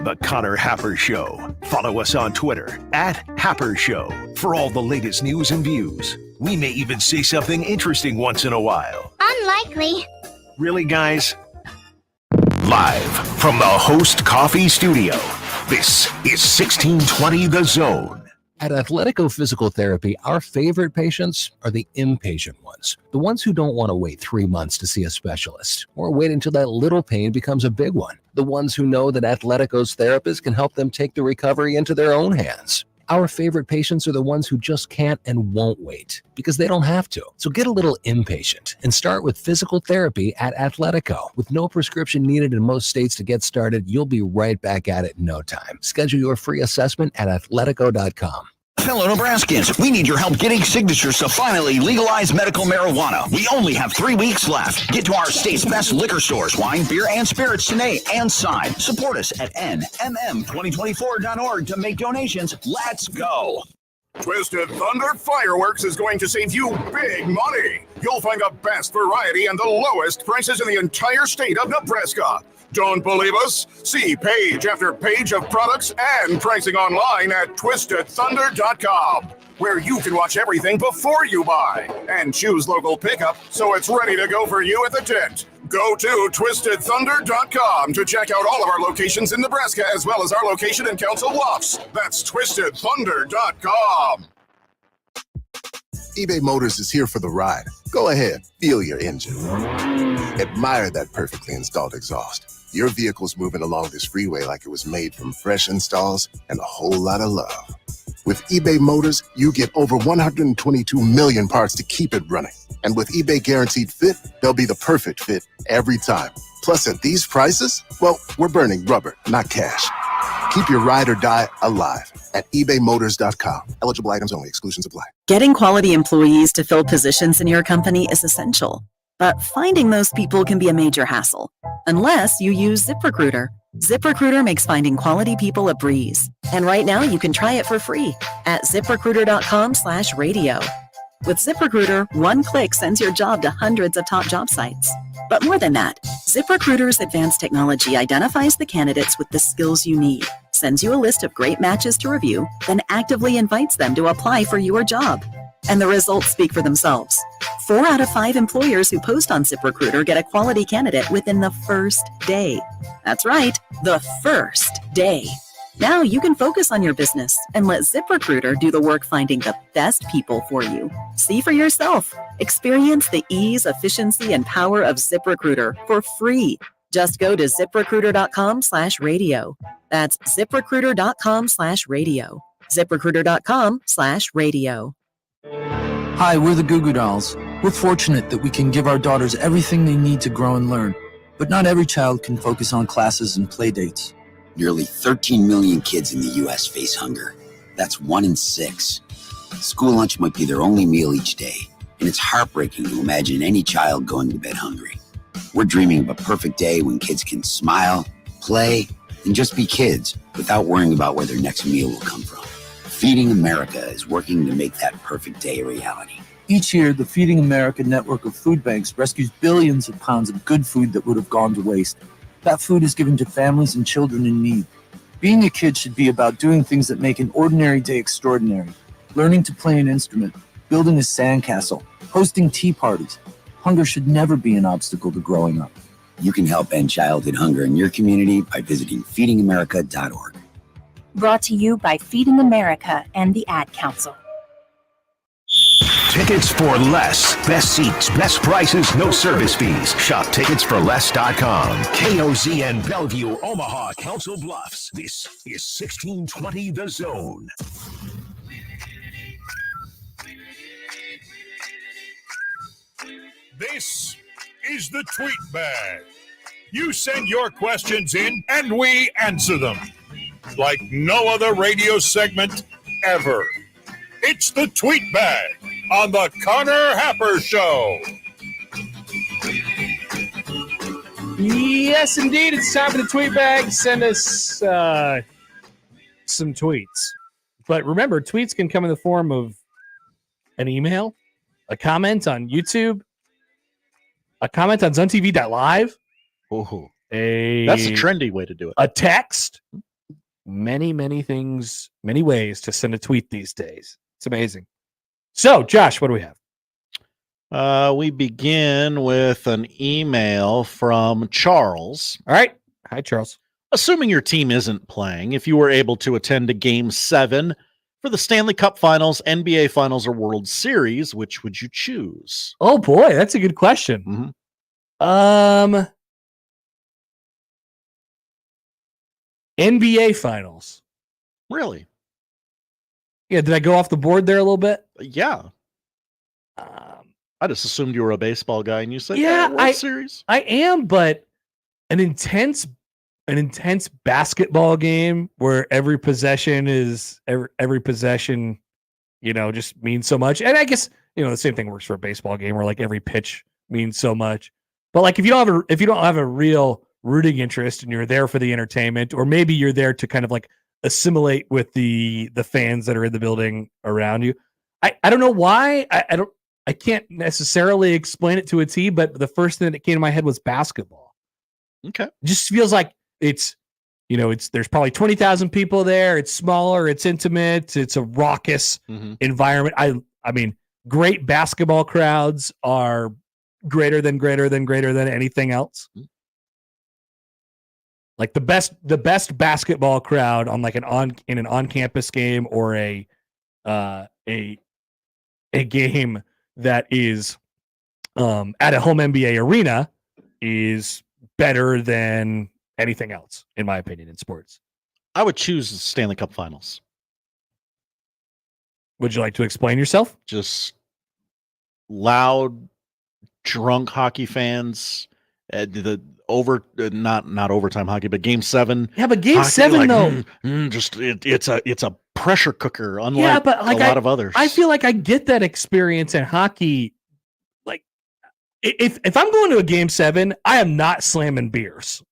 The Connor Happer Show. Follow us on Twitter @Happer Show for all the latest news and views. We may even say something interesting once in a while. Unlikely. Really, guys? Live from the Host Coffee Studio, this is 1620 The Zone. At Athletico Physical Therapy, our favorite patients are the impatient ones. The ones who don't want to wait 3 months to see a specialist or wait until that little pain becomes a big one. The ones who know that Atletico's therapist can help them take the recovery into their own hands. Our favorite patients are the ones who just can't and won't wait because they don't have to. So get a little impatient and start with physical therapy at Atletico. With no prescription needed in most states to get started, you'll be right back at it in no time. Schedule your free assessment at atletico.com. Fellow Nebraskans, we need your help getting signatures to finally legalize medical marijuana. We only have 3 weeks left. Get to our state's best liquor stores, wine, beer, and spirits today and sign. Support us at nmm2024.org to make donations. Let's go. Twisted Thunder Fireworks is going to save you big money. You'll find the best variety and the lowest prices in the entire state of Nebraska. Don't believe us? See page after page of products and pricing online at twistedthunder.com, where you can watch everything before you buy and choose local pickup so it's ready to go for you at the tent. Go to twistedthunder.com to check out all of our locations in Nebraska as well as our location in Council Bluffs. That's twistedthunder.com. eBay Motors is here for the ride. Go ahead, feel your engine. Admire that perfectly installed exhaust. Your vehicle's moving along this freeway like it was made from fresh installs and a whole lot of love. With eBay Motors, you get over 122 million parts to keep it running. And with eBay Guaranteed Fit, they'll be the perfect fit every time. Plus, at these prices, well, we're burning rubber, not cash. Keep your ride or die alive at ebaymotors.com. Eligible items only. Exclusions apply. Getting quality employees to fill positions in your company is essential. But finding those people can be a major hassle, unless you use ZipRecruiter. ZipRecruiter makes finding quality people a breeze. And right now you can try it for free at ZipRecruiter.com/radio. With ZipRecruiter, one click sends your job to hundreds of top job sites. But more than that, ZipRecruiter's advanced technology identifies the candidates with the skills you need, sends you a list of great matches to review, then actively invites them to apply for your job. And the results speak for themselves. 4 out of 5 employers who post on ZipRecruiter get a quality candidate within the first day. That's right, the first day. Now you can focus on your business and let ZipRecruiter do the work finding the best people for you. See for yourself. Experience the ease, efficiency, and power of ZipRecruiter for free. Just go to ZipRecruiter.com/radio. That's ZipRecruiter.com/radio. ZipRecruiter.com/radio. Hi, we're the Goo Goo Dolls. We're fortunate that we can give our daughters everything they need to grow and learn. But not every child can focus on classes and play dates. Nearly 13 million kids in the U.S. face hunger. That's 1 in 6. School lunch might be their only meal each day, and it's heartbreaking to imagine any child going to bed hungry. We're dreaming of a perfect day when kids can smile, play, and just be kids without worrying about where their next meal will come from. Feeding America is working to make that perfect day a reality. Each year, the Feeding America network of food banks rescues billions of pounds of good food that would have gone to waste. That food is given to families and children in need. Being a kid should be about doing things that make an ordinary day extraordinary. Learning to play an instrument, building a sandcastle, hosting tea parties. Hunger should never be an obstacle to growing up. You can help end childhood hunger in your community by visiting feedingamerica.org. Brought to you by Feeding America and the Ad Council. Tickets for less. Best seats, best prices, no service fees. Shop ticketsforless.com. KOZN Bellevue, Omaha, Council Bluffs. This is 1620 The Zone. This is the Tweet Bag. You send your questions in and we answer them. Like no other radio segment ever. It's the Tweet Bag on the Connor Happer Show. Yes, indeed. It's time for the Tweet Bag. Send us some tweets. But remember, tweets can come in the form of an email, a comment on YouTube, a comment on ZoneTV.live. Oh, that's a trendy way to do it. A text. Many, many things, many ways to send a tweet these days. It's amazing. So, Josh, what do we have? We begin with an email from Charles. All right. Hi, Charles. Assuming your team isn't playing, if you were able to attend a Game 7 for the Stanley Cup Finals, NBA Finals, or World Series, which would you choose? Oh, boy, that's a good question. Mm-hmm. NBA Finals. Really? Yeah, did I go off the board there a little bit? Yeah. I just assumed you were a baseball guy, and you said, yeah, World Series. I am, but an intense basketball game where every possession, just means so much. And I guess, the same thing works for a baseball game where like every pitch means so much. But like if you don't have a real rooting interest and you're there for the entertainment, or maybe you're there to kind of like assimilate with the fans that are in the building around you. I don't know why. I can't necessarily explain it to a T, but the first thing that came to my head was basketball. Okay. It just feels like there's probably 20,000 people there. It's smaller, it's intimate, it's a raucous environment. I mean, great basketball crowds are greater than anything else. Like the best basketball crowd on like in an on-campus game or a game that is at a home NBA arena is better than anything else, in my opinion, in sports. I would choose the Stanley Cup Finals. Would you like to explain yourself? Just loud, drunk hockey fans. Not overtime hockey, but Game 7. Yeah, but Game hockey, 7 though, it's a pressure cooker. Unlike a lot of others. I feel like I get that experience in hockey. Like, if I'm going to a Game 7, I am not slamming beers.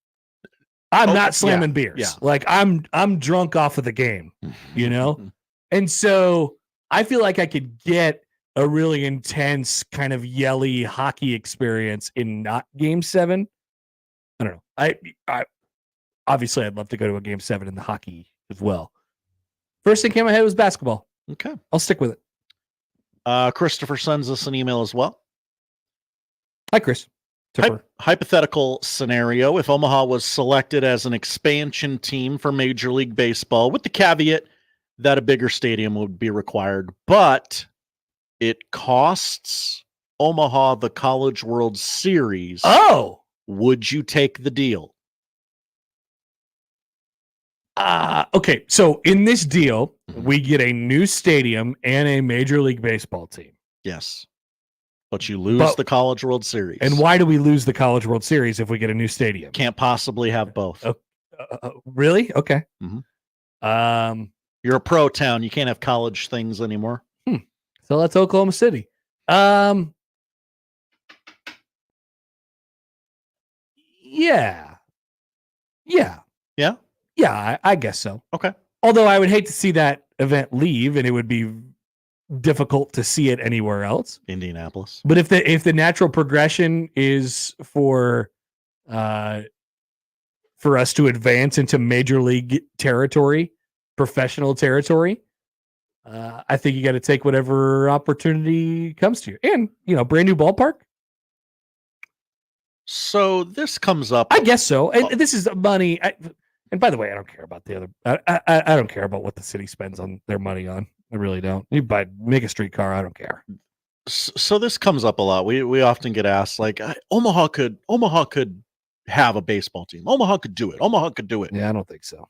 I'm not slamming beers. Yeah. Like I'm drunk off of the game, and so I feel like I could get a really intense kind of yelly hockey experience in not Game 7. I don't know. I obviously I'd love to go to a Game 7 in the hockey as well. First thing came to my head was basketball. Okay. I'll stick with it. Christopher sends us an email as well. Hi, Chris. Hypothetical scenario. If Omaha was selected as an expansion team for Major League Baseball, with the caveat that a bigger stadium would be required, but it costs Omaha the College World Series. Oh! Would you take the deal? Okay. So in this deal, we get a new stadium and a Major League Baseball team. Yes. But you lose the College World Series. And why do we lose the College World Series if we get a new stadium? Can't possibly have both. Really? Okay. You're a pro town. You can't have college things anymore. So that's Oklahoma City. Yeah. I guess so. Okay. Although I would hate to see that event leave, and it would be difficult to see it anywhere else. Indianapolis. But if the natural progression is for us to advance into major league territory, professional territory, I think you got to take whatever opportunity comes to you. And, brand new ballpark. So this comes up. I guess so. And this is money. And by the way, I don't care about the other. I don't care about what the city spends on their money on. I really don't. You make a streetcar. I don't care. So this comes up a lot. We often get asked, like, Omaha could have a baseball team. Omaha could do it. Omaha could do it. Yeah, I don't think so.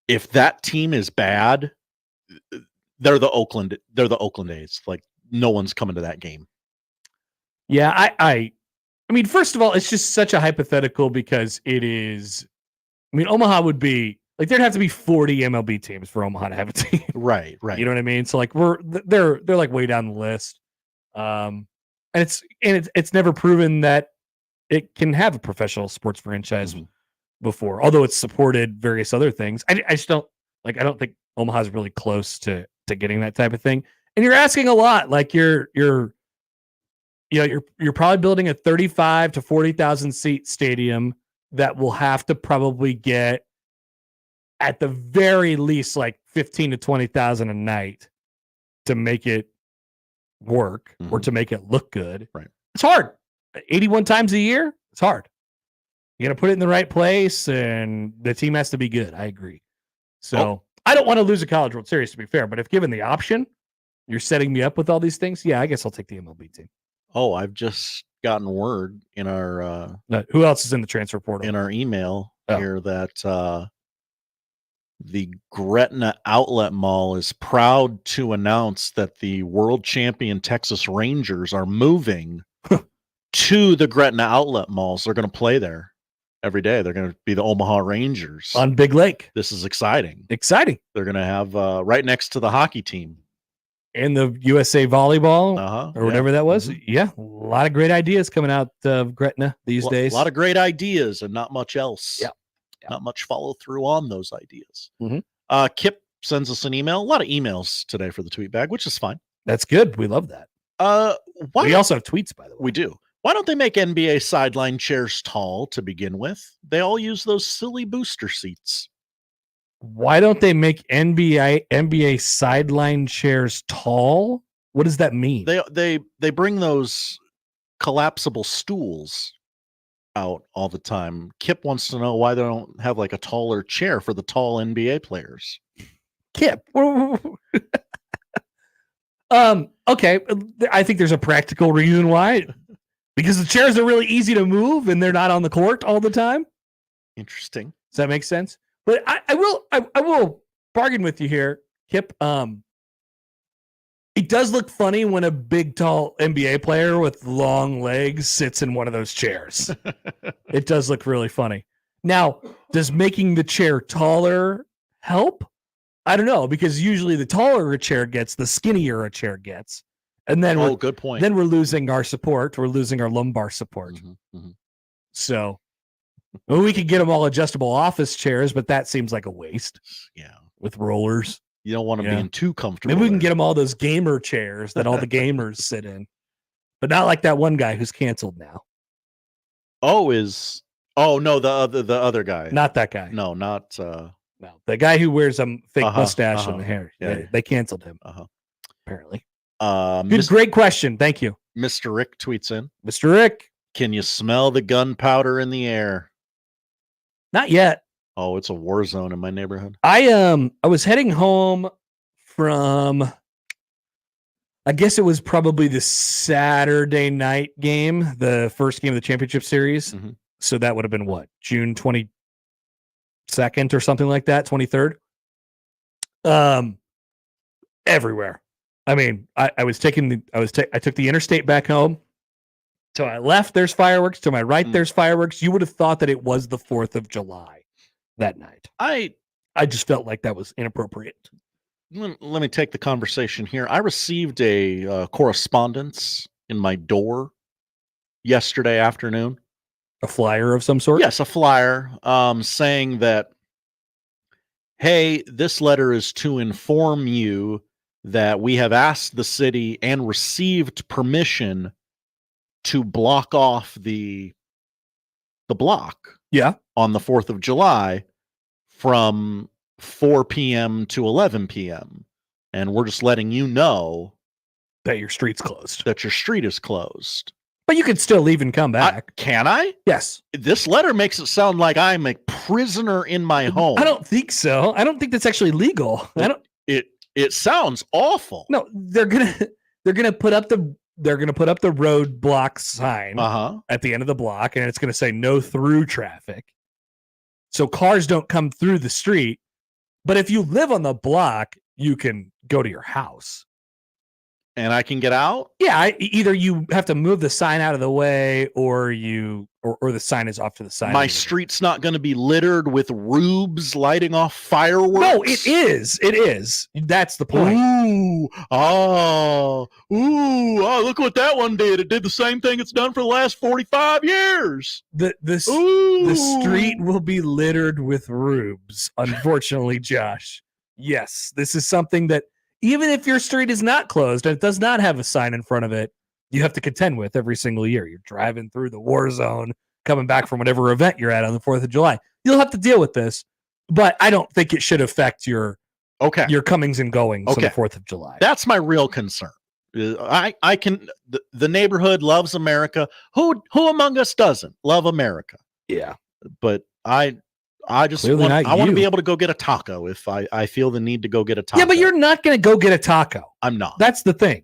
If that team is bad, they're the Oakland A's. Like, no one's coming to that game. Yeah, I mean, first of all, it's just such a hypothetical because it is. I mean, Omaha would be like there'd have to be 40 MLB teams for Omaha to have a team. Right. You know what I mean? So like they're like way down the list. And it's never proven that it can have a professional sports franchise before, although it's supported various other things. I just don't I don't think Omaha's really close to getting that type of thing. And you're asking a lot. Like you're probably building a 35 to 40,000 seat stadium that will have to probably get at the very least like 15 to 20,000 a night to make it work or to make it look good. Right. It's hard. 81 times a year. It's hard. You got to put it in the right place and the team has to be good. I agree. So I don't want to lose a College World Series, to be fair, but if given the option, you're setting me up with all these things. Yeah, I guess I'll take the MLB team. Oh, I've just gotten word in our who else is in the transfer portal? In our email here that the Gretna Outlet Mall is proud to announce that the world champion Texas Rangers are moving to the Gretna Outlet Mall. So they're going to play there every day. They're going to be the Omaha Rangers on Big Lake. This is exciting. They're going to have right next to the hockey team. And the USA Volleyball or whatever that was. Yeah, a lot of great ideas coming out of Gretna these days. A lot of great ideas and not much else. Yeah. Not much follow through on those ideas. Kip sends us an email. A lot of emails today for the tweet bag, which is fine. That's good. We love that. We also have tweets, by the way. We do. Why don't they make NBA sideline chairs tall to begin with? They all use those silly booster seats. Why don't they make NBA sideline chairs tall? What does that mean? They bring those collapsible stools out all the time. Kip wants to know why they don't have like a taller chair for the tall NBA players. Kip. Okay. I think there's a practical reason why. Because the chairs are really easy to move and they're not on the court all the time. Interesting. Does that make sense? But I will bargain with you here, Kip. It does look funny when a big, tall NBA player with long legs sits in one of those chairs. It does look really funny. Now, does making the chair taller help? I don't know, because usually the taller a chair gets, the skinnier a chair gets. And then good point. Then we're losing our support. We're losing our lumbar support. So well, we could get them all adjustable office chairs, but that seems like a waste. Yeah. With rollers. You don't want them being too comfortable. Maybe we can get them all those gamer chairs that all the gamers sit in, but not like that one guy who's canceled now. No, the other guy. Not that guy. No, not no. The guy who wears a fake mustache in the hair. Yeah. They canceled him. Apparently. Good, great question. Thank you. Mr. Rick tweets in. Mr. Rick. Can you smell the gunpowder in the air? Not yet. Oh, it's a war zone in my neighborhood. I was heading home from, I guess it was probably the Saturday night game, the first game of the championship series. So that would have been what, June 22nd or something like that, 23rd. Everywhere. I mean, I took the interstate back home. To my left, there's fireworks. To my right, there's fireworks. You would have thought that it was the 4th of July that night. I just felt like that was inappropriate. Let me take the conversation here. I received a correspondence in my door yesterday afternoon A flyer of some sort? Yes, a flyer saying that, hey, this letter is to inform you that we have asked the city and received permission to block off the block on the 4th of July from 4 p.m. to 11 p.m. And we're just letting you know that your street's closed. That your street is closed. But you can still leave and come back. Can I? Yes. This letter makes it sound like I'm a prisoner in my home. I don't think so. I don't think that's actually legal. It sounds awful. No, they're gonna put up the roadblock sign at the end of the block, and it's gonna say no through traffic. So cars don't come through the street. But if you live on the block, you can go to your house. And I can get out? Yeah, either you have to move the sign out of the way, or the sign is off to the side. My street's not going to be littered with rubes lighting off fireworks. No, it is. It is. That's the point. Ooh, look what that one did. It did the same thing it's done for the last 45 years. The street will be littered with rubes, unfortunately, Josh. Yes, this is something that even if your street is not closed and it does not have a sign in front of it, you have to contend with every single year. You're driving through the war zone, coming back from whatever event you're at on the 4th of July. You'll have to deal with this, but I don't think it should affect your comings and goings on the 4th of July. That's my real concern. I can the neighborhood loves America. Who among us doesn't love America? Yeah. But I just want to be able to go get a taco if I feel the need to go get a taco. Yeah, but you're not going to go get a taco. I'm not. That's the thing.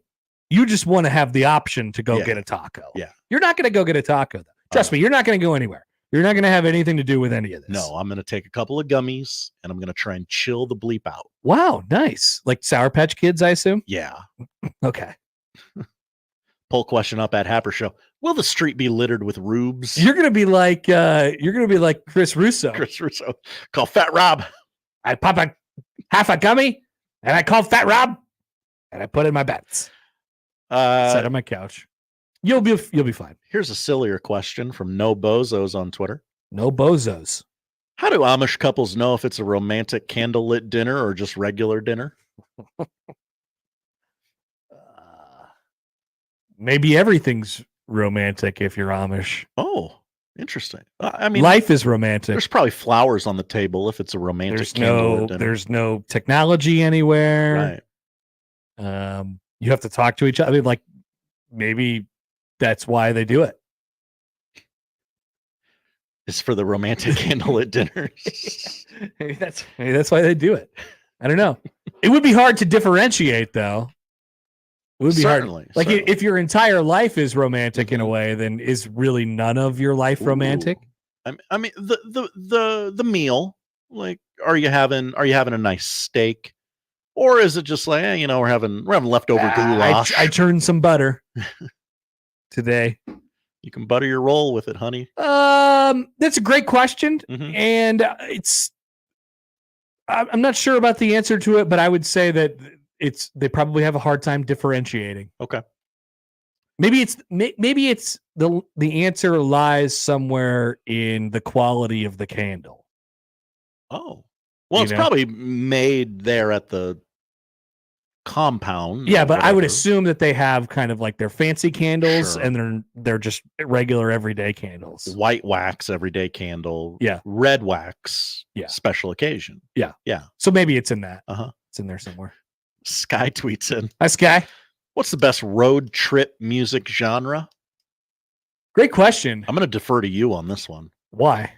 You just want to have the option to go get a taco. Yeah. You're not going to go get a taco, though. Trust me, you're not going to go anywhere. You're not going to have anything to do with any of this. No, I'm going to take a couple of gummies and I'm going to try and chill the bleep out. Wow, nice. Like Sour Patch Kids, I assume? Yeah. Okay. Poll question up at Happer Show. Will the street be littered with rubes? You're gonna be like Chris Russo. Chris Russo. Call Fat Rob. I pop half a gummy and I call Fat Rob and I put in my bets. Sit on my couch. You'll be fine. Here's a sillier question from No Bozos on Twitter. No Bozos. How do Amish couples know if it's a romantic candlelit dinner or just regular dinner? Maybe everything's romantic if you're Amish. Oh, interesting. I mean, life is romantic. There's probably flowers on the table if it's a romantic candlelit dinner. There's no technology anywhere. Right. You have to talk to each other. I mean, like maybe that's why they do it. It's for the romantic candlelit dinners. maybe that's why they do it. I don't know. It would be hard to differentiate, though. It would be hard. Like if your entire life is romantic in a way, then is really none of your life romantic? I mean, the meal. Like, are you having a nice steak, or is it just like we're having leftover goulash? I churned some butter today. You can butter your roll with it, honey. That's a great question, and I'm not sure about the answer to it, but I would say that they probably have a hard time differentiating. Okay. Maybe it's the answer lies somewhere in the quality of the candle. Oh. Well, it's probably made there at the compound. Yeah, but I would assume that they have kind of like their fancy candles and they're just regular everyday candles. White wax everyday candle. Yeah. Red wax. Yeah. Special occasion. Yeah. Yeah. So maybe it's in that. Uh-huh. It's in there somewhere. Sky tweets in. Hi, Sky. What's the best road trip music genre? Great question. I'm going to defer to you on this one. Why?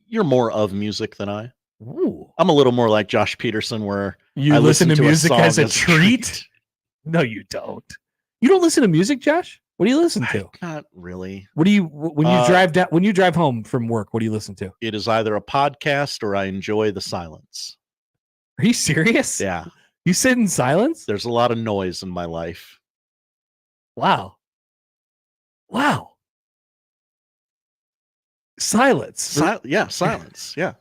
You're more of music than I. Ooh. I'm a little more like Josh Peterson, where you listen to music as a treat. No, you don't. You don't listen to music, Josh? What do you listen to? Not really. What do you when you drive home from work? What do you listen to? It is either a podcast or I enjoy the silence. Are you serious? Yeah. You sit in silence? There's a lot of noise in my life. Wow. Silence. Silence. Yeah.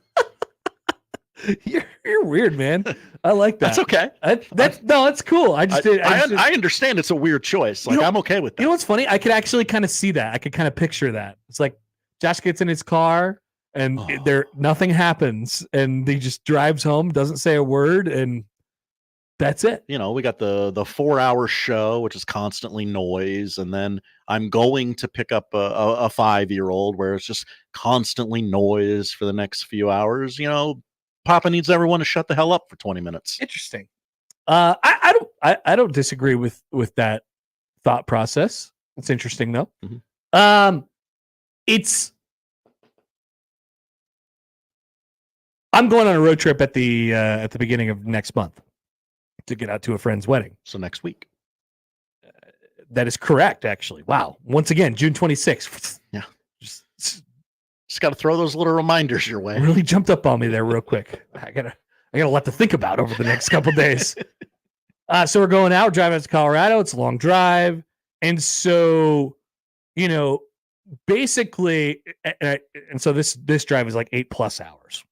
You're weird, man. I like that. That's okay. That's cool. I understand it's a weird choice. Like, I'm okay with that. You know what's funny? I could actually kind of see that. I could kind of picture that. It's like Josh gets in his car and nothing happens, and he just drives home, doesn't say a word, and that's it. We got the 4-hour show, which is constantly noise, and then I'm going to pick up a 5-year-old where it's just constantly noise for the next few hours. Papa needs everyone to shut the hell up for 20 minutes. Interesting. I don't disagree with that thought process. It's interesting though. Mm-hmm. I'm going on a road trip at the beginning of next month to get out to a friend's wedding. So next week. That is correct, actually. Wow. Once again, June 26th. Yeah. Just got to throw those little reminders your way. Really jumped up on me there real quick. I got a lot to think about over the next couple days. So we're going out, we're driving out to Colorado. It's a long drive. And so, basically, and so this drive is like 8+ hours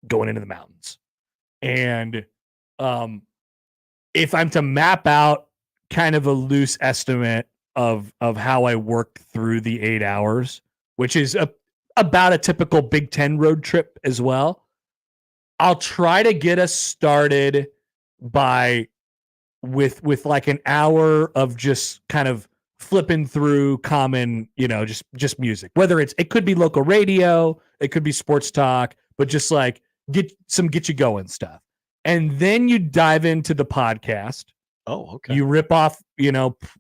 going into the mountains. And if I'm to map out kind of a loose estimate of how I worked through the 8 hours, which is about a typical Big Ten road trip as well, I'll try to get us started with like an hour of just kind of flipping through common, just music. Whether it could be local radio, it could be sports talk, but just like get you going stuff. And then you dive into the podcast. Oh, okay. You rip off,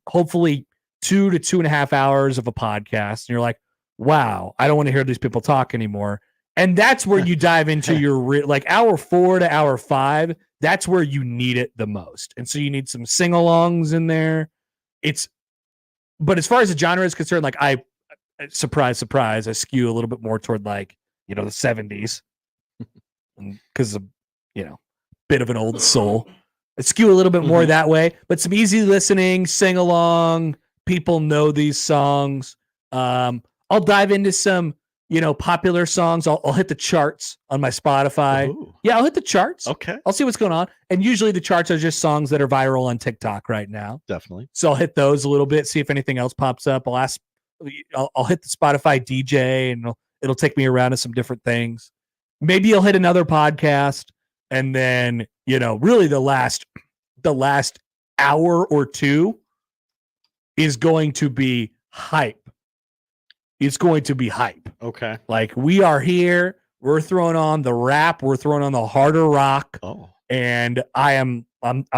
hopefully 2 to 2.5 hours of a podcast. And you're like, wow, I don't want to hear these people talk anymore. And that's where you dive into your like hour 4 to hour 5. That's where you need it the most. And so you need some sing-alongs in there. But as far as the genre is concerned, like surprise, I skew a little bit more toward like, the 70s because of, bit of an old soul. I skew a little bit more that way, but some easy listening, sing along. People know these songs. I'll dive into some, popular songs. I'll hit the charts on my Spotify. Ooh. Yeah, I'll hit the charts. Okay. I'll see what's going on. And usually the charts are just songs that are viral on TikTok right now. Definitely. So I'll hit those a little bit, see if anything else pops up. I'll hit the Spotify DJ and it'll take me around to some different things. Maybe you'll hit another podcast. And then, really the last hour or two is going to be hype. It's going to be hype. Okay. Like we are here. We're throwing on the rap. We're throwing on the harder rock. Oh. And I'm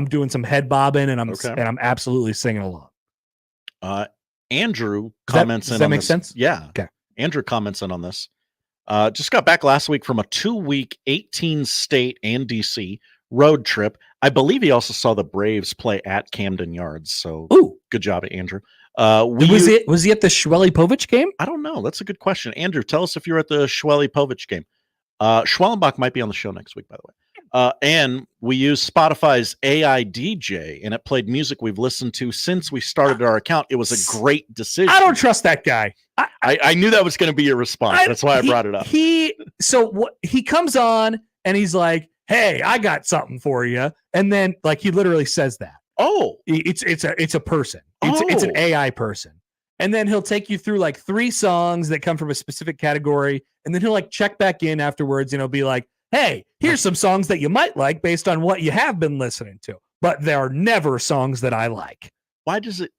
doing some head bobbing and I'm absolutely singing along. Andrew comments does that make sense? Yeah. Okay. Andrew comments in on this. Just got back last week from a 2-week 18-state and DC road trip. I believe he also saw the Braves play at Camden Yards. So good job, Andrew. Was he at the Schwelly-Povich game? I don't know. That's a good question. Andrew, tell us if you're at the Schwelly-Povich game. Schwellenbach might be on the show next week, by the way. And we use Spotify's AI DJ, and it played music we've listened to since we started our account. It was a great decision. I don't trust that guy. I knew that was going to be your response. That's why I brought it up. He comes on and he's like, "Hey, I got something for you," and then like he literally says that. Oh, it's a person. It's an AI person, and then he'll take you through like 3 songs that come from a specific category, and then he'll like check back in afterwards, be like, "Hey, here's some songs that you might like based on what you have been listening to, but they are never songs that I like." Why does it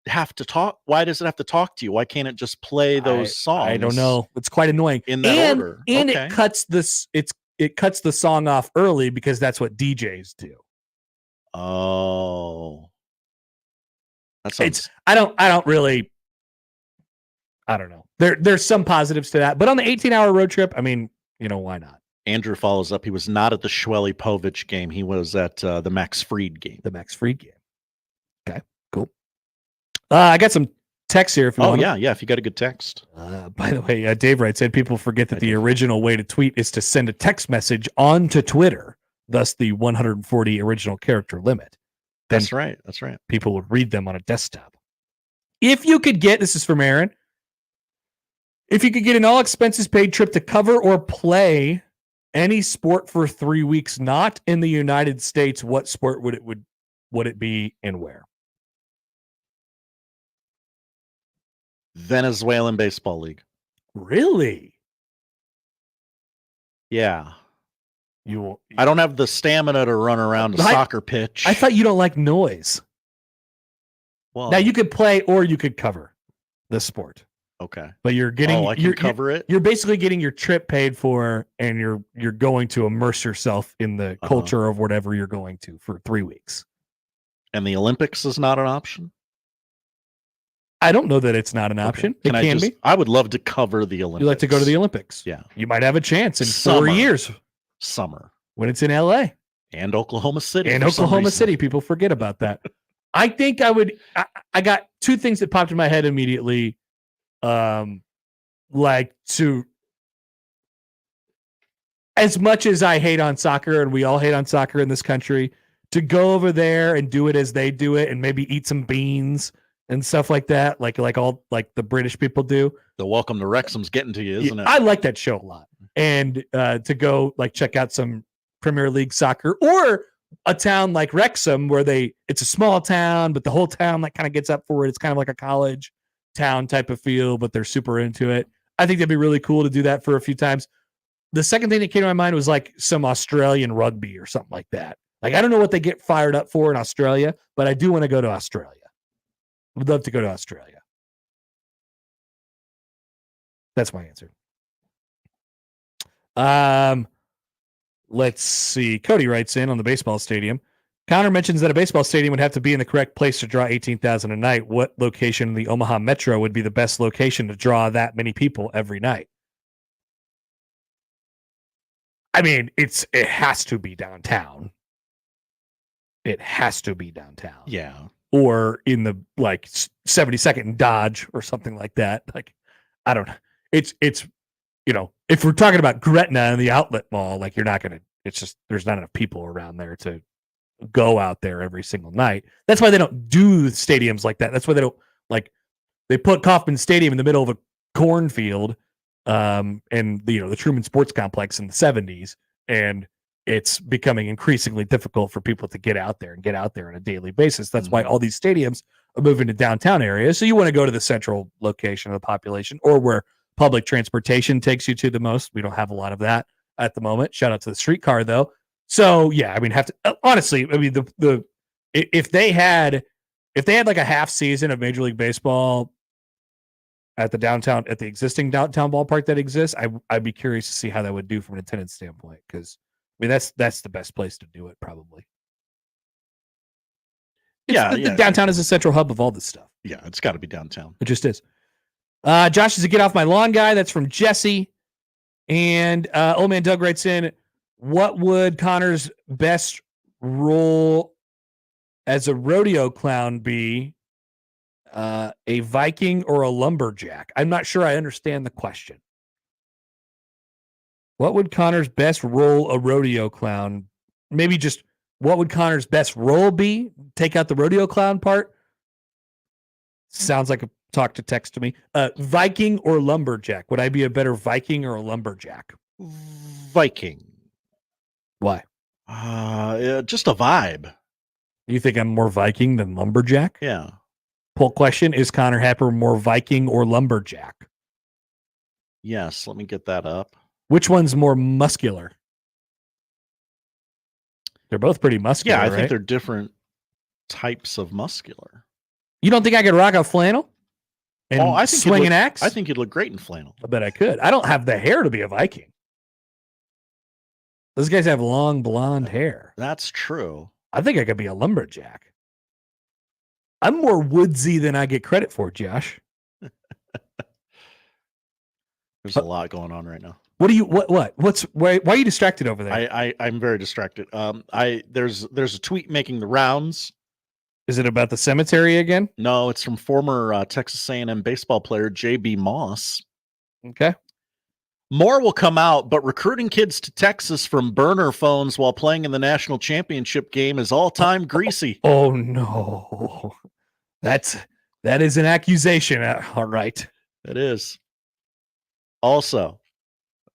have to talk? Why does it have to talk to you? Why can't it just play those songs? I don't know. It's quite annoying. In that order. And it cuts the song off early because that's what DJs do. Oh. I don't know. There's some positives to that. But on the 18-hour road trip, I mean, why not? Andrew follows up. He was not at the Schwelly-Povich game. He was at the Max Fried game. The Max Fried game. Okay, cool. I got some text here. If you want. Yeah. If you got a good text. By the way, Dave Wright said people forget that the original way to tweet is to send a text message onto Twitter, thus the 140 original character limit. Then that's right. People would read them on a desktop. If you could get, this is from Aaron, if you could get an all expenses paid trip to cover or play any sport for 3 weeks not in the United States, what sport would it be and where? Venezuelan Baseball League. Really? Yeah. You? I don't have the stamina to run around a soccer pitch. I thought you don't like noise. Well, now you could play or you could cover the sport. Okay. But you're getting I can cover it. You're basically getting your trip paid for, and you're going to immerse yourself in the culture of whatever you're going to for 3 weeks. And the Olympics is not an option? I don't know that it's not an option. It can be. I would love to cover the Olympics. You like to go to the Olympics? Yeah. You might have a chance in Summer. 4 years. Summer. When it's in LA. And Oklahoma City. And Oklahoma City. People forget about that. I think I would. I got two things that popped in my head immediately. Like to, as much as I hate on soccer, and we all hate on soccer in this country, to go over there and do it as they do it, and maybe eat some beans and stuff like that, like the British people do. The Welcome to Wrexham's getting to you, isn't it? I like that show a lot, and to go check out some Premier League soccer, or a town like Wrexham where it's a small town, but the whole town kind of gets up for it. It's kind of like a college town type of feel, but they're super into it. I think that'd be really cool to do that for a few times. The second thing that came to my mind was some Australian rugby or something like that. I don't know what they get fired up for in Australia, but I do want to go to Australia. Would love to go to Australia. That's my answer. Let's see. Cody writes in on the baseball stadium. Connor mentions that a baseball stadium would have to be in the correct place to draw 18,000 a night. What location in the Omaha Metro would be the best location to draw that many people every night? I mean, it has to be downtown. It has to be downtown. Yeah. Or in the 72nd and Dodge or something like that. I don't know. It's if we're talking about Gretna and the outlet mall, you're not going to, it's just, there's not enough people around there to go out there every single night. That's why they don't do stadiums like that. That's why they don't they put Kauffman Stadium in the middle of a cornfield, and the Truman Sports Complex in the 70s, and it's becoming increasingly difficult for people to get out there on a daily basis. That's why all these stadiums are moving to downtown areas. So you want to go to the central location of the population, or where public transportation takes you to the most. We don't have a lot of that at the moment. Shout out to the streetcar though. So yeah, I mean, honestly, I mean, if they had a half season of Major League Baseball at the existing downtown ballpark that exists, I'd be curious to see how that would do from an attendance standpoint. Because I mean, that's the best place to do it, probably. The downtown is the central hub of all this stuff. Yeah, it's got to be downtown. It just is. Josh is a get off my lawn guy. That's from Jesse. And old man Doug writes in, what would Connor's best role as a rodeo clown be? A Viking or a lumberjack? I'm not sure I understand the question. What would Connor's best role a rodeo clown? Maybe just what would Connor's best role be? Take out the rodeo clown part. Sounds like a talk to text to me. Viking or lumberjack? Would I be a better Viking or a lumberjack? Viking. Why? Just a vibe. You think I'm more Viking than lumberjack? Yeah. Poll question, is Connor Happer more Viking or lumberjack? Yes, let me get that up. Which one's more muscular? They're both pretty muscular, Yeah, I right? think they're different types of muscular. You don't think I could rock a flannel and I think swing an axe? I think you'd look great in flannel. I bet I could. I don't have the hair to be a Viking. Those guys have long blonde hair. That's true. I think I could be a lumberjack. I'm more woodsy than I get credit for, Josh. There's a lot going on right now. Why are you distracted over there? I'm very distracted. There's a tweet making the rounds. Is it about the cemetery again? No, it's from former Texas A&M baseball player J.B. Moss. Okay. More will come out, but recruiting kids to Texas from burner phones while playing in the national championship game is all-time greasy. Oh no. That is an accusation. All right. It is. Also,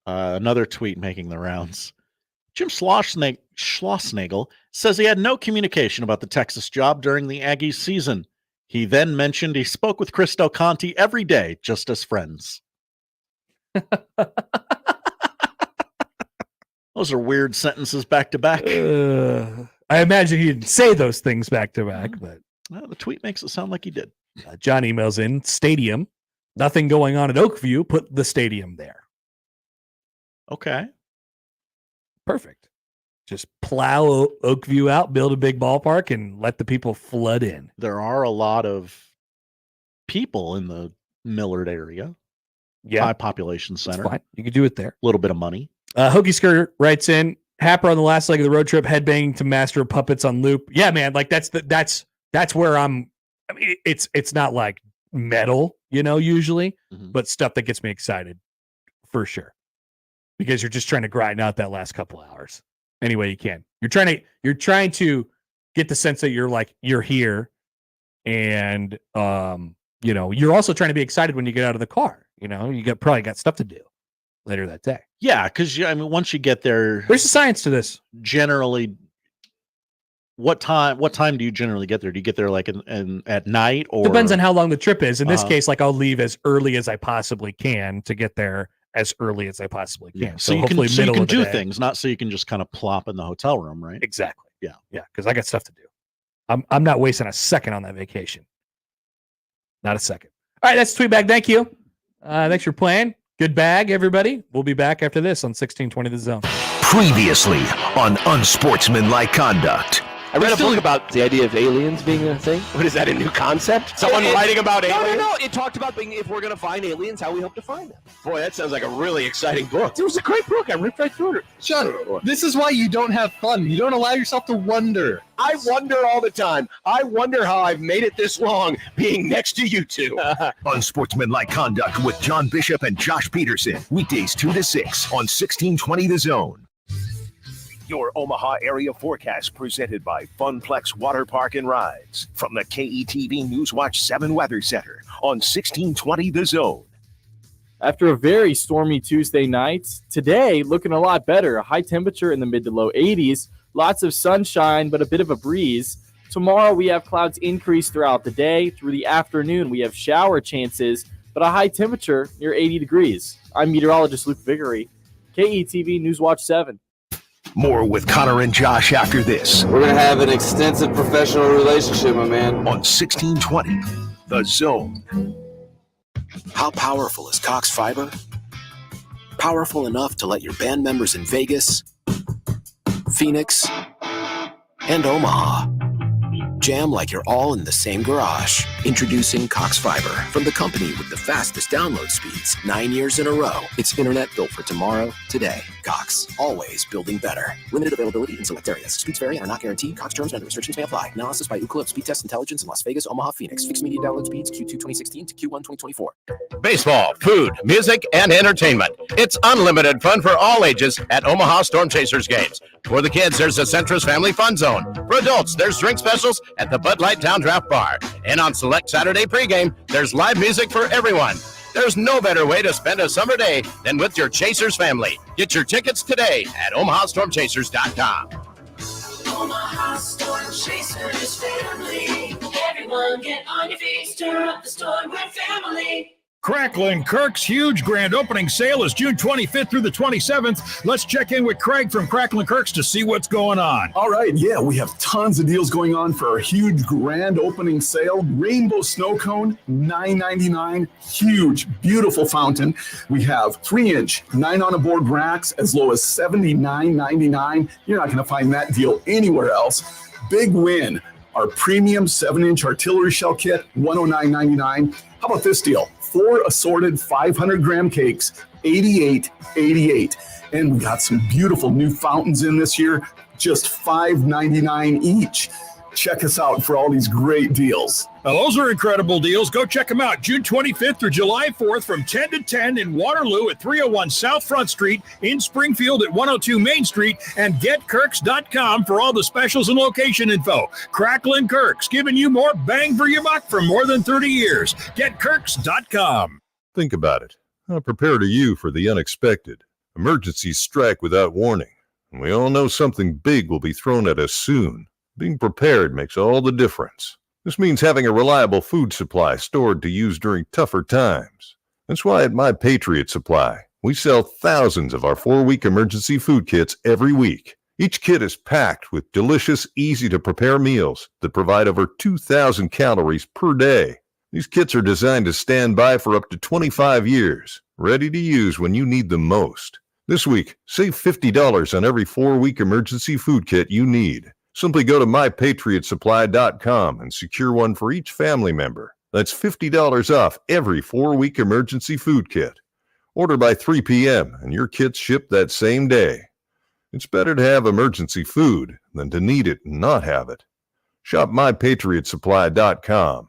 another tweet making the rounds. Jim Schlossnagle says he had no communication about the Texas job during the Aggies season. He then mentioned he spoke with Chris Del Conte every day, just as friends. Those are weird sentences back to back. I imagine he didn't say those things back to back, but the tweet makes it sound like he did. John emails in stadium. Nothing going on at Oakview. Put the stadium there. Okay. Perfect. Just plow Oakview out, build a big ballpark, and let the people flood in. There are a lot of people in the Millard area. Yeah. High population center. That's fine. You can do it there. A little bit of money. Hokey Skirt writes in, Happer on the last leg of the road trip, headbanging to Master of Puppets on loop. Yeah, man. Like that's where I mean, it's not like metal, usually, but stuff that gets me excited for sure. Because you're just trying to grind out that last couple hours any way you can. You're trying to get the sense that you're here, and you're also trying to be excited when you get out of the car. You probably got stuff to do later that day. Yeah, because once you get there, there's a science to this. Generally, what time do you generally get there? Do you get there like at night, or depends on how long the trip is? In this case, I'll leave as early as I possibly can to get there as early as I possibly can. Yeah. So you can do things, not so you can just kind of plop in the hotel room, right? Exactly. Yeah. Yeah. Because I got stuff to do. I'm not wasting a second on that vacation. Not a second. All right, that's Tweet Bag. Thank you. Thanks for playing. Good bag, everybody. We'll be back after this on 1620 The Zone. Previously on Unsportsmanlike Conduct. I read a book about the idea of aliens being a thing. What is that, a new concept? Someone writing about aliens? No. It talked about if we're going to find aliens, how we hope to find them. Boy, that sounds like a really exciting book. It was a great book. I ripped right through it. Sean, this is why you don't have fun. You don't allow yourself to wonder. I wonder all the time. I wonder how I've made it this long being next to you two. Unsportsmanlike Conduct with John Bishop and Josh Peterson. Weekdays 2 to 6 on 1620 The Zone. Your Omaha area forecast presented by Funplex Water Park and Rides from the KETV Newswatch 7 Weather Center on 1620 The Zone. After a very stormy Tuesday night, today looking a lot better. A high temperature in the mid to low 80s, lots of sunshine, but a bit of a breeze. Tomorrow we have clouds increase throughout the day. Through the afternoon we have shower chances, but a high temperature near 80 degrees. I'm meteorologist Luke Viggory, KETV Newswatch 7. More with Connor and Josh after this. We're going to have an extensive professional relationship, my man. On 1620, The Zone. How powerful is Cox Fiber? Powerful enough to let your band members in Vegas, Phoenix, and Omaha jam like you're all in the same garage. Introducing Cox Fiber from the company with the fastest download speeds 9 years in a row. It's internet built for tomorrow, today. Cox, always building better. Limited availability in select areas. Speeds vary and are not guaranteed. Cox terms and restrictions may apply. Analysis by Ookla Speed Test Intelligence in Las Vegas, Omaha, Phoenix. Fixed media download speeds Q2 2016 to Q1 2024. Baseball, food, music, and entertainment. It's unlimited fun for all ages at Omaha Storm Chasers games. For the kids, there's the Centris Family Fun Zone. For adults, there's drink specials at the Bud Light Town Draft Bar. And on select Saturday pregame, there's live music for everyone. There's no better way to spend a summer day than with your Chasers family. Get your tickets today at OmahaStormChasers.com. Omaha Storm Chasers family. Everyone get on your feet, stir up the storm with family. Cracklin' Kirk's huge grand opening sale is June 25th through the 27th. Let's check in with Craig from Cracklin' Kirk's to see what's going on. All right, yeah, we have tons of deals going on for our huge grand opening sale. Rainbow snow cone, $9.99. Huge, beautiful fountain. We have 3-inch, 9-on-a-board racks as low as $79.99. You're not going to find that deal anywhere else. Big win. Our premium 7-inch artillery shell kit, $109.99. How about this deal? 4 assorted 500-gram cakes, $88.88. And we got some beautiful new fountains in this year, just $5.99 each. Check us out for all these great deals. Now, those are incredible deals. Go check them out. June 25th through July 4th from 10 to 10 in Waterloo at 301 South Front Street, in Springfield at 102 Main Street, and GetKirks.com for all the specials and location info. Cracklin' Kirk's, giving you more bang for your buck for more than 30 years. GetKirks.com. Think about it. How prepared are you for the unexpected? Emergencies strike without warning, and we all know something big will be thrown at us soon. Being prepared makes all the difference. This means having a reliable food supply stored to use during tougher times. That's why at My Patriot Supply, we sell thousands of our 4-week emergency food kits every week. Each kit is packed with delicious, easy-to-prepare meals that provide over 2,000 calories per day. These kits are designed to stand by for up to 25 years, ready to use when you need them most. This week, save $50 on every 4-week emergency food kit you need. Simply go to mypatriotsupply.com and secure one for each family member. That's $50 off every 4-week emergency food kit. Order by 3 p.m. and your kit's shipped that same day. It's better to have emergency food than to need it and not have it. Shop mypatriotsupply.com.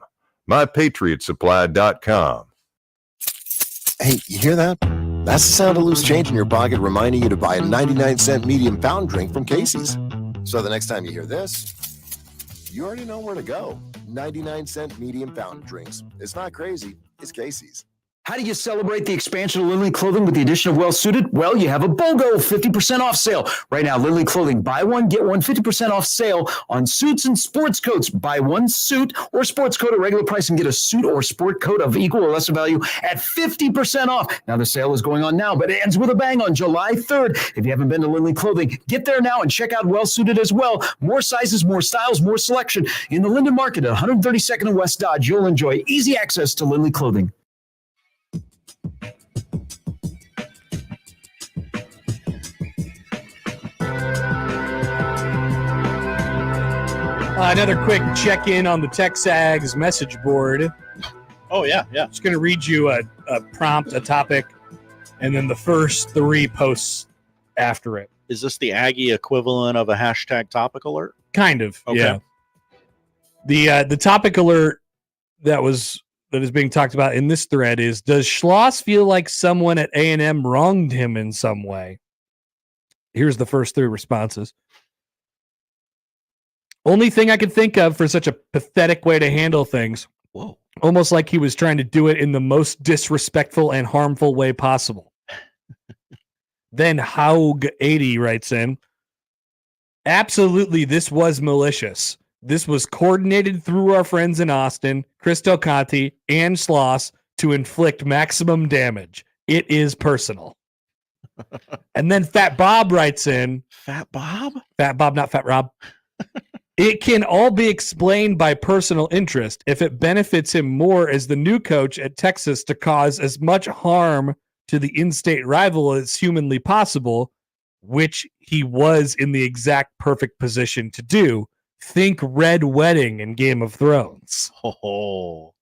mypatriotsupply.com. Hey, you hear that? That's the sound of loose change in your pocket reminding you to buy a 99-cent medium pound drink from Casey's. So the next time you hear this, you already know where to go. 99-cent medium pound drinks. It's not crazy. It's Casey's. How do you celebrate the expansion of Lindley Clothing with the addition of Well Suited? Well, you have a BOGO 50% off sale. Right now, Lindley Clothing, buy one, get one 50% off sale on suits and sports coats. Buy one suit or sports coat at regular price and get a suit or sport coat of equal or lesser value at 50% off. Now, the sale is going on now, but it ends with a bang on July 3rd. If you haven't been to Lindley Clothing, get there now and check out Well Suited as well. More sizes, more styles, more selection. In the Linden Market at 132nd and West Dodge, you'll enjoy easy access to Lindley Clothing. Another quick check-in on the TexAgs message board. Oh, yeah. Just going to read you a prompt, a topic, and then the first 3 posts after it. Is this the Aggie equivalent of a hashtag topic alert? Kind of, okay. Yeah. The topic alert that is being talked about in this thread is, does Schloss feel like someone at A&M wronged him in some way? Here's the first 3 responses. Only thing I could think of for such a pathetic way to handle things. Whoa. Almost like he was trying to do it in the most disrespectful and harmful way possible. Then Haug80 writes in, absolutely, this was malicious. This was coordinated through our friends in Austin, Chris Del Conte, and Schloss to inflict maximum damage. It is personal. And then Fat Bob writes in. Fat Bob? Fat Bob, not Fat Rob. It can all be explained by personal interest if it benefits him more as the new coach at Texas to cause as much harm to the in-state rival as humanly possible, which he was in the exact perfect position to do. Think Red Wedding in Game of Thrones. Oh.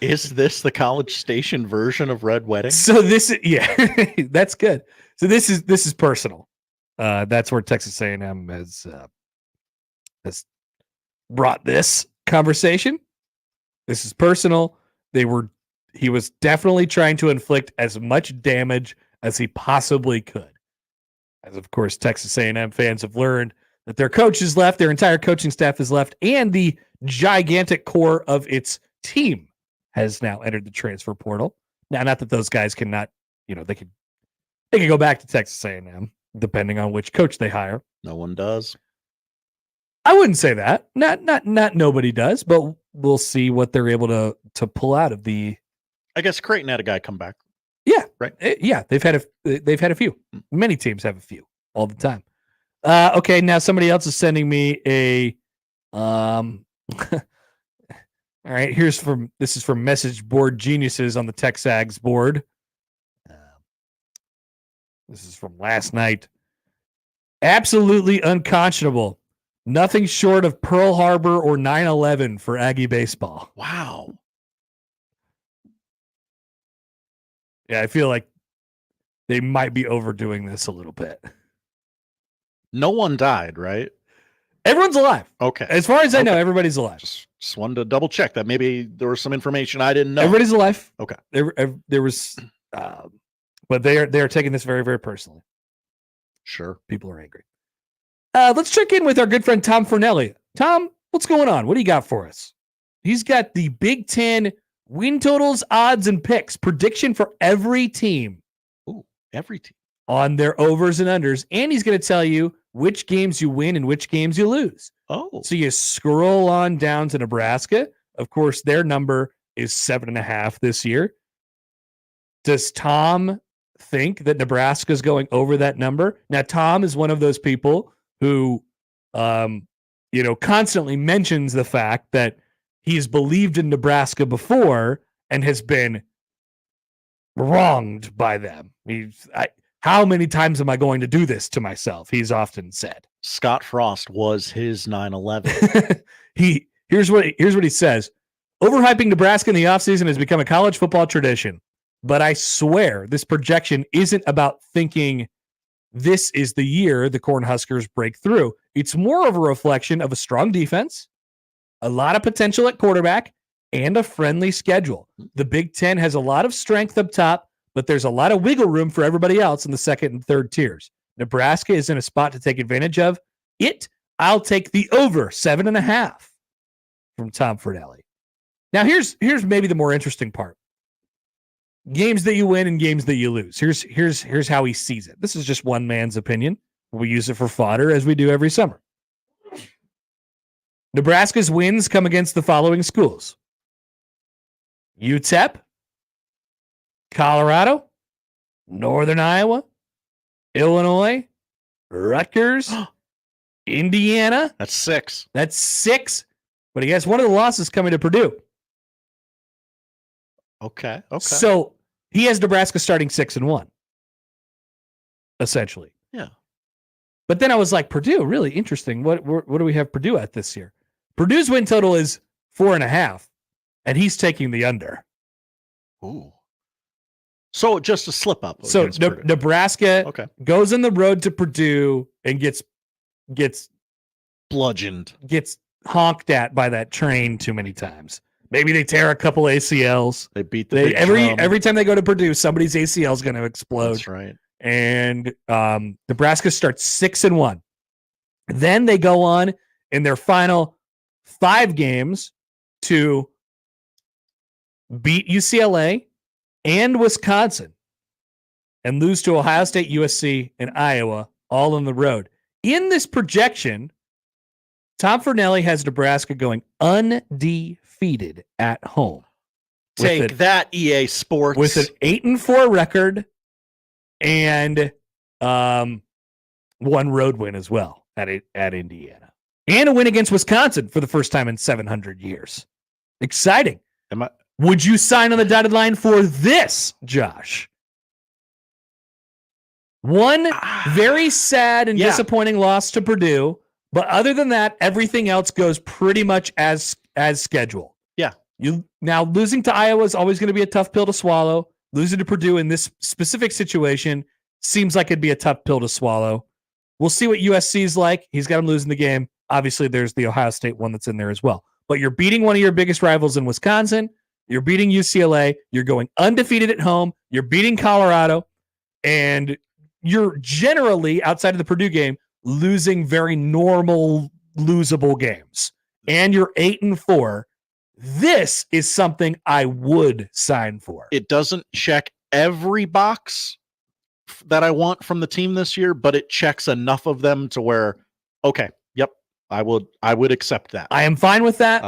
Is this the College Station version of Red Wedding? So this is, yeah, that's good. So this is personal. That's where Texas A&M has brought this conversation. This is personal. He was definitely trying to inflict as much damage as he possibly could. As of course, Texas A&M fans have learned that their coach is left, their entire coaching staff is left, and the gigantic core of its team has now entered the transfer portal. Now, not that those guys cannot, they can go back to Texas A&M depending on which coach they hire. No one does. I wouldn't say that. Not nobody does, but we'll see what they're able to pull out of the. I guess Creighton had a guy come back. Yeah, right. Yeah, they've had a few. Many teams have a few all the time. Okay, now somebody else is sending me a. All right, this is from Message Board Geniuses on the TexAgs board. This is from last night. Absolutely unconscionable. Nothing short of Pearl Harbor or 9/11 for Aggie baseball. Wow. Yeah, I feel like they might be overdoing this a little bit. No one died, right? Everyone's alive. Okay. As far as I know, everybody's alive. Just wanted to double check that. Maybe there was some information I didn't know. Everybody's alive. Okay. There was, but they are taking this very, very personally. Sure. People are angry. Let's check in with our good friend Tom Fornelli. Tom, what's going on? What do you got for us? He's got the Big Ten win totals, odds, and picks. Prediction for every team. Ooh, every team. on their overs and unders, and he's going to tell you which games you win and which games you lose. Oh. So you scroll on down to Nebraska. Of course, their number is 7.5 this year. Does Tom think that Nebraska is going over that number? Now, Tom is one of those people who, constantly mentions the fact that he's believed in Nebraska before and has been wronged by them. How many times am I going to do this to myself? He's often said. Scott Frost was his 9/11. Here's what he says. Overhyping Nebraska in the offseason has become a college football tradition. But I swear this projection isn't about thinking this is the year the Cornhuskers break through. It's more of a reflection of a strong defense, a lot of potential at quarterback, and a friendly schedule. The Big Ten has a lot of strength up top, but there's a lot of wiggle room for everybody else in the second and third tiers. Nebraska is in a spot to take advantage of it. I'll take the over 7.5 from Tom Fornelli. Now here's maybe the more interesting part. Games that you win and games that you lose. Here's how he sees it. This is just one man's opinion. We use it for fodder as we do every summer. Nebraska's wins come against the following schools: UTEP, Colorado, Northern Iowa, Illinois, Rutgers, Indiana. That's 6. That's 6. But I guess one of the losses coming to Purdue. Okay. So he has Nebraska starting 6-1, essentially. Yeah. But then I was like, Purdue, really interesting. What do we have Purdue at this year? Purdue's win total is 4.5, and he's taking the under. Ooh. So just a slip up. So Nebraska goes on the road to Purdue and gets bludgeoned, gets honked at by that train too many times. Maybe they tear a couple ACLs. They beat the every time they go to Purdue, somebody's ACL is going to explode. That's right. And Nebraska starts 6-1. Then they go on in their final 5 games to beat UCLA and Wisconsin and lose to Ohio State, USC, and Iowa, all on the road. In this projection, Tom Fornelli has Nebraska going undefeated at home. Take that, EA Sports. With an 8-4 record and one road win as well at Indiana. And a win against Wisconsin for the first time in 700 years. Exciting. Would you sign on the dotted line for this, Josh? One very sad and disappointing loss to Purdue, but other than that, everything else goes pretty much as scheduled. Yeah. Now losing to Iowa is always going to be a tough pill to swallow. Losing to Purdue in this specific situation seems like it'd be a tough pill to swallow. We'll see what USC's like. He's got them losing the game. Obviously, there's the Ohio State one that's in there as well. But you're beating one of your biggest rivals in Wisconsin. You're beating UCLA. You're going undefeated at home. You're beating Colorado. And you're generally, outside of the Purdue game, losing very normal, losable games. And you're 8-4. This is something I would sign for. It doesn't check every box that I want from the team this year, but it checks enough of them to where, okay, yep, I would accept that. I am fine with that.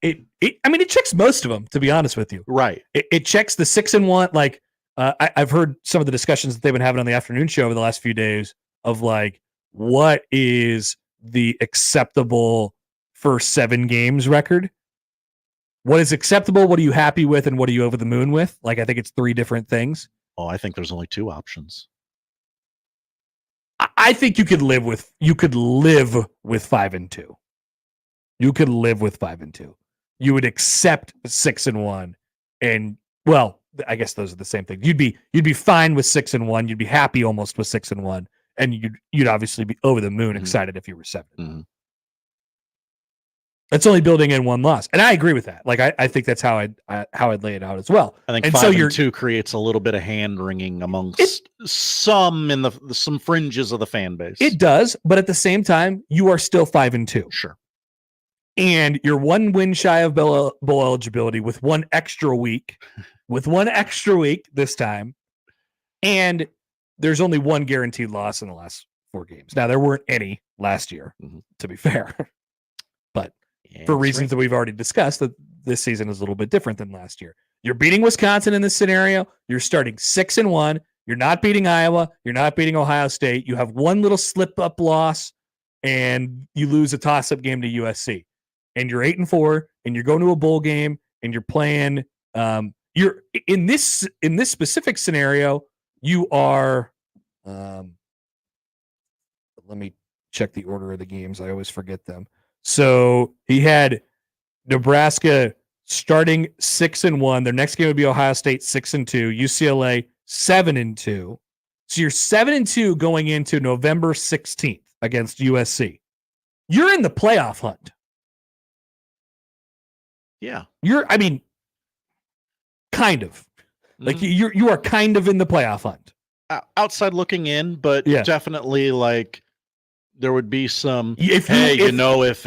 It checks most of them, to be honest with you. Right. It checks the 6-1. Like I've heard some of the discussions that they've been having on the afternoon show over the last few days of like, what is the acceptable first 7 games record? What is acceptable? What are you happy with? And what are you over the moon with? Like, I think it's 3 different things. Oh, I think there's only 2 options. I think you could live with 5-2. You could live with 5-2. You would accept 6-1, and well, I guess those are the same thing. You'd be fine with 6-1. You'd be happy almost with 6-1, and you'd obviously be over the moon excited if you were 7. Mm-hmm. That's only building in 1 loss, and I agree with that. Like I think that's how I'd lay it out as well. I think and 5-2 creates a little bit of hand wringing amongst some in some fringes of the fan base. It does, but at the same time, you are still 5-2. Sure, and you're 1 win shy of bowl eligibility with 1 extra week, this time, and there's only one guaranteed loss in the last 4 games. Now, there weren't any last year, to be fair. But for reasons that we've already discussed, that this season is a little bit different than last year. You're beating Wisconsin in this scenario. You're starting 6-1. You're not beating Iowa. You're not beating Ohio State. You have one little slip-up loss, and you lose a toss-up game to USC. And you're 8-4, and you're going to a bowl game, and you're playing. You're in this specific scenario. You are. Let me check the order of the games. I always forget them. So he had Nebraska starting 6-1. Their next game would be Ohio State 6-2. UCLA 7-2. So you're 7-2 going into November 16th against USC. You're in the playoff hunt. Yeah. Kind of. Like you are kind of in the playoff hunt. Outside looking in, but definitely like there would be some. If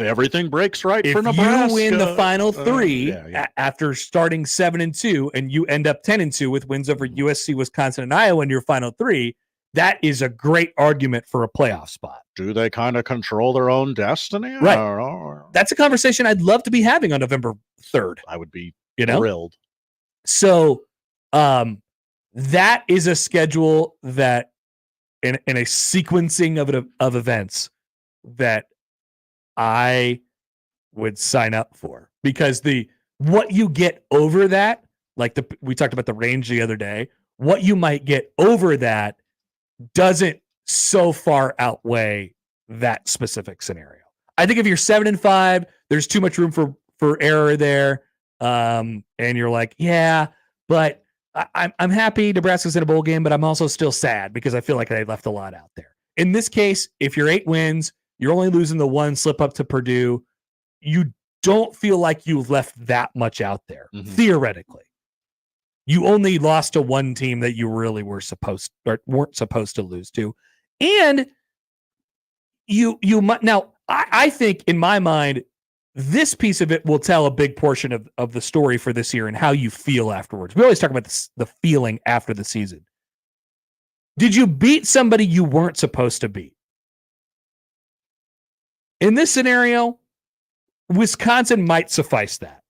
everything breaks right for Nebraska, you win the final 3 after starting 7-2, and you end up 10-2 with wins over USC, Wisconsin, and Iowa in your final 3, that is a great argument for a playoff spot. Do they kind of control their own destiny? Right. That's a conversation I'd love to be having on November 3rd. I would be thrilled. So, that is a schedule that, in a sequencing of events that I would sign up for, because what you get over that, like we talked about the range the other day, what you might get over that doesn't so far outweigh that specific scenario. I think if you're 7-5, there's too much room for error there. And you're like, yeah, but I'm happy Nebraska's in a bowl game, but I'm also still sad because I feel like they left a lot out there. In this case, if you're 8 wins, you're only losing the 1 slip up to Purdue. You don't feel like you've left that much out there, theoretically. You only lost to one team that you really weren't supposed to lose to. And you might now, I think in my mind, this piece of it will tell a big portion of the story for this year and how you feel afterwards. We always talk about the feeling after the season. Did you beat somebody you weren't supposed to beat? In this scenario, Wisconsin might suffice that.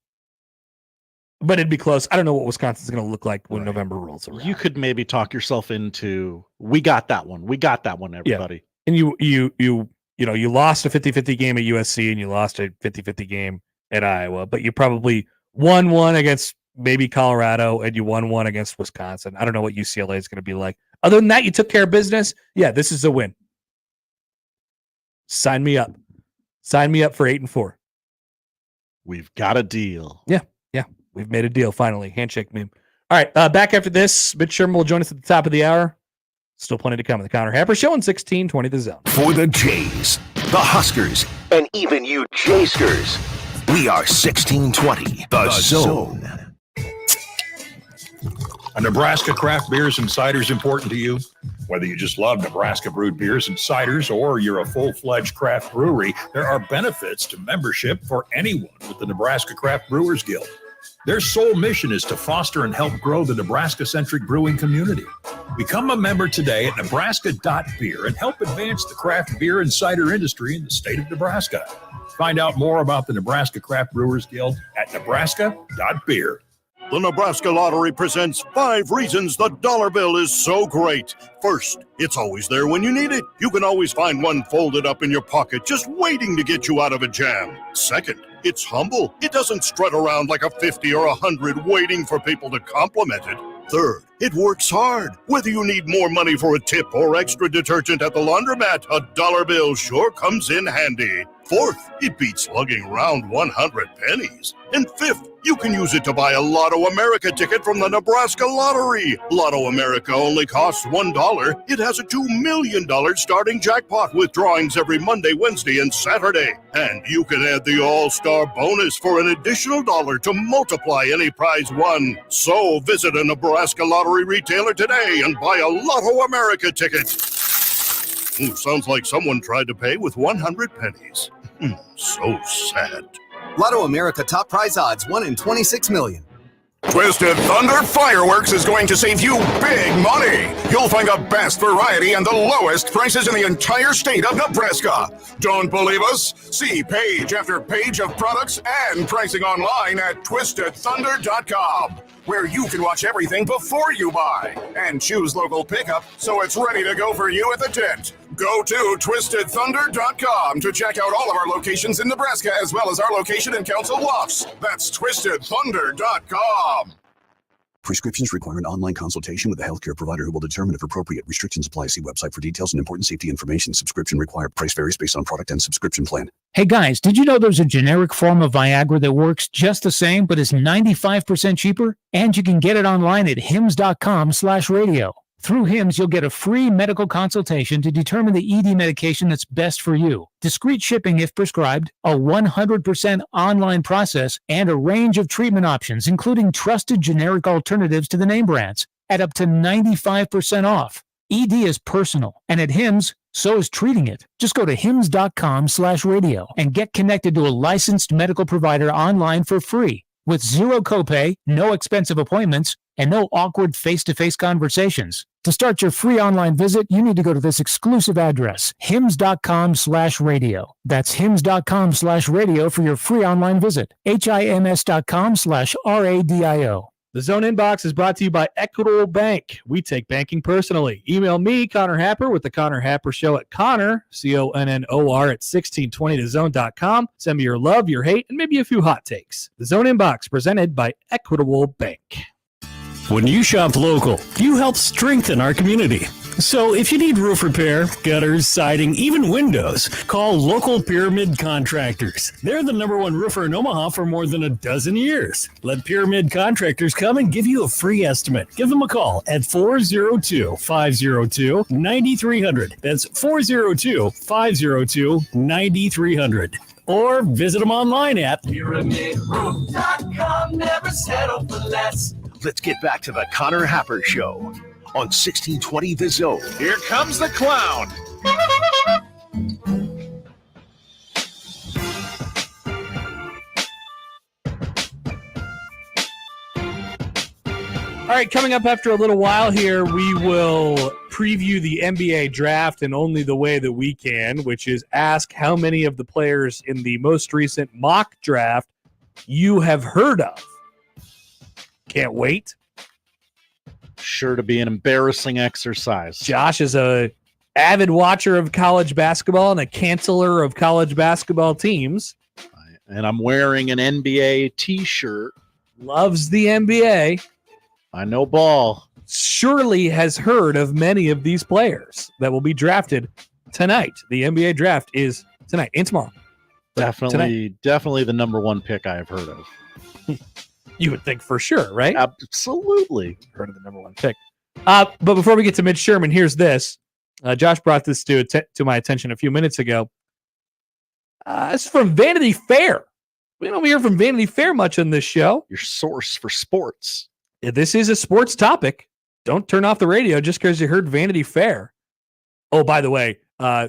But it'd be close. I don't know what Wisconsin's going to look like when November rolls around. You could maybe talk yourself into, we got that one. We got that one, everybody. Yeah. And you lost a 50-50 game at USC and you lost a 50-50 game at Iowa, but you probably won one against maybe Colorado and you won one against Wisconsin. I don't know what UCLA is going to be like. Other than that, you took care of business. Yeah, this is a win. Sign me up. Sign me up for 8-4. We've got a deal. Yeah. We've made a deal, finally. Handshake meme. All right, back after this. Mitch Sherman will join us at the top of the hour. Still plenty to come in the Connor Happer Show on 1620 The Zone. For the Jays, the Huskers, and even you Jayskers, we are 1620 The Zone. Are Nebraska craft beers and ciders important to you? Whether you just love Nebraska brewed beers and ciders or you're a full-fledged craft brewery, there are benefits to membership for anyone with the Nebraska Craft Brewers Guild. Their sole mission is to foster and help grow the Nebraska-centric brewing community. Become a member today at nebraska.beer and help advance the craft beer and cider industry in the state of Nebraska. Find out more about the Nebraska Craft Brewers Guild at nebraska.beer. The Nebraska Lottery presents 5 reasons the dollar bill is so great. First, it's always there when you need it. You can always find one folded up in your pocket just waiting to get you out of a jam. Second, it's humble. It doesn't strut around like a 50 or 100 waiting for people to compliment it. Third, it works hard. Whether you need more money for a tip or extra detergent at the laundromat, a dollar bill sure comes in handy. Fourth, it beats lugging around 100 pennies. And fifth, you can use it to buy a Lotto America ticket from the Nebraska Lottery. Lotto America only costs $1. It has a $2 million starting jackpot with drawings every Monday, Wednesday, and Saturday. And you can add the All-Star bonus for an additional $1 to multiply any prize won. So visit a Nebraska Lottery retailer today and buy a Lotto America ticket. Sounds like someone tried to pay with 100 pennies. So sad. Lotto America top prize odds, 1 in 26 million. Twisted Thunder Fireworks is going to save you big money. You'll find the best variety and the lowest prices in the entire state of Nebraska. Don't believe us? See page after page of products and pricing online at twistedthunder.com, where you can watch everything before you buy and choose local pickup so it's ready to go for you at the tent. Go to twistedthunder.com to check out all of our locations in Nebraska as well as our location in Council Bluffs. That's twistedthunder.com. Prescriptions require an online consultation with a healthcare provider who will determine if appropriate. Restrictions apply. See website for details and important safety information. Subscription required. Price varies based on product and subscription plan. Hey guys, did you know there's a generic form of Viagra that works just the same but is 95% cheaper? And you can get it online at hims.com/radio. Through HIMS, you'll get a free medical consultation to determine the ED medication that's best for you. Discreet shipping if prescribed, a 100% online process, and a range of treatment options, including trusted generic alternatives to the name brands, at up to 95% off. ED is personal, and at HIMS, so is treating it. Just go to hims.com/radio and get connected to a licensed medical provider online for free, with zero copay, no expensive appointments, and no awkward face-to-face conversations. To start your free online visit, you need to go to this exclusive address, hims.com/radio. That's hims.com/radio for your free online visit. hims.com/radio. The Zone Inbox is brought to you by Equitable Bank. We take banking personally. Email me, Connor Happer, with the Connor Happer Show at Connor, CONNOR, at 1620tozone.com. Send me your love, your hate, and maybe a few hot takes. The Zone Inbox, presented by Equitable Bank. When you shop local, you help strengthen our community. So if you need roof repair, gutters, siding, even windows, call local Pyramid Contractors. They're the #1 roofer in Omaha for more than a dozen years. Let Pyramid Contractors come and give you a free estimate. Give them a call at 402-502-9300. That's 402-502-9300. Or visit them online at PyramidRoof.com. Never settle for less. Let's get back to the Connor Happer Show on 1620 The Zone. Here comes the clown. All right, coming up after a little while here, we will preview the NBA draft in only the way that we can, which is ask how many of the players in the most recent mock draft you have heard of. Can't wait. Sure to be an embarrassing exercise. Josh is a avid watcher of college basketball and a canceller of college basketball teams. And I'm wearing an NBA t-shirt. Loves the NBA. I know ball. Surely has heard of many of these players that will be drafted tonight. The NBA draft is tonight and tomorrow. Definitely the #1 pick I have heard of. You would think for sure, right? Absolutely. Heard of the #1 pick. But before we get to Mitch Sherman, here's this. Josh brought this to my attention a few minutes ago. It's from Vanity Fair. We don't hear from Vanity Fair much on this show. Your source for sports. This is a sports topic. Don't turn off the radio just because you heard Vanity Fair. Oh, by the way,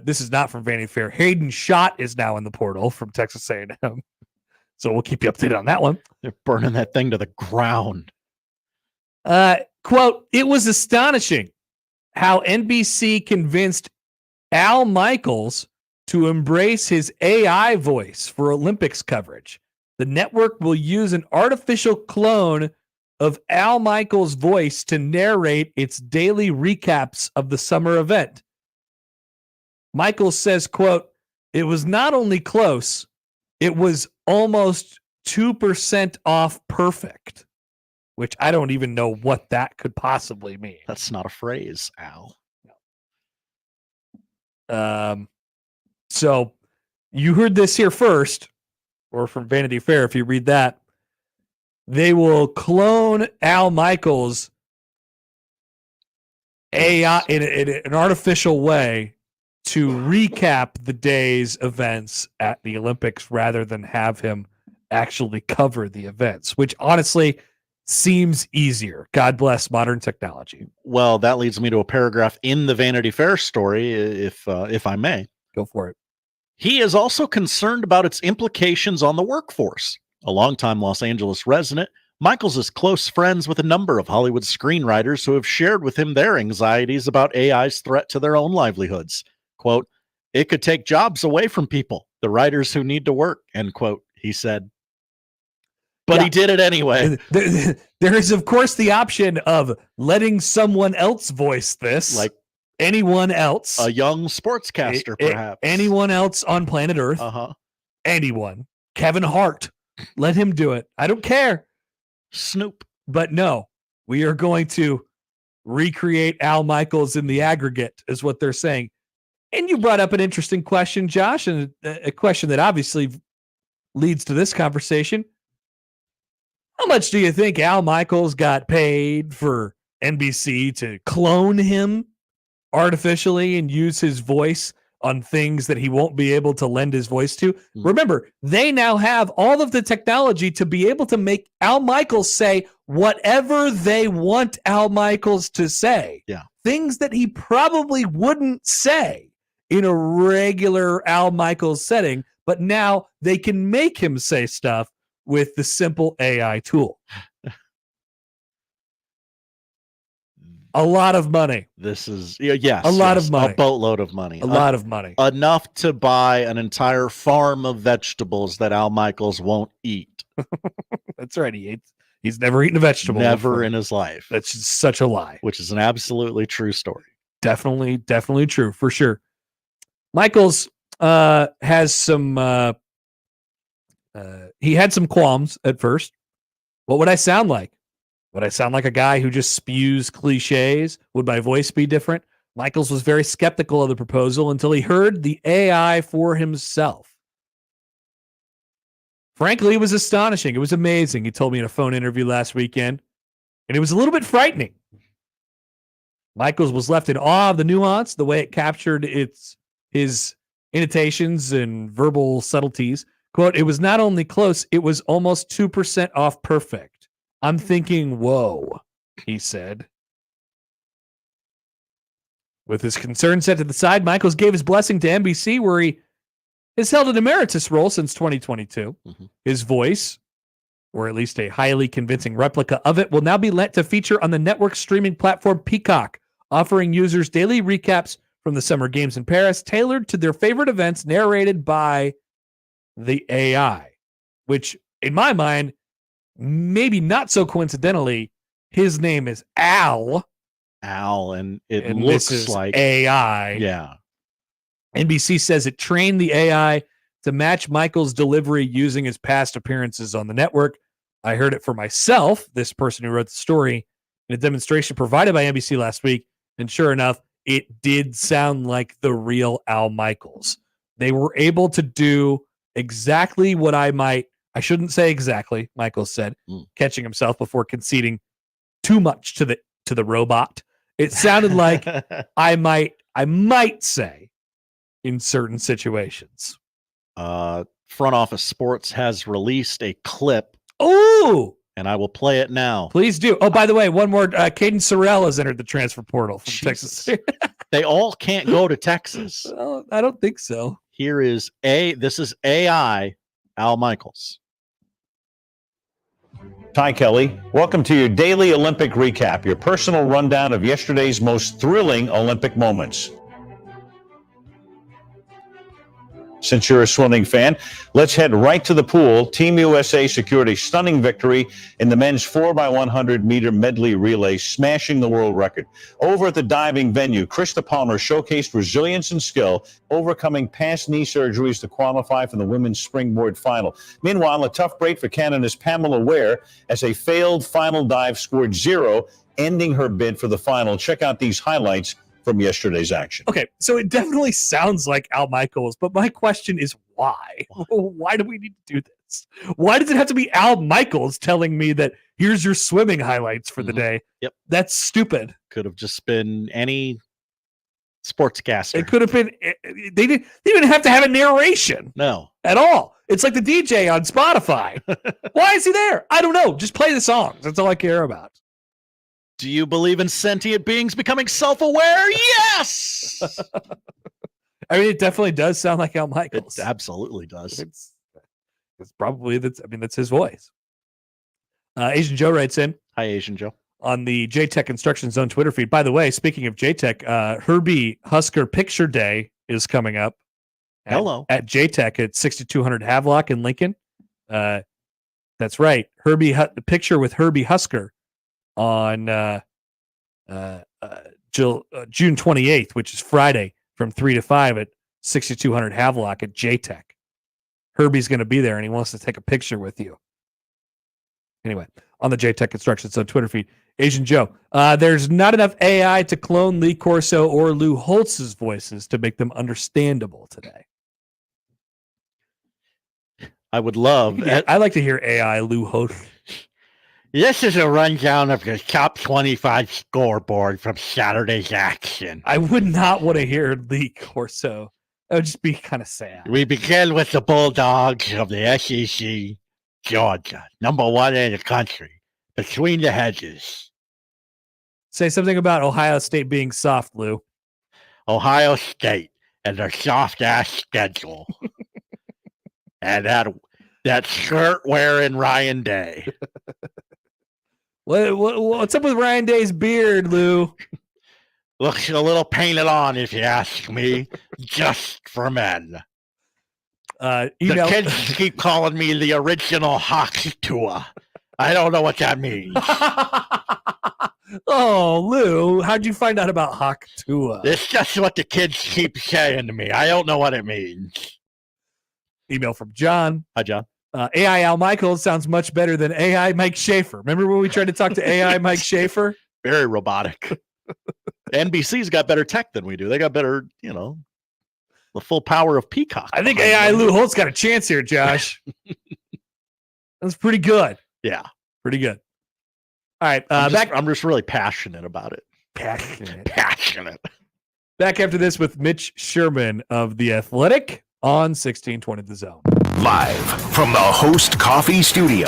this is not from Vanity Fair. Hayden Schott is now in the portal from Texas A&M. So we'll keep you updated on that one. They're burning that thing to the ground. Quote, it was astonishing how NBC convinced Al Michaels to embrace his AI voice for Olympics coverage. The network will use an artificial clone of Al Michaels' voice to narrate its daily recaps of the summer event. Michaels says, quote, it was not only close, it was almost 2% off perfect, which I don't even know what that could possibly mean. That's not a phrase, Al. So you heard this here first, or from Vanity Fair, if you read that. They will clone Al Michaels AI in an artificial way to recap the day's events at the Olympics rather than have him actually cover the events, which honestly seems easier. God bless modern technology. Well, that leads me to a paragraph in the Vanity Fair story, if I may. Go for it. He is also concerned about its implications on the workforce. A longtime Los Angeles resident, Michaels is close friends with a number of Hollywood screenwriters who have shared with him their anxieties about AI's threat to their own livelihoods. Quote, "It could take jobs away from people, the writers who need to work," end quote, he said. But he did it anyway. There is, of course, the option of letting someone else voice this. Like anyone else. A young sportscaster, perhaps. Anyone else on planet Earth. Uh-huh. Anyone. Kevin Hart. Let him do it. I don't care. Snoop. But no, we are going to recreate Al Michaels in the aggregate, is what they're saying. And you brought up an interesting question, Josh, and a question that obviously leads to this conversation. How much do you think Al Michaels got paid for NBC to clone him artificially and use his voice on things that he won't be able to lend his voice to? Remember, they now have all of the technology to be able to make Al Michaels say whatever they want Al Michaels to say. Yeah. Things that he probably wouldn't say in a regular Al Michaels setting, but now they can make him say stuff with the simple AI tool. A lot of money. This is, yes. A lot of money. A boatload of money. A lot of money. Enough to buy an entire farm of vegetables that Al Michaels won't eat. That's right. He's never eaten a vegetable. Never in his life. That's just such a lie. Which is an absolutely true story. Definitely true, for sure. Michaels has some... he had some qualms at first. What would I sound like? Would I sound like a guy who just spews cliches? Would my voice be different? Michaels was very skeptical of the proposal until he heard the AI for himself. Frankly, it was astonishing. It was amazing. He told me in a phone interview last weekend, and it was a little bit frightening. Michaels was left in awe of the nuance, the way it captured his intonations and verbal subtleties. Quote, "It was not only close, it was almost 2% off perfect. I'm thinking, whoa," he said. With his concern set to the side, Michaels gave his blessing to NBC, where he has held an emeritus role since 2022. Mm-hmm. His voice, or at least a highly convincing replica of it, will now be let to feature on the network streaming platform Peacock, offering users daily recaps from the Summer Games in Paris, tailored to their favorite events, narrated by the AI, which in my mind, maybe not so coincidentally, his name is Al, and it and looks this is like AI. Yeah. NBC says it trained the AI to match Michael's delivery using his past appearances on the network. I heard it for myself, this person who wrote the story, in a demonstration provided by NBC last week, and sure enough, it did sound like the real Al Michaels. They were able to do exactly what I shouldn't say exactly, Michael said, catching himself before conceding too much to the robot. It sounded like I might say in certain situations. Front Office Sports has released a clip. Oh, and I will play it now. Please do. Oh, by the way, one more. Caden Sorrell has entered the transfer portal from Texas. They all can't go to Texas. Well, I don't think so. This is AI Al Michaels. Ty Kelly, welcome to your daily Olympic recap, your personal rundown of yesterday's most thrilling Olympic moments. Since you're a swimming fan, let's head right to the pool. Team USA secured a stunning victory in the men's 4x100 meter medley relay, smashing the world record. Over at the diving venue, Krista Palmer showcased resilience and skill, overcoming past knee surgeries to qualify for the women's springboard final. Meanwhile, a tough break for Canada's Pamela Ware as a failed final dive scored 0, ending her bid for the final. Check out these highlights from yesterday's action. Okay, so it definitely sounds like Al Michaels, but my question is why? Why do we need to do this? Why does it have to be Al Michaels telling me that here's your swimming highlights for the day? Yep. That's stupid. Could have just been any sportscaster. It could have been, they didn't have to have a narration. No. At all. It's like the DJ on Spotify. Why is he there? I don't know. Just play the songs. That's all I care about. Do you believe in sentient beings becoming self-aware? Yes! I mean, it definitely does sound like Al Michaels. It absolutely does. It's probably, that's his voice. Asian Joe writes in. Hi, Asian Joe. On the JTech Construction Zone Twitter feed. By the way, speaking of JTech, Herbie Husker Picture Day is coming up. Hello. At JTech at 6200 Havelock in Lincoln. That's right. The picture with Herbie Husker on June 28th, which is Friday from 3 to 5 at 6200 Havelock at JTech. Herbie's going to be there and he wants to take a picture with you. Anyway, on the JTech Construction Zone Twitter feed, Asian Joe, there's not enough AI to clone Lee Corso or Lou Holtz's voices to make them understandable today. I would love. I like to hear AI Lou Holtz. This is a rundown of the top 25 scoreboard from Saturday's action. I would not want to hear Lee Corso. That would just be kind of sad. We begin with the Bulldogs of the SEC, Georgia, number 1 in the country, between the hedges. Say something about Ohio State being soft, Lou. Ohio State and their soft-ass schedule. And that skirt-wearing Ryan Day. What's up with Ryan Day's beard, Lou? Looks a little painted on, if you ask me. Just for men. The kids keep calling me the original Hawks Tua. I don't know what that means. Oh, Lou, how'd you find out about Hawk Tua? It's just what the kids keep saying to me. I don't know what it means. Email from John. Hi, John. AI Al Michaels sounds much better than AI Mike Schaefer. Remember when we tried to talk to AI Mike Schaefer? Very robotic. NBC's got better tech than we do. They got better, the full power of Peacock. I think AI Lou Holtz got a chance here, Josh. That's pretty good. Yeah. Pretty good. All right. I'm just really passionate about it. Passionate. Back after this with Mitch Sherman of The Athletic on 1620 The Zone. Live from the Host Coffee Studio,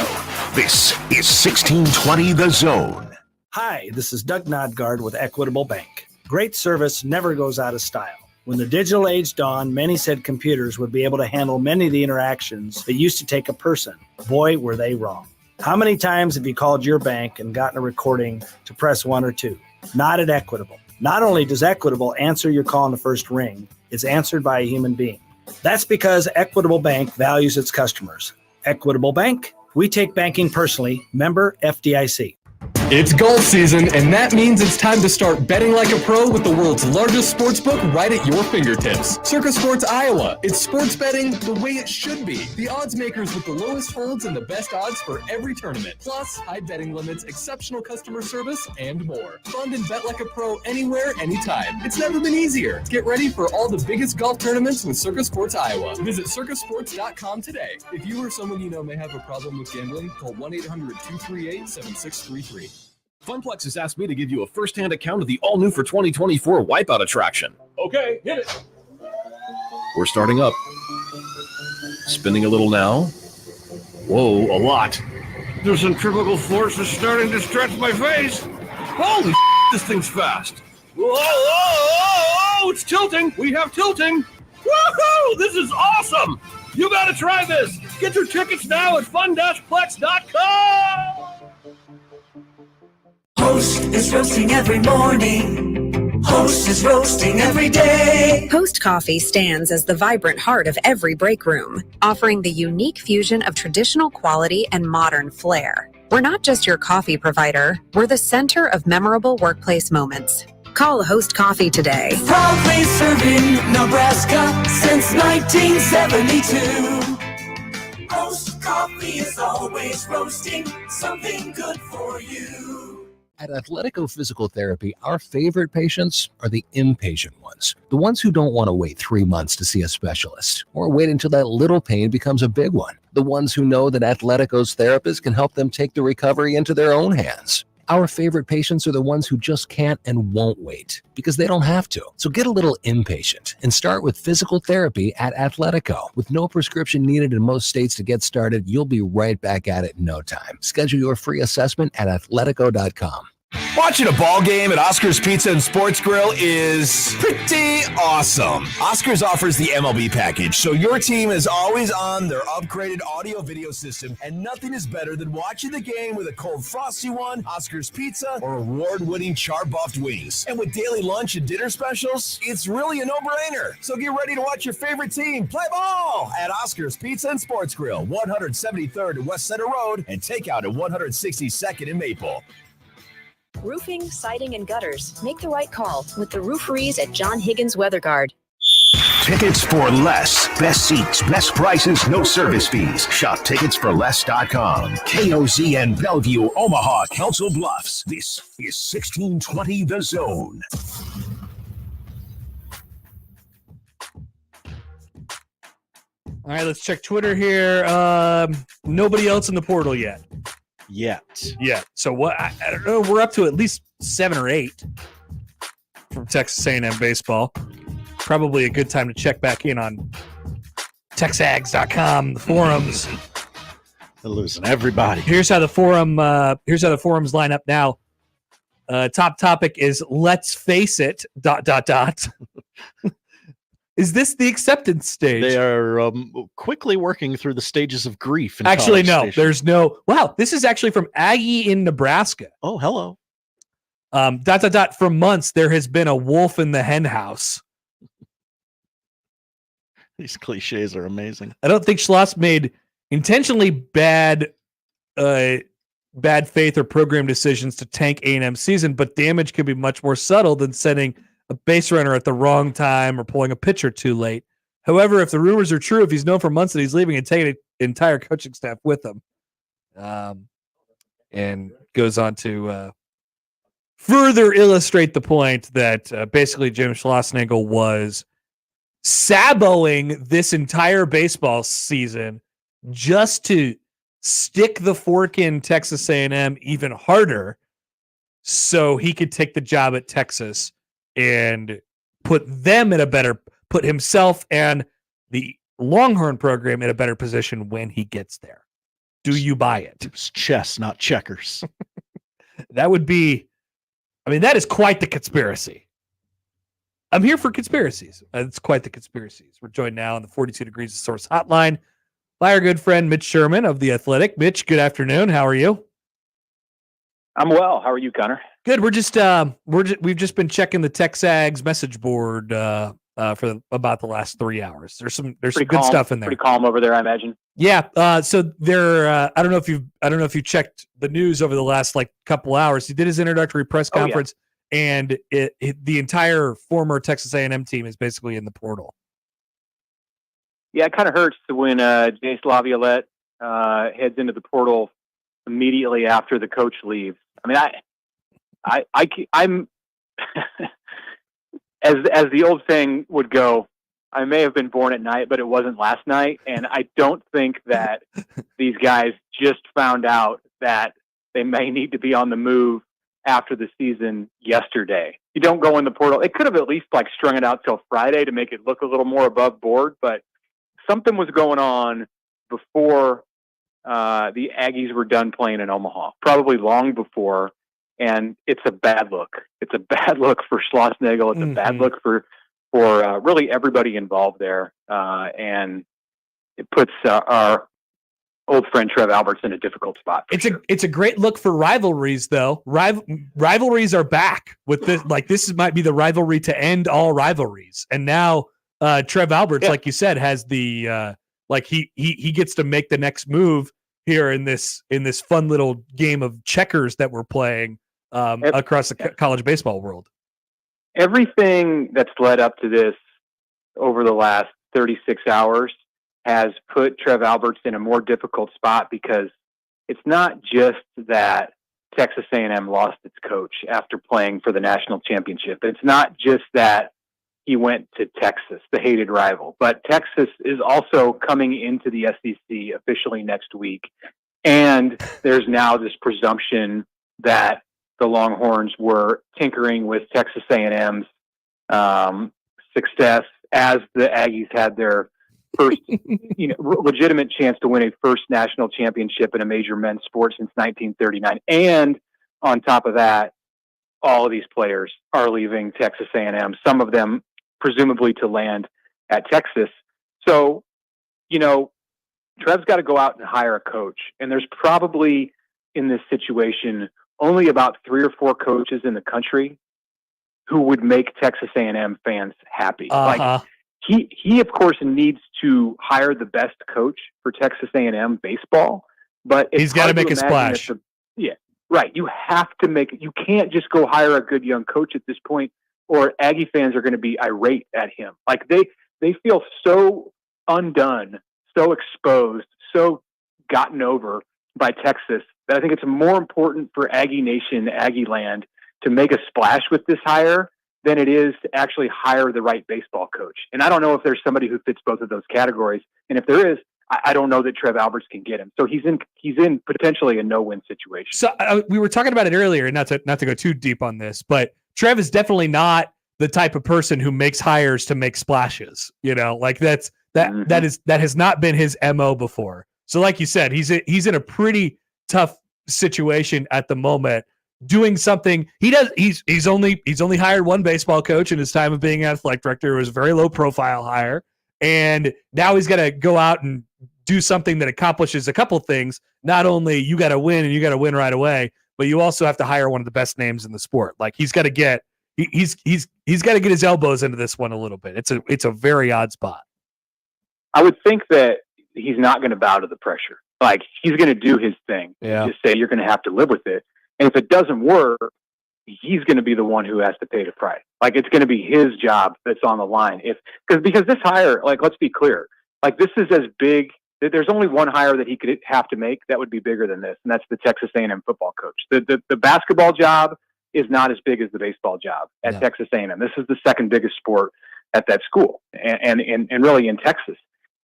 this is 1620 The Zone. Hi, this is Doug Nodgard with Equitable Bank. Great service never goes out of style. When the digital age dawned, many said computers would be able to handle many of the interactions that used to take a person. Boy, were they wrong. How many times have you called your bank and gotten a recording to press 1 or 2? Not at Equitable. Not only does Equitable answer your call in the first ring, it's answered by a human being. That's because Equitable Bank values its customers. Equitable Bank, we take banking personally. Member FDIC. It's golf season, and that means it's time to start betting like a pro with the world's largest sports book right at your fingertips. Circus Sports Iowa. It's sports betting the way it should be. The odds makers with the lowest holds and the best odds for every tournament. Plus, high betting limits, exceptional customer service, and more. Fund and bet like a pro anywhere, anytime. It's never been easier. Get ready for all the biggest golf tournaments with Circus Sports Iowa. Visit circusports.com today. If you or someone you know may have a problem with gambling, call 1-800-238-7633. Funplex has asked me to give you a first-hand account of the all-new for 2024 Wipeout attraction. Okay, hit it. We're starting up. Spinning a little now. Whoa, a lot. The centrifugal force is starting to stretch my face. Holy this thing's fast. Whoa, it's tilting. We have tilting. Woohoo, this is awesome. You got to try this. Get your tickets now at fun-plex.com. Host is roasting every morning. Host is roasting every day. Host Coffee stands as the vibrant heart of every break room, offering the unique fusion of traditional quality and modern flair. We're not just your coffee provider, we're the center of memorable workplace moments. Call Host Coffee today. Proudly serving Nebraska since 1972. Host Coffee is always roasting something good for you. At Athletico Physical Therapy, our favorite patients are the impatient ones. The ones who don't want to wait 3 months to see a specialist or wait until that little pain becomes a big one. The ones who know that Athletico's therapists can help them take the recovery into their own hands. Our favorite patients are the ones who just can't and won't wait because they don't have to. So get a little impatient and start with physical therapy at Athletico. With no prescription needed in most states to get started, you'll be right back at it in no time. Schedule your free assessment at athletico.com. Watching a ball game at Oscar's Pizza and Sports Grill is pretty awesome. Oscar's offers the MLB package, so your team is always on their upgraded audio-video system, and nothing is better than watching the game with a cold frosty one, Oscar's Pizza, or award-winning char-buffed wings. And with daily lunch and dinner specials, it's really a no-brainer. So get ready to watch your favorite team play ball at Oscar's Pizza and Sports Grill, 173rd and West Center Road, and takeout at 162nd and Maple. Roofing, siding, and gutters. Make the right call with the rooferees at John Higgins Weather Guard. Tickets for less. Best seats, best prices, no service fees. Shop ticketsforless.com. KOZN Bellevue, Omaha, Council Bluffs. This is 1620 The Zone. All right, let's check Twitter here. Nobody else in the portal yet. Yeah. So what? I don't know. We're up to at least 7 or 8 from Texas A&M baseball. Probably a good time to check back in on TexAgs.com, the forums. They're losing everybody. Here's how the forums line up now. Top topic is let's face it. ... Is this the acceptance stage? They are quickly working through the stages of grief. Actually, no. There's no. Wow, this is actually from Aggie in Nebraska. Oh, hello. ... For months, there has been a wolf in the hen house. These cliches are amazing. I don't think Schloss made intentionally bad faith or program decisions to tank A&M season, but damage can be much more subtle than sending a base runner at the wrong time or pulling a pitcher too late. However, if the rumors are true, if he's known for months that he's leaving and taking an entire coaching staff with him, and goes on to further illustrate the point that basically Jim Schlossnagle was saboing this entire baseball season just to stick the fork in Texas A&M even harder so he could take the job at Texas and put himself and the Longhorn program in a better position when he gets there. Do you buy it? It was chess, not checkers. That is quite the conspiracy. I'm here for conspiracies. It's quite the conspiracies. We're joined now on the 42 Degrees of Source hotline by our good friend Mitch Sherman of The Athletic. Mitch, good afternoon. How are you? I'm well. How are you, Connor? Good. We've just been checking the TexAgs message board for about the last 3 hours. There's some good calm, stuff in there. Pretty calm over there, I imagine. Yeah. So there. I don't know if you checked the news over the last couple hours. He did his introductory press conference, and the entire former Texas A&M team is basically in the portal. Yeah, it kind of hurts when Jace Laviolette heads into the portal immediately after the coach leaves. I mean, I'm as the old saying would go, I may have been born at night, but it wasn't last night. And I don't think that these guys just found out that they may need to be on the move after the season yesterday. You don't go in the portal. It could have at least strung it out till Friday to make it look a little more above board, but something was going on before the Aggies were done playing in Omaha, probably long before. And it's a bad look. It's a bad look for Schlossnagle. It's a bad look for really everybody involved there. And it puts our old friend Trev Alberts in a difficult spot. It's a great look for rivalries, though. Rivalries are back with this. This might be the rivalry to end all rivalries. And now Trev Alberts, like you said, has the he gets to make the next move here in this fun little game of checkers that we're playing across the college baseball world. Everything that's led up to this over the last 36 hours has put Trev Alberts in a more difficult spot, because it's not just that Texas A&M lost its coach after playing for the national championship. It's not just that he went to Texas, the hated rival, but Texas is also coming into the SEC officially next week. And there's now this presumption that the Longhorns were tinkering with Texas A&M's success as the Aggies had their first legitimate chance to win a first national championship in a major men's sport since 1939. And on top of that, all of these players are leaving Texas A&M, some of them presumably to land at Texas. So, Trev's got to go out and hire a coach. And there's probably in this situation only about 3 or 4 coaches in the country who would make Texas A&M fans happy. Like he of course needs to hire the best coach for Texas A&M baseball, but he's got to make a splash. Right. You have to you can't just go hire a good young coach at this point, or Aggie fans are going to be irate at him. Like they feel so undone, so exposed, so gotten over by Texas that I think it's more important for Aggie Nation, Aggie Land to make a splash with this hire than it is to actually hire the right baseball coach. And I don't know if there's somebody who fits both of those categories. And if there is, I don't know that Trev Alberts can get him. So he's in potentially a no-win situation. So we were talking about it earlier, and not to go too deep on this, but Trev is definitely not the type of person who makes hires to make splashes. Like that has not been his MO before. So like you said, he's in a pretty tough situation at the moment, doing something he's only hired one baseball coach in his time of being athletic director. It was a very low profile hire. And now he's got to go out and do something that accomplishes a couple things. Not only you got to win, and you got to win right away, but you also have to hire one of the best names in the sport. Like he's got to get he's got to get his elbows into this one a little bit. It's a very odd spot. I would think that he's not going to bow to the pressure. Like he's going to do his thing. Yeah. Just say you're going to have to live with it. And if it doesn't work, he's going to be the one who has to pay the price. Like it's going to be his job that's on the line. Because this hire, like, let's be clear, like this is as big. There's only one hire that he could have to make that would be bigger than this, and that's the Texas A&M football coach. The basketball job is not as big as the baseball job at Texas A&M. This is the second biggest sport at that school, and really in Texas.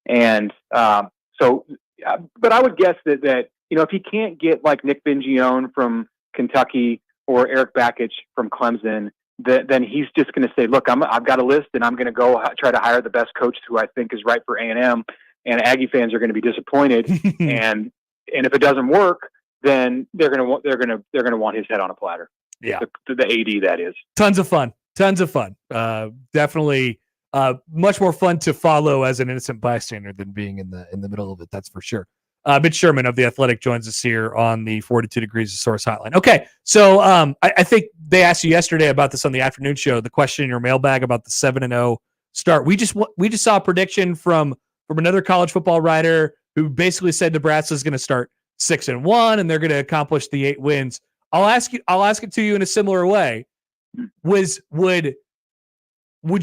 And but I would guess that if he can't get like Nick Bengione from Kentucky or Eric Bakich from Clemson, then he's just going to say, look, I've got a list, and I'm going to go try to hire the best coach who I think is right for A&M. And Aggie fans are going to be disappointed, and if it doesn't work, then they're going to want his head on a platter. Yeah, the AD, that is. Tons of fun. Definitely much more fun to follow as an innocent bystander than being in the middle of it. That's for sure. Mitch Sherman of The Athletic joins us here on the 42 Degrees of Source hotline. Okay, so I think they asked you yesterday about this on the afternoon show. The question in your mailbag about the 7-0 start. We just saw a prediction from another college football writer who basically said Nebraska is going to start 6-1 and they're going to accomplish the 8 wins. I'll ask it to you in a similar way. Would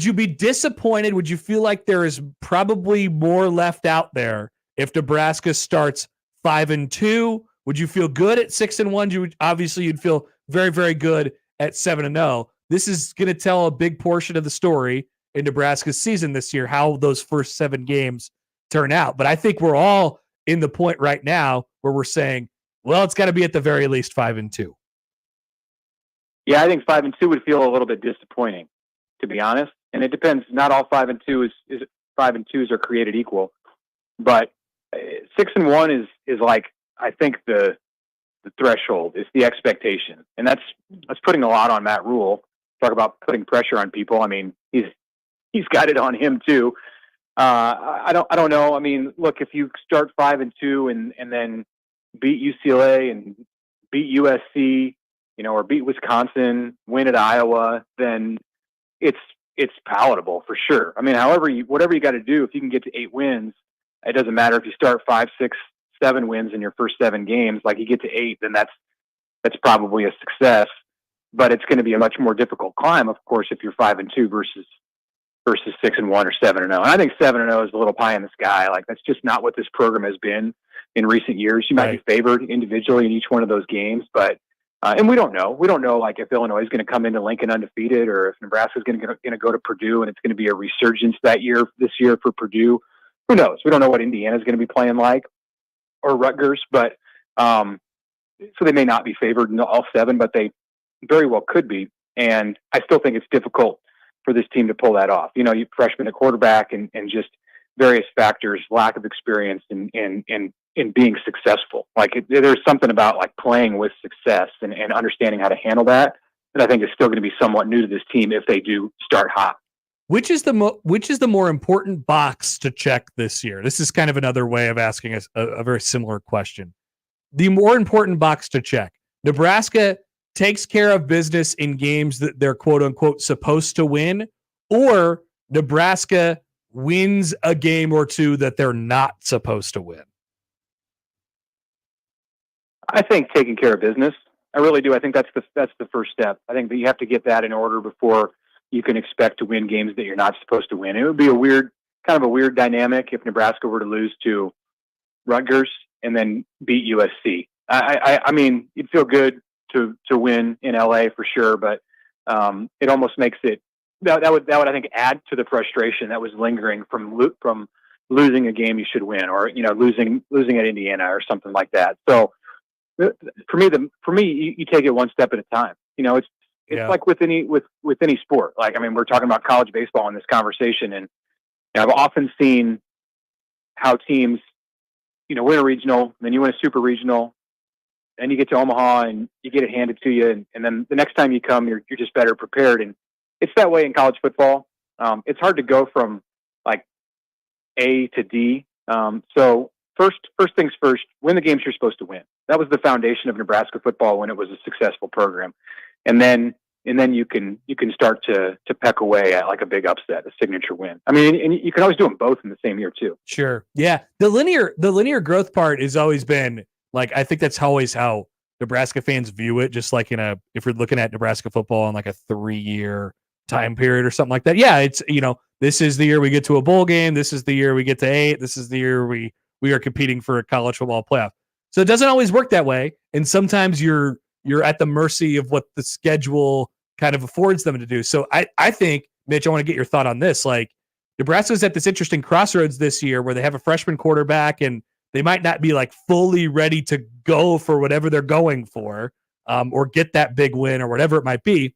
you be disappointed? Would you feel like there is probably more left out there if Nebraska starts 5-2? Would you feel good at 6-1? Obviously you'd feel very, very good at 7-0. This is going to tell a big portion of the story in Nebraska's season this year, how those first 7 games turn out. But I think we're all in the point right now where we're saying, well, it's got to be at the very least 5-2. Yeah, I think 5-2 would feel a little bit disappointing, to be honest. And it depends. Not all 5-2 is 5-2s are created equal, but 6-1 is like, I think the threshold is the expectation, and that's putting a lot on Matt Rhule. Talk about putting pressure on people. I mean, he's got it on him too. I don't know. I mean, look, if you start 5-2 and then beat UCLA and beat USC, or beat Wisconsin, win at Iowa, then it's palatable for sure. I mean, whatever you got to do, if you can get to 8 wins, it doesn't matter if you start 5, 6, 7 wins in your first 7 games. Like you get to 8, then that's probably a success. But it's going to be a much more difficult climb, of course, if you're 5-2 versus 6-1 or 7-0. And I think 7-0 is a little pie in the sky. Like that's just not what this program has been in recent years. You might be favored individually in each one of those games, but and we don't know. We don't know like if Illinois is going to come into Lincoln undefeated, or if Nebraska is going to go to Purdue and it's going to be a resurgence this year for Purdue. Who knows? We don't know what Indiana is going to be playing like, or Rutgers, but so they may not be favored in all 7, but they very well could be. And I still think it's difficult for this team to pull that off. You freshman at quarterback and just various factors, lack of experience in being successful. Like there's something about like playing with success and understanding how to handle that that I think is still going to be somewhat new to this team if they do start hot. Which is the more important box to check this year? This is kind of another way of asking a very similar question. The more important box to check: Nebraska takes care of business in games that they're quote unquote supposed to win, or Nebraska wins a game or two that they're not supposed to win. I think taking care of business. I really do. I think that's the first step. I think that you have to get that in order before you can expect to win games that you're not supposed to win. It would be kind of a weird dynamic if Nebraska were to lose to Rutgers and then beat USC. I mean, you'd feel good to win in LA for sure, but it almost makes it that would I think add to the frustration that was lingering from losing a game you should win, or losing at Indiana or something like that. So for me, you take it one step at a time. It's like with any sport. Like, I mean, we're talking about college baseball in this conversation, and I've often seen how teams, win a regional, then you win a super regional, then you get to Omaha and you get it handed to you, and then the next time you come, you're just better prepared. And it's that way in college football. It's hard to go from like A to D. So first things first, win the games you're supposed to win. That was the foundation of Nebraska football when it was a successful program. And then you can start to peck away at like a big upset, a signature win. I mean, and you can always do them both in the same year too. Sure. Yeah. The linear growth part has always been like, I think that's always how Nebraska fans view it. Just like if you're looking at Nebraska football in like a 3-year time period or something like that. Yeah. It's, this is the year we get to a bowl game. This is the year we get to 8. This is the year we are competing for a college football playoff. So it doesn't always work that way. And sometimes you're at the mercy of what the schedule kind of affords them to do. So I think, Mitch, I want to get your thought on this. Like, Nebraska's at this interesting crossroads this year where they have a freshman quarterback and they might not be like fully ready to go for whatever they're going for, or get that big win or whatever it might be.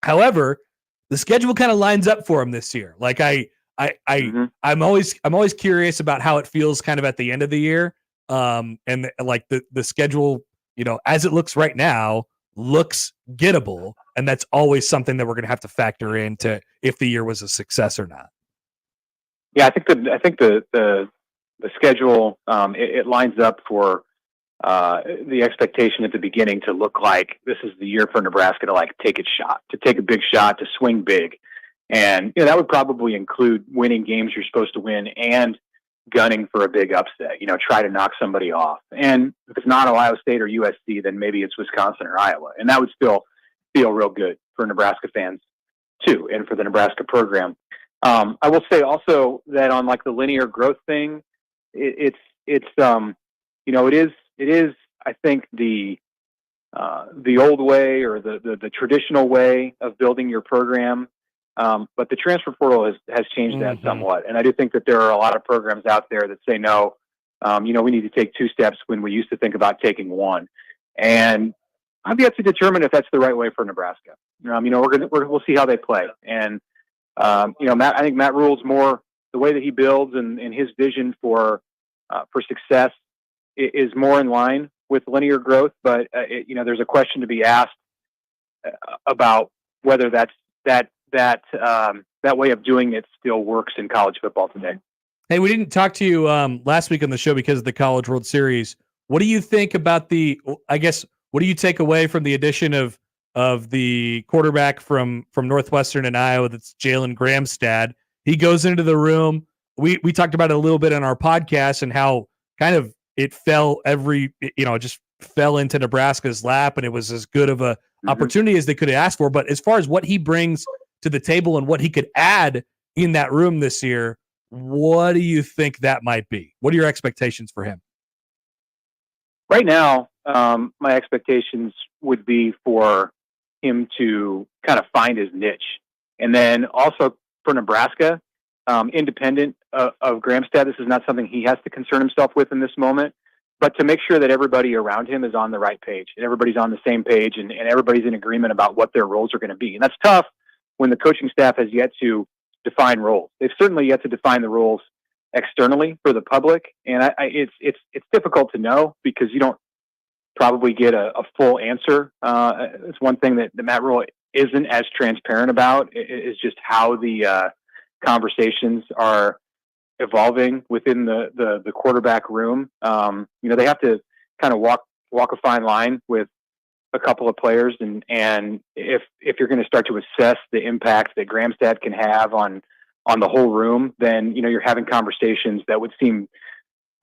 However, the schedule kind of lines up for them this year. Like I'm always curious about how it feels kind of at the end of the year. And like the schedule, as it looks right now, looks gettable, and that's always something that we're going to have to factor into if the year was a success or not. Yeah, I think the schedule it lines up for the expectation at the beginning to look like this is the year for Nebraska to like take a big shot, to swing big, and that would probably include winning games you're supposed to win and gunning for a big upset, try to knock somebody off. And if it's not Ohio State or USC, then maybe it's Wisconsin or Iowa. And that would still feel real good for Nebraska fans too, and for the Nebraska program. I will say also that on like the linear growth thing, it is, I think the old way, or the traditional way of building your program. But the transfer portal has changed that somewhat. And I do think that there are a lot of programs out there that say, no, we need to take 2 steps when we used to think about taking 1. And I've yet to determine if that's the right way for Nebraska. We'll see how they play. And, I think Matt Rhule's more, the way that he builds and his vision for success is more in line with linear growth. But, there's a question to be asked about whether that way of doing it still works in college football today. Hey, we didn't talk to you last week on the show because of the College World Series. What do you think about what do you take away from the addition of the quarterback from Northwestern and Iowa? That's Jalen Gramstad. He goes into the room. We talked about it a little bit on our podcast and how kind of it fell just fell into Nebraska's lap, and it was as good of a opportunity as they could have asked for. But as far as what he brings to the table and what he could add in that room this year, what do you think that might be? What are your expectations for him? Right now, my expectations would be for him to kind of find his niche. And then also for Nebraska, independent of Gramstad, this is not something he has to concern himself with in this moment, but to make sure that everybody around him is on the right page and everybody's on the same page and everybody's in agreement about what their roles are going to be. And that's tough when the coaching staff has yet to define roles. They've certainly yet to define the roles externally for the public. And it's difficult to know because you don't probably get a full answer. It's one thing that Matt Rhule isn't as transparent about is just how the conversations are evolving within the quarterback room. They have to kind of walk a fine line with a couple of players, and if you're going to start to assess the impact that Gramstad can have on the whole room, then you're having conversations that would seem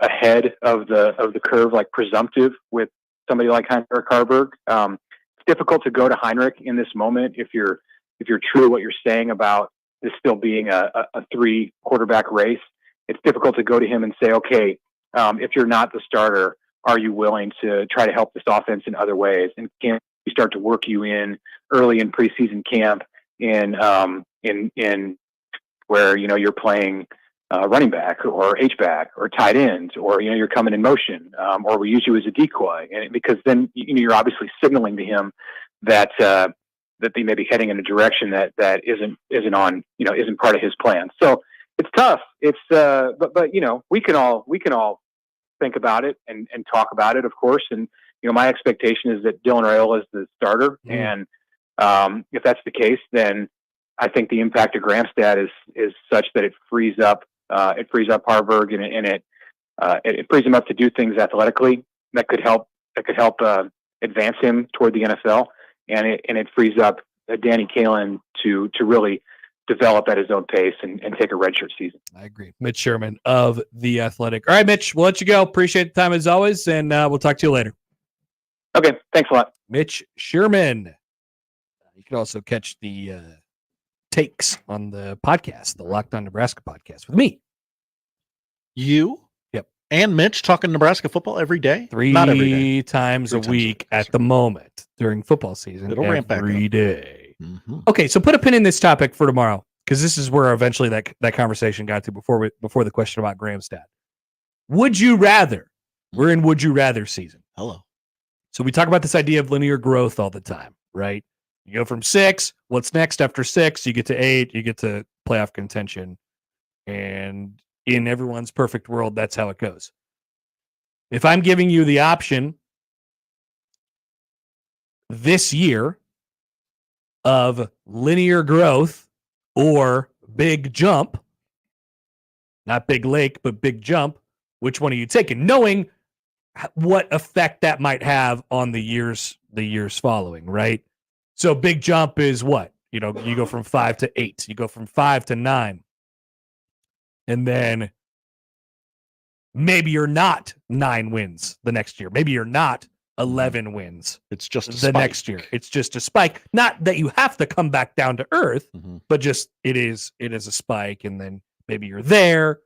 ahead of the curve, like presumptive with somebody like Heinrich Harburg. It's difficult to go to Heinrich in this moment if you're true to what you're saying about this still being a 3 quarterback race. It's difficult to go to him and say, okay, if you're not the starter, are you willing to try to help this offense in other ways? And can we start to work you in early in preseason camp in where you're playing running back or H-back or tight ends, or you're coming in motion, or we use you as a decoy, and because then you're obviously signaling to him that they may be heading in a direction that isn't on isn't part of his plan. So it's tough. It's but we can all think about it and talk about it, of course. And my expectation is that Dylan Raiola is the starter, and if that's the case, then I think the impact of Gramstad is such that it frees up Harburg, and it frees him up to do things athletically that could help advance him toward the NFL, and it frees up Danny Kaelin to really develop at his own pace and take a redshirt season. I agree. Mitch Sherman of The Athletic. All right, Mitch, we'll let you go. Appreciate the time as always, and we'll talk to you later. Okay, thanks a lot. Mitch Sherman. You can also catch the takes on the podcast, the Locked On Nebraska podcast with me. You? Yep. And Mitch talking Nebraska football every day? Not every day. Times a week at the moment during football season. It'll ramp back every up. day. Mm-hmm. Okay, so put a pin in this topic for tomorrow, because this is where eventually that conversation got to before the question about Gramstad. Would you rather? We're in would you rather season. Hello. So we talk about this idea of linear growth all the time, right? You go from 6, what's next after 6? You get to 8, you get to playoff contention. And in everyone's perfect world, that's how it goes. If I'm giving you the option this year of linear growth or big jump, not big lake, but big jump, which one are you taking? Knowing what effect that might have on the years following, right? So big jump is what? You go from 5 to 8, you go from 5 to 9. And then maybe you're not 9 wins the next year. Maybe you're not 11 wins. It's just a the spike. Next year. It's just a spike. Not that you have to come back down to earth, but just it is a spike, and then maybe you're there,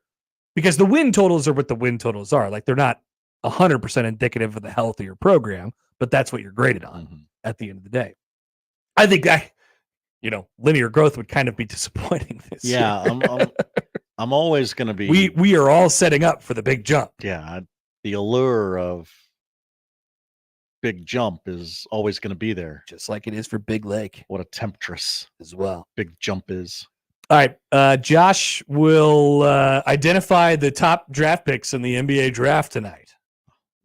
because the win totals are what the win totals are. Like, they're not 100% indicative of the health of your program, but that's what you're graded on at the end of the day. I think linear growth would kind of be disappointing this year. Yeah, I'm always going to be. We are all setting up for the big jump. Yeah, the allure of big jump is always going to be there, just like it is for Big Lake. What a temptress as well big jump is. All right, Josh will identify the top draft picks in the NBA draft tonight,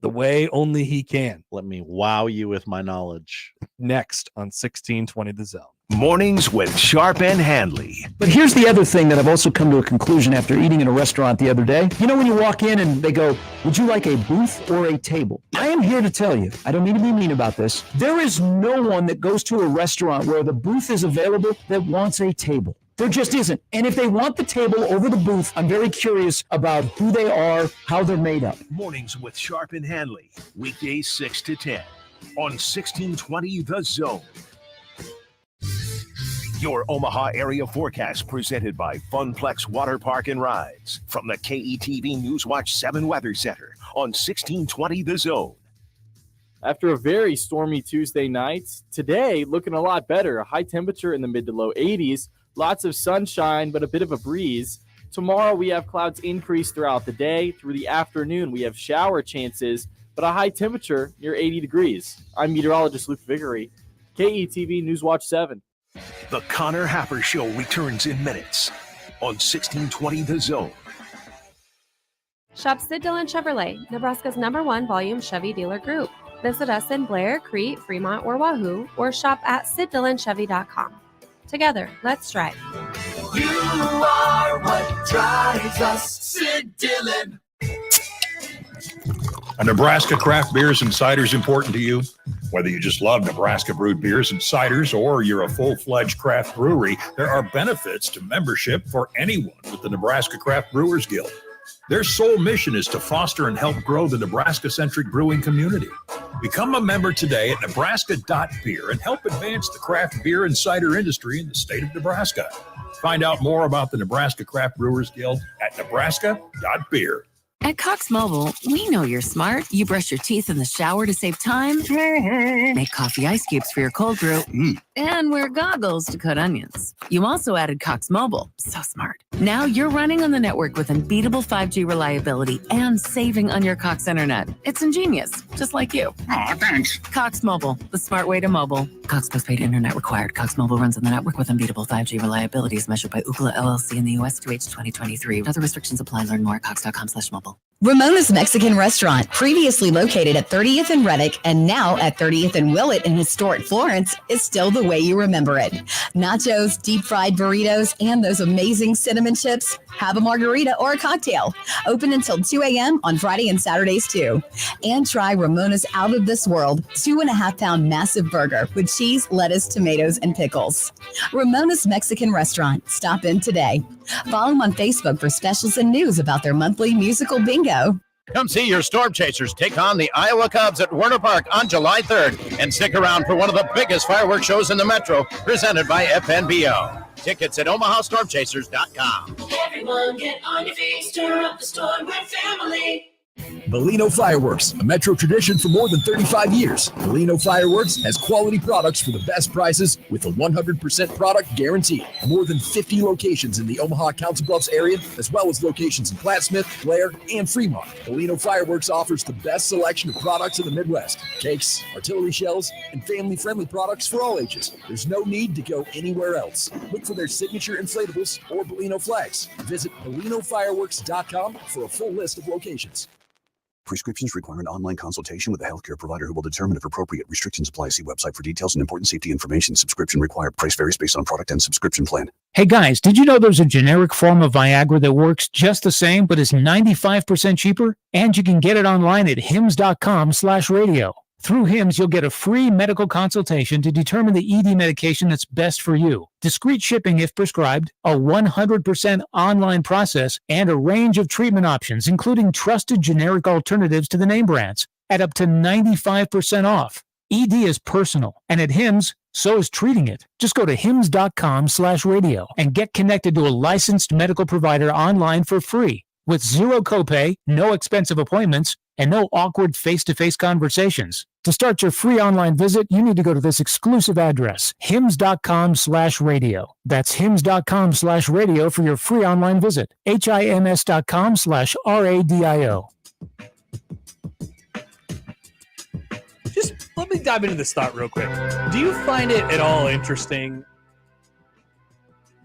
the way only he can. Let me wow you with my knowledge. Next on 1620 The Zone. Mornings with Sharp and Handley. But here's the other thing that I've also come to a conclusion after eating in a restaurant the other day. You know when you walk in and they go, would you like a booth or a table? I am here to tell you, I don't mean to be mean about this, there is no one that goes to a restaurant where the booth is available that wants a table. There just isn't. And if they want the table over the booth, I'm very curious about who they are, how they're made up. Mornings with Sharp and Handley. Weekdays 6 to 10 on 1620 The Zone. Your Omaha area forecast presented by Funplex Water Park and Rides from the KETV Newswatch 7 Weather Center on 1620 The Zone. After a very stormy Tuesday night, today looking a lot better. A high temperature in the mid to low 80s, lots of sunshine, but a bit of a breeze. Tomorrow we have clouds increase throughout the day. Through the afternoon we have shower chances, but a high temperature near 80 degrees. I'm meteorologist Luke Viggory, KETV Newswatch 7. The Connor Happer Show returns in minutes on 1620 The Zone. Shop Sid Dillon Chevrolet, Nebraska's #1 volume Chevy dealer group. Visit us in Blair, Crete, Fremont, or Wahoo, or shop at SidDillonChevy.com. Together, let's drive. You are what drives us, Sid Dillon. Are Nebraska craft beers and ciders important to you? Whether you just love Nebraska brewed beers and ciders or you're a full-fledged craft brewery, there are benefits to membership for anyone with the Nebraska Craft Brewers Guild. Their sole mission is to foster and help grow the Nebraska-centric brewing community. Become a member today at nebraska.beer and help advance the craft beer and cider industry in the state of Nebraska. Find out more about the Nebraska Craft Brewers Guild at nebraska.beer. At Cox Mobile, we know you're smart. You brush your teeth in the shower to save time, make coffee ice cubes for your cold brew, and wear goggles to cut onions. You also added Cox Mobile. So smart. Now you're running on the network with unbeatable 5G reliability and saving on your Cox internet. It's ingenious, just like you. Aw, thanks. Cox Mobile, the smart way to mobile. Cox postpaid internet required. Cox Mobile runs on the network with unbeatable 5G reliability as measured by Ookla LLC in the U.S. to age 2023. Other restrictions apply. Learn more at cox.com/mobile. Ramona's Mexican Restaurant, previously located at 30th and Reddick and now at 30th and Willett in historic Florence, is still the way you remember it. Nachos, deep fried burritos, and those amazing cinnamon chips. Have a margarita or a cocktail. Open until 2 a.m. on Friday and Saturdays too. And try Ramona's Out of This World 2.5-pound massive burger with cheese, lettuce, tomatoes, and pickles. Ramona's Mexican Restaurant. Stop in today. Follow them on Facebook for specials and news about their monthly musical bingo. Come see your Storm Chasers take on the Iowa Cubs at Werner Park on July 3rd and stick around for one of the biggest fireworks shows in the Metro, presented by FNBO. Tickets at OmahaStormChasers.com. Everyone get on your feet, stir up the storm, we're family. Bellino Fireworks, a Metro tradition for more than 35 years. Bellino Fireworks has quality products for the best prices with a 100% product guarantee. More than 50 locations in the Omaha Council Bluffs area, as well as locations in Plattsmouth, Blair, and Fremont. Bellino Fireworks offers the best selection of products in the Midwest. Cakes, artillery shells, and family-friendly products for all ages. There's no need to go anywhere else. Look for their signature inflatables or Bellino flags. Visit BellinoFireworks.com for a full list of locations. Prescriptions require an online consultation with a healthcare provider who will determine if appropriate. Restrictions apply. See website for details and important safety information. Subscription required. Price varies based on product and subscription plan. Hey guys, did you know there's a generic form of Viagra that works just the same but is 95% cheaper? And you can get it online at hims.com/radio. Through Hims, you'll get a free medical consultation to determine the ED medication that's best for you. Discreet shipping if prescribed, a 100% online process, and a range of treatment options, including trusted generic alternatives to the name brands, at up to 95% off. ED is personal, and at Hims, so is treating it. Just go to hims.com/radio and get connected to a licensed medical provider online for free. With zero copay, no expensive appointments, and no awkward face-to-face conversations. To start your free online visit, you need to go to this exclusive address, hims.com/radio. That's hims.com/radio for your free online visit. HIMS.com/RADIO. Just let me dive into this thought real quick. Do you find it at all interesting?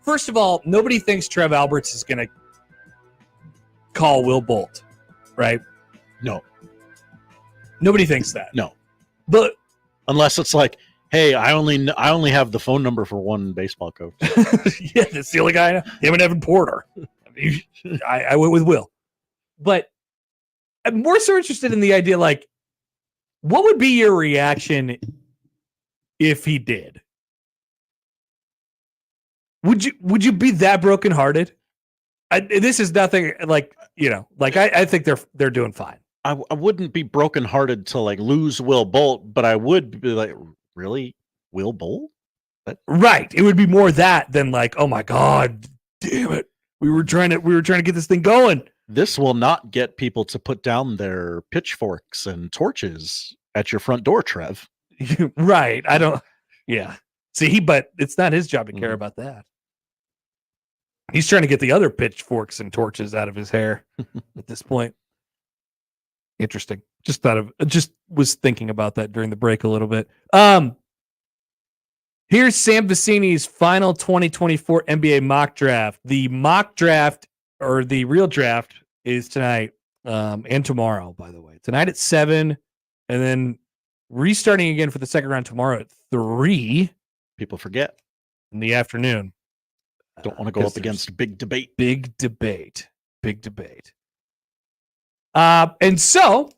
First of all, nobody thinks Trev Alberts is going to call Will Bolt, right? No. Nobody thinks that. No. But unless it's like, hey, I only have the phone number for one baseball coach. Yeah, that's the only guy I know. Him and Evan Porter. I went with Will. But I'm more so interested in the idea, like, what would be your reaction if he did? Would you be that brokenhearted? This is nothing like, I think they're doing fine. I wouldn't be brokenhearted to like lose Will Bolt, but I would be like, really, Will Bolt? Right. It would be more that than like, oh my God, damn it. We were trying to get this thing going. This will not get people to put down their pitchforks and torches at your front door, Trev. Right. Yeah. See, but it's not his job to care about that. He's trying to get the other pitchforks and torches out of his hair at this point. Interesting. Just was thinking about that during the break a little bit. Here's Sam Vecini's final 2024 NBA mock draft. The mock draft, or the real draft, is tonight and tomorrow, by the way. Tonight at 7, and then restarting again for the second round tomorrow at 3. People forget in the afternoon. Don't want to go up against big debate. Big debate. And so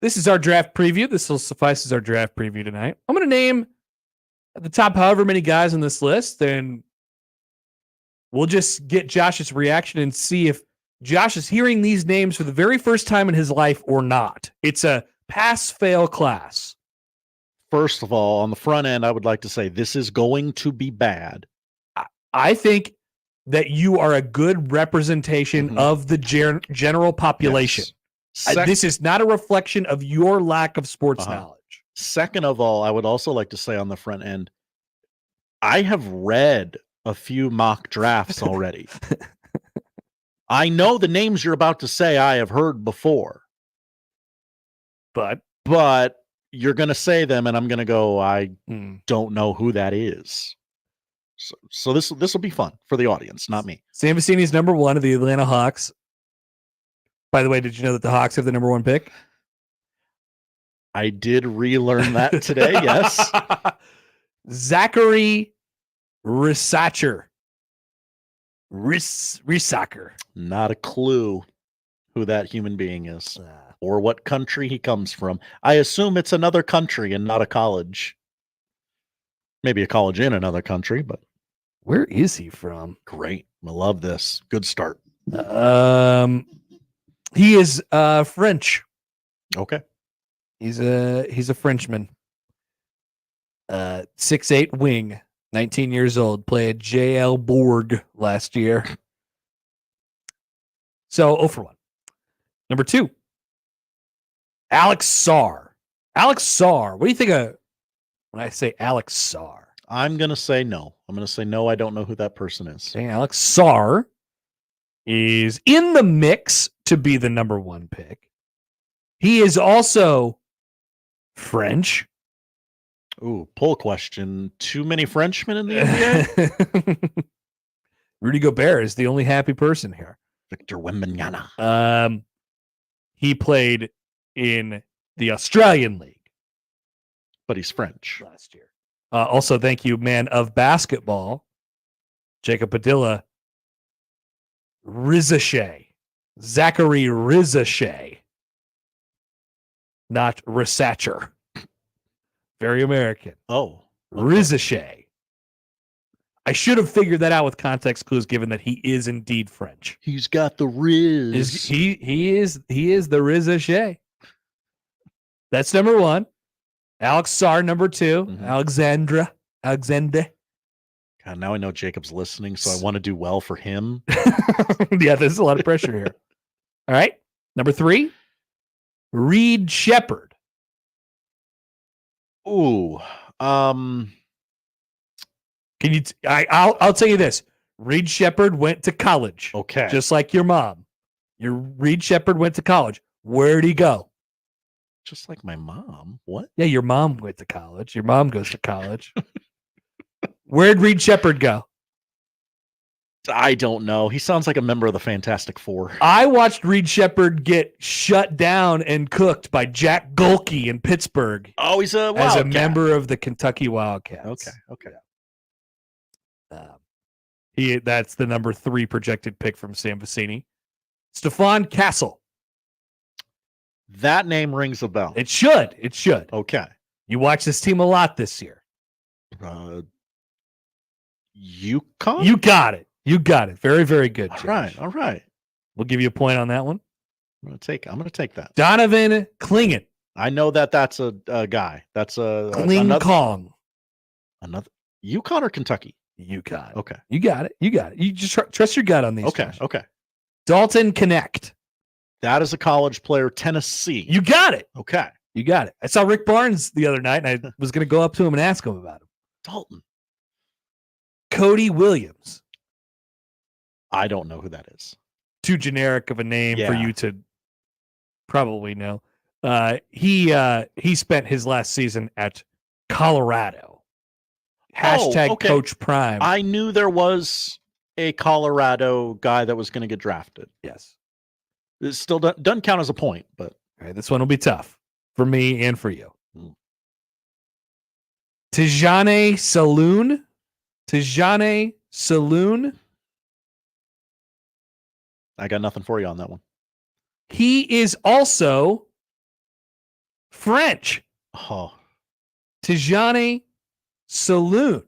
this is our draft preview. This will suffice as our draft preview tonight. I'm going to name at the top however many guys on this list, and we'll just get Josh's reaction and see if Josh is hearing these names for the very first time in his life or not. It's a pass-fail class. First of all, on the front end, I would like to say this is going to be bad. I think that you are a good representation of the general population. Yes. This is not a reflection of your lack of sports knowledge. Second of all, I would also like to say on the front end, I have read a few mock drafts already. I know the names you're about to say I have heard before. But you're going to say them and I'm going to go, I don't know who that is. So this will be fun for the audience, not me. Sam Vecini's number 1 of the Atlanta Hawks. By the way, did you know that the Hawks have the number 1 pick? I did relearn that today, yes. Zachary Risacher. Risacher. Not a clue who that human being is or what country he comes from. I assume it's another country and not a college. Maybe a college in another country, but where is he from? Great. I love this. Good start. He is French. Okay. He's a Frenchman. 6'8" wing, 19 years old, played JL Borg last year. So 0 for 1. Number 2, Alex Sarr. Alex Sarr. What do you think of when I say Alex Sarr? I'm going to say no. I'm going to say no, I don't know who that person is. Okay, Alex Sarr is in the mix to be the number 1 pick. He is also French. Ooh, poll question. Too many Frenchmen in the NBA? Rudy Gobert is the only happy person here. Victor Wembanyama. He played in the Australian League. But he's French. Last year. Also, thank you, man of basketball, Jacob Padilla. Rizachet. Zachary Rizachet. Not Risacher. Very American. Oh. Okay. Rizachet. I should have figured that out with context clues, given that he is indeed French. He's got the Riz. He is the Rizachet. That's number 1. Alex Sarr, number 2. Alexander. God, now I know Jacob's listening, so I want to do well for him. Yeah, there's a lot of pressure here. All right. Number 3, Reed Shepard. Ooh. Can you? I'll tell you this. Reed Shepard went to college. Okay. Just like your mom. Reed Shepard went to college. Where'd he go? Just like my mom. What? Yeah, your mom went to college. Your mom goes to college. Where'd Reed Shepard go? I don't know. He sounds like a member of the Fantastic Four. I watched Reed Shepard get shut down and cooked by Jack Golke in Pittsburgh. Oh, he's a as a Wildcat. member of the Kentucky Wildcats. Okay. That's the number 3 projected pick from Sam Vecini. Stephon Castle. That name rings a bell. It should. Okay. You watch this team a lot this year. UConn? You got it. Very, very good. All right. We'll give you a point on that one. I'm gonna take that. Donovan Clingan. I know that's a guy. That's Kling-Kong. Another UConn or Kentucky? UConn. Okay. You got it. You just trust your gut on these. Okay. Josh. Okay. Dalton Connect. That is a college player, Tennessee. You got it. Okay. You got it. I saw Rick Barnes the other night, and I was going to go up to him and ask him about him. Dalton. Cody Williams. I don't know who that is. Too generic of a name for you to probably know. He spent his last season at Colorado. # Coach Prime. I knew there was a Colorado guy that was going to get drafted. Yes. It still doesn't count as a point, but all right, this one will be tough for me and for you. Tijane Saloon. Tijane Saloon. I got nothing for you on that one. He is also French. Oh. Tijane Saloon.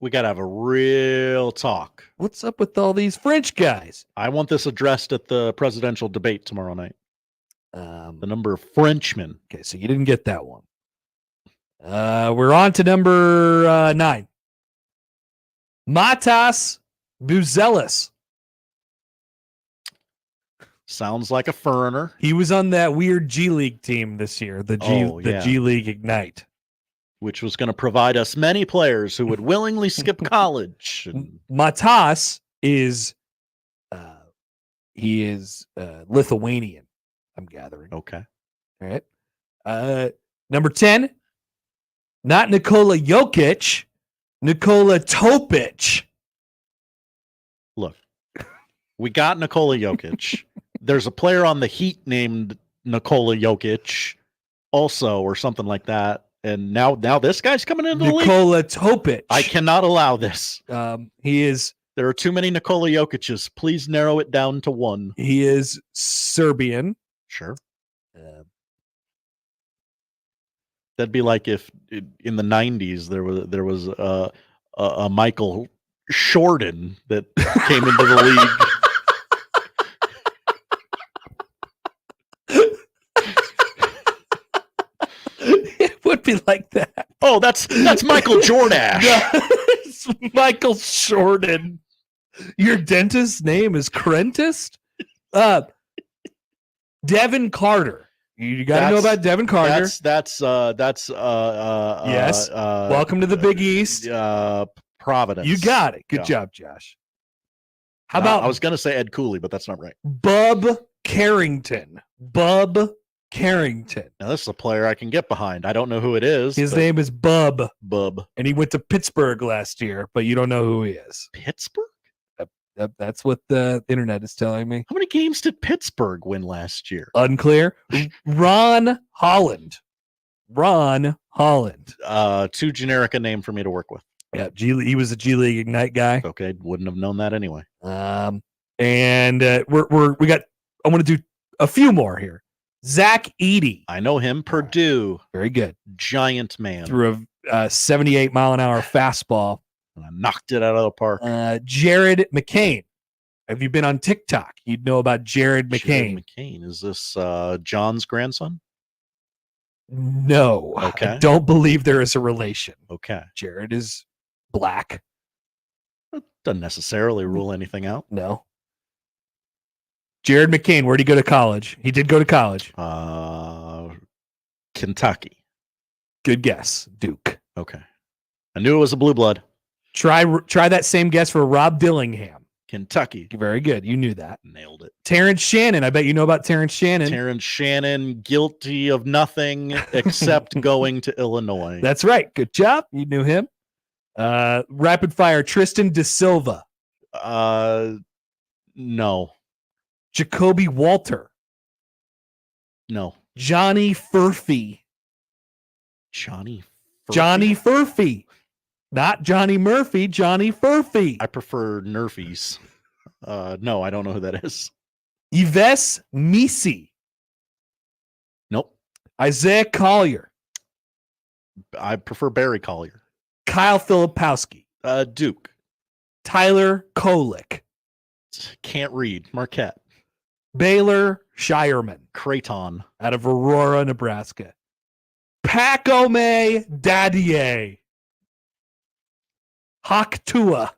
We got to have a real talk. What's up with all these French guys? I want this addressed at the presidential debate tomorrow night. The number of Frenchmen. Okay, so you didn't get that one. We're on to number 9. Matas Buzelis. Sounds like a foreigner. He was on that weird G League team this year, the G League Ignite, which was going to provide us many players who would willingly skip college. Matas is he is Lithuanian, I'm gathering. Okay. All right. Number 10, not Nikola Jokic, Nikola Topic. Look, we got Nikola Jokic. There's a player on the Heat named Nikola Jokic also, or something like that. And now this guy's coming into the league. Nikola Topic. I cannot allow this. He is. There are too many Nikola Jokic's. Please narrow it down to one. He is Serbian. Sure. That'd be like if in the 90s there was a Michael Jordan that came into the league. It would be like that. Oh, that's Michael Jordash. It's Michael Jordan. Your dentist's name is Crentist? Devin Carter. You got to know about Devin Carter. That's yes. Welcome to the Big East. Providence. You got it. Good job, Josh. How about I was going to say Ed Cooley, but that's not right. Bub Carrington. Bub Carrington. Now this is a player I can get behind. I don't know who it is. His name is Bub. Bub. And he went to Pittsburgh last year, but you don't know who he is. Pittsburgh? That's what the internet is telling me. How many games did Pittsburgh win last year? Unclear. Ron Holland. Ron Holland. Too generic a name for me to work with. Yeah, he was a G League Ignite guy. Okay, wouldn't have known that anyway. And we got. I want to do a few more here. Zach Edey. I know him. Purdue. Very good. Giant man. Threw a 78 mile an hour fastball. And I knocked it out of the park. Jared McCain. Have you been on TikTok? You'd know about Jared McCain. Jared McCain. Is this John's grandson? No. Okay. I don't believe there is a relation. Okay. Jared is black. That doesn't necessarily rule anything out. No. Jared McCain, where'd he go to college? He did go to college. Kentucky. Good guess. Duke. Okay. I knew it was a blue blood. Try that same guess for Rob Dillingham. Kentucky. Very good. You knew that. Nailed it. Terrence Shannon. I bet you know about Terrence Shannon. Terrence Shannon, guilty of nothing except going to Illinois. That's right. Good job. You knew him. Rapid fire. Tristan De Silva. No. Jacoby Walter. No. Johnny Furphy. Johnny Furphy. Not Johnny Murphy, Johnny Furphy. I prefer Nerfies. No, I don't know who that is. Yves Misi. Nope. Isaiah Collier. I prefer Barry Collier. Kyle Filipowski. Duke. Tyler Kolick. Can't read. Marquette. Baylor Shireman. Creighton. Out of Aurora, Nebraska. Pacome Dadier. Hawk Tua.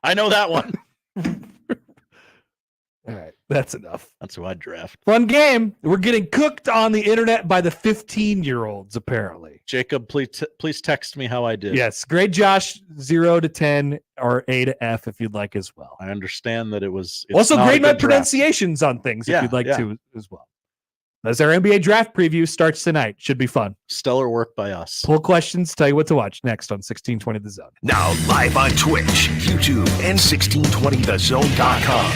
I know that one. All right, that's enough. That's who I'd draft. Fun game. We're getting cooked on the internet by the 15-year-olds, apparently. Jacob, please text me how I did. Yes, grade Josh 0 to 10 or A to F if you'd like as well. I understand that it's also not grade a my good pronunciations on things if you'd like to as well. As our NBA draft preview starts tonight. Should be fun. Stellar work by us. Poll questions, tell you what to watch next on 1620 The Zone. Now live on Twitch, YouTube, and 1620thezone.com.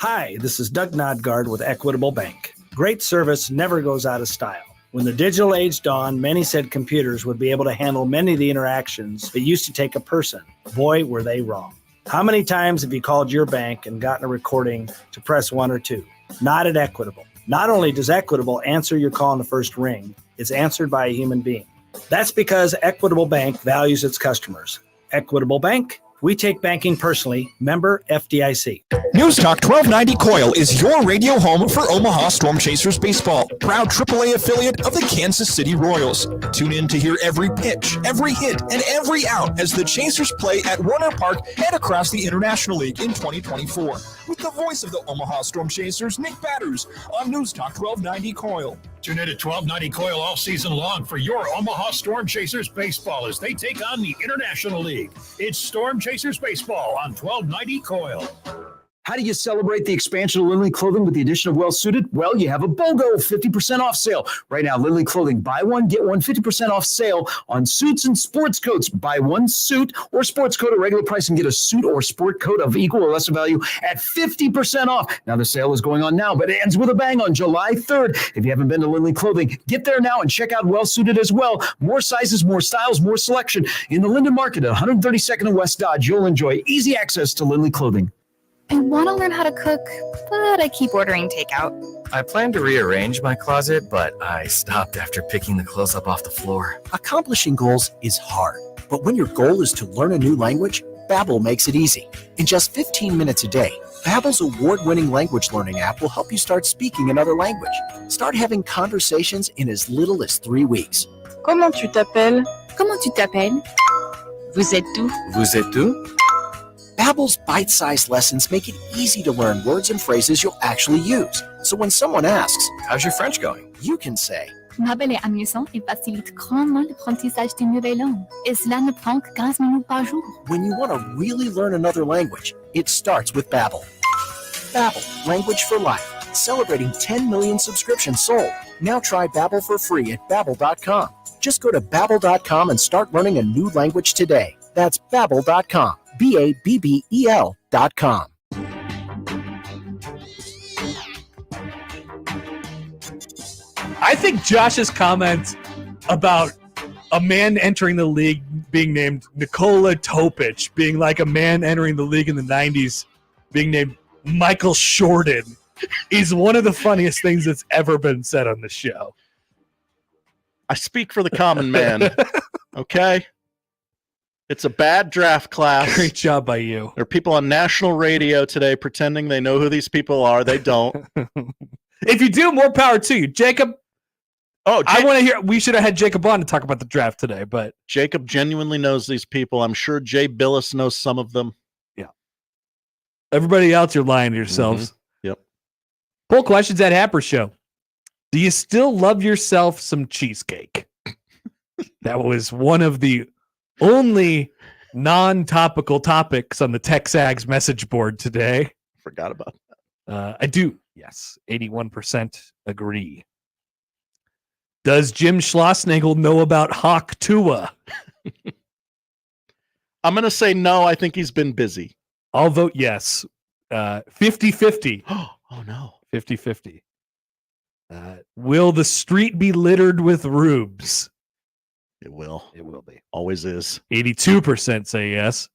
Hi, this is Doug Nodgard with Equitable Bank. Great service never goes out of style. When the digital age dawned, many said computers would be able to handle many of the interactions that used to take a person. Boy, were they wrong. How many times have you called your bank and gotten a recording to press 1 or 2? Not at Equitable. Not only does Equitable answer your call in the first ring, it's answered by a human being. That's because Equitable Bank values its customers. Equitable Bank, we take banking personally. Member FDIC. News Talk 1290 Coil is your radio home for Omaha Storm Chasers baseball, proud AAA affiliate of the Kansas City Royals. Tune in to hear every pitch, every hit, and every out as the Chasers play at Warner Park and across the International League in 2024. With the voice of the Omaha Storm Chasers, Nick Batters, on News Talk 1290 Coil. Tune in to 1290 Coil all season long for your Omaha Storm Chasers baseball as they take on the International League. It's Storm Chasers baseball on 1290 Coil. How do you celebrate the expansion of Lindley Clothing with the addition of Well Suited? Well, you have a BOGO 50% off sale. Right now, Lindley Clothing, buy one, get one, 50% off sale on suits and sports coats. Buy one suit or sports coat at regular price and get a suit or sport coat of equal or lesser value at 50% off. Now, the sale is going on now, but it ends with a bang on July 3rd. If you haven't been to Lindley Clothing, get there now and check out Well Suited as well. More sizes, more styles, more selection. In the Linden Market at 132nd and West Dodge, you'll enjoy easy access to Lindley Clothing. I want to learn how to cook, but I keep ordering takeout. I plan to rearrange my closet, but I stopped after picking the clothes up off the floor. Accomplishing goals is hard, but when your goal is to learn a new language, Babbel makes it easy. In just 15 minutes a day, Babbel's award-winning language learning app will help you start speaking another language. Start having conversations in as little as 3 weeks. Comment tu t'appelles? Comment tu t'appelles? Vous êtes où? Vous êtes où? Babbel's bite-sized lessons make it easy to learn words and phrases you'll actually use. So when someone asks, "How's your French going?" you can say, Babbel est amusant et facilite grandement l'apprentissage de nouvelles langues. Et cela ne prend que 15 minutes par jour. when you want to really learn another language, it starts with Babbel. Babbel, language for life. Celebrating 10 million subscriptions sold. Now try Babbel for free at Babbel.com. Just go to Babbel.com and start learning a new language today. That's Babbel.com. Babbel.com. I think Josh's comment about a man entering the league being named Nikola Topic, being like a man entering the league in the 90s, being named Michael Shorten, is one of the funniest things that's ever been said on the show. I speak for the common man. Okay? It's a bad draft class. Great job by you. There are people on national radio today pretending they know who these people are. They don't. If you do, more power to you. Jacob. I want to hear. We should have had Jacob on to talk about the draft today, but Jacob genuinely knows these people. I'm sure Jay Billis knows some of them. Yeah. Everybody else, you're lying to yourselves. Mm-hmm. Yep. Poll questions at Happer Show. Do you still love yourself some cheesecake? That was one of the only non-topical topics on the TexAgs message board today. Forgot about that. I do. Yes. 81% agree. Does Jim Schlossnagle know about Hawk Tua? I'm going to say no. I think he's been busy. I'll vote yes. 50-50. Oh, no. 50-50. Will the street be littered with rubes? It will. It will be. Always is. 82% say yes.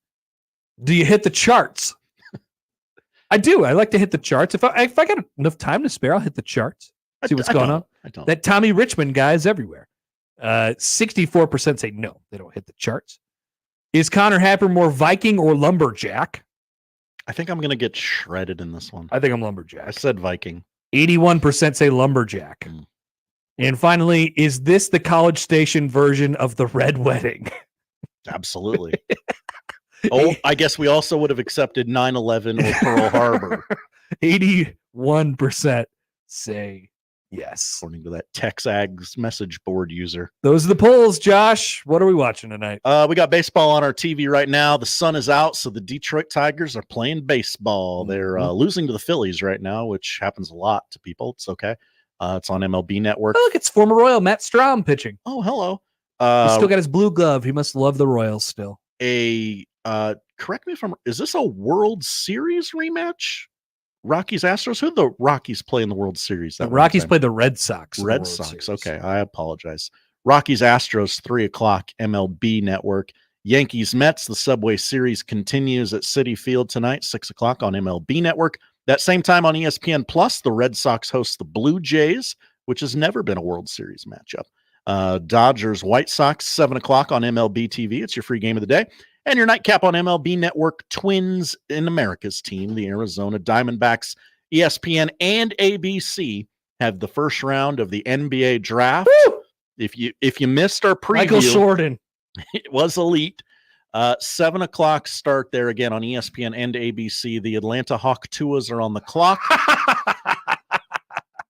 Do you hit the charts? I do. I like to hit the charts. If I got enough time to spare, I'll hit the charts. See what's going on. I don't. That Tommy Richmond guy is everywhere. 64% say no, they don't hit the charts. Is Connor Happer more Viking or lumberjack? I think I'm going to get shredded in this one. I think I'm lumberjack. I said Viking. 81% say lumberjack. And finally, is this the College Station version of the Red Wedding? Absolutely. Oh, I guess we also would have accepted 9/11 or Pearl Harbor. 81% say yes. According to that TexAgs message board user. Those are the polls, Josh. What are we watching tonight? We got baseball on our TV right now. The sun is out, so the Detroit Tigers are playing baseball. They're losing to the Phillies right now, which happens a lot to people. It's okay. It's on MLB Network. Oh, look, it's former Royal Matt Strom pitching. Oh, hello. He's still got his blue glove. He must love the Royals still. Correct me if I'm. Is this a World Series rematch? Rockies Astros. Who the Rockies play in the World Series? The Rockies play the Red Sox. in the Red World Sox. Series. Okay, I apologize. Rockies Astros 3:00 MLB Network. Yankees Mets. The Subway Series continues at Citi Field tonight, 6:00 on MLB Network. That same time on ESPN Plus, the Red Sox host the Blue Jays, which has never been a World Series matchup. Dodgers White Sox 7:00 on MLB TV. It's your free game of the day. And your nightcap on MLB Network, Twins in America's team, the Arizona Diamondbacks. ESPN and ABC have the first round of the NBA draft. Woo! If you missed our preview, Michael Jordan. It was elite. 7:00 start there again on ESPN and ABC. The Atlanta Hawk Tuas are on the clock.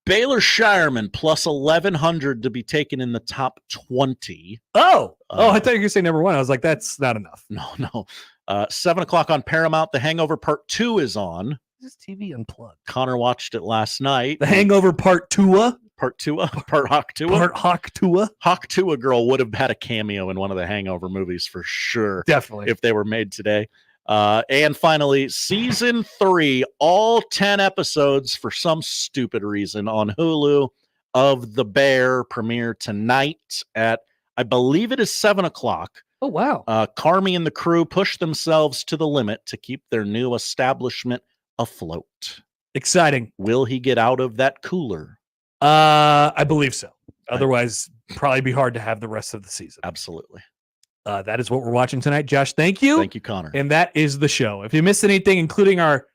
Baylor Shireman plus 1,100 to be taken in the top 20. I thought you were going to say number one. I was like, that's not enough. No. 7:00 on Paramount. The Hangover Part 2 is on. This is TV Unplugged. Connor watched it last night. The Hangover Part 2. Part Hawk Tua. Part Hawk Tua. Hawk Tua girl would have had a cameo in one of the Hangover movies for sure. Definitely. If they were made today. And finally, season 3, all 10 episodes for some stupid reason on Hulu of The Bear premiere tonight at, I believe it is 7:00. Oh, wow. Carmi and the crew push themselves to the limit to keep their new establishment afloat. Exciting. Will he get out of that cooler? I believe so. Otherwise, probably be hard to have the rest of the season. Absolutely. That is what we're watching tonight. Josh, thank you. Thank you, Connor. And that is the show. If you missed anything, including our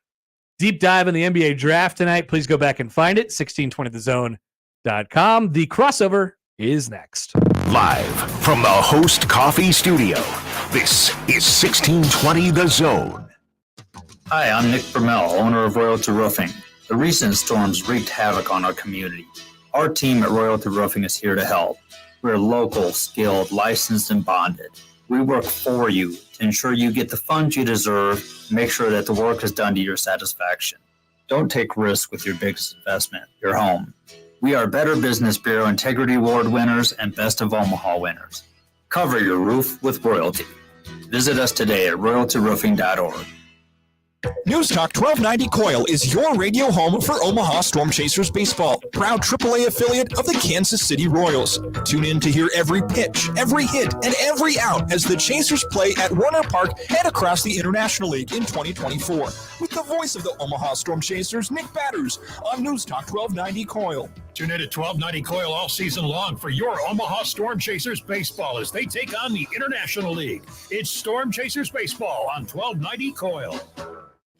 deep dive in the NBA draft tonight, please go back and find it. 1620thezone.com. The crossover is next. Live from the Host Coffee Studio, this is 1620 The Zone. Hi, I'm Nick Bermel, owner of Royalty Roofing. The recent storms wreaked havoc on our community. Our team at Royalty Roofing is here to help. We're local, skilled, licensed, and bonded. We work for you to ensure you get the funds you deserve and make sure that the work is done to your satisfaction. Don't take risks with your biggest investment, your home. We are Better Business Bureau Integrity Award winners and Best of Omaha winners. Cover your roof with Royalty. Visit us today at royaltyroofing.org. News Talk 1290 Coil is your radio home for Omaha Storm Chasers baseball, proud AAA affiliate of the Kansas City Royals. Tune in to hear every pitch, every hit, and every out as the Chasers play at Warner Park and across the International League in 2024. With the voice of the Omaha Storm Chasers, Nick Batters, on News Talk 1290 Coil. Tune in to 1290 Coil all season long for your Omaha Storm Chasers baseball as they take on the International League. It's Storm Chasers baseball on 1290 Coil.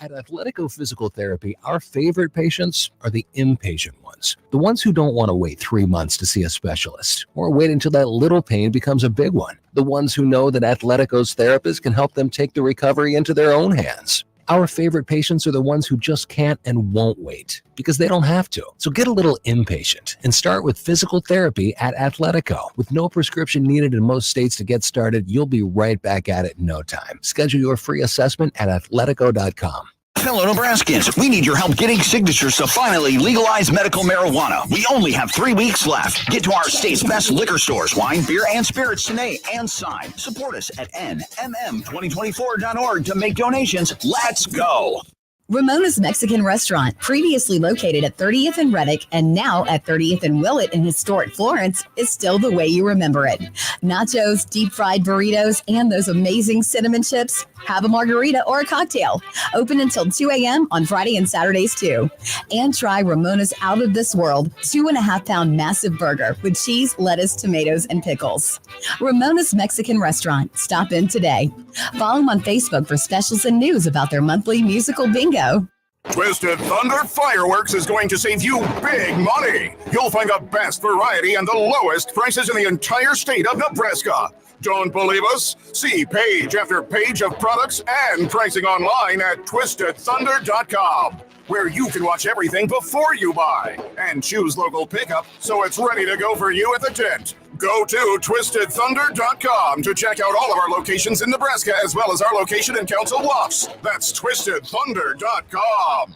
At Athletico Physical Therapy, our favorite patients are the impatient ones. The ones who don't want to wait 3 months to see a specialist or wait until that little pain becomes a big one. The ones who know that Athletico's therapists can help them take the recovery into their own hands. Our favorite patients are the ones who just can't and won't wait because they don't have to. So get a little impatient and start with physical therapy at Athletico. With no prescription needed in most states to get started, you'll be right back at it in no time. Schedule your free assessment at athletico.com. Fellow Nebraskans, we need your help getting signatures to finally legalize medical marijuana. We only have 3 weeks left. Get to our state's best liquor stores, wine, beer, and spirits today and sign. Support us at nmm2024.org to make donations. Let's go. Ramona's Mexican Restaurant, previously located at 30th and Reddick and now at 30th and Willett in historic Florence, is still the way you remember it. Nachos, deep fried burritos, and those amazing cinnamon chips. Have a margarita or a cocktail. Open until 2 a.m. on Friday and Saturdays too. And try Ramona's out of this world 2.5-pound massive burger with cheese, lettuce, tomatoes, and pickles. Ramona's Mexican Restaurant. Stop in today. Follow them on Facebook for specials and news about their monthly musical bingo. Twisted Thunder Fireworks is going to save you big money. You'll find the best variety and the lowest prices in the entire state of Nebraska. Don't believe us? See page after page of products and pricing online at twistedthunder.com, where you can watch everything before you buy and choose local pickup so it's ready to go for you at the tent. Go to twistedthunder.com to check out all of our locations in Nebraska as well as our location in Council Bluffs. That's twistedthunder.com.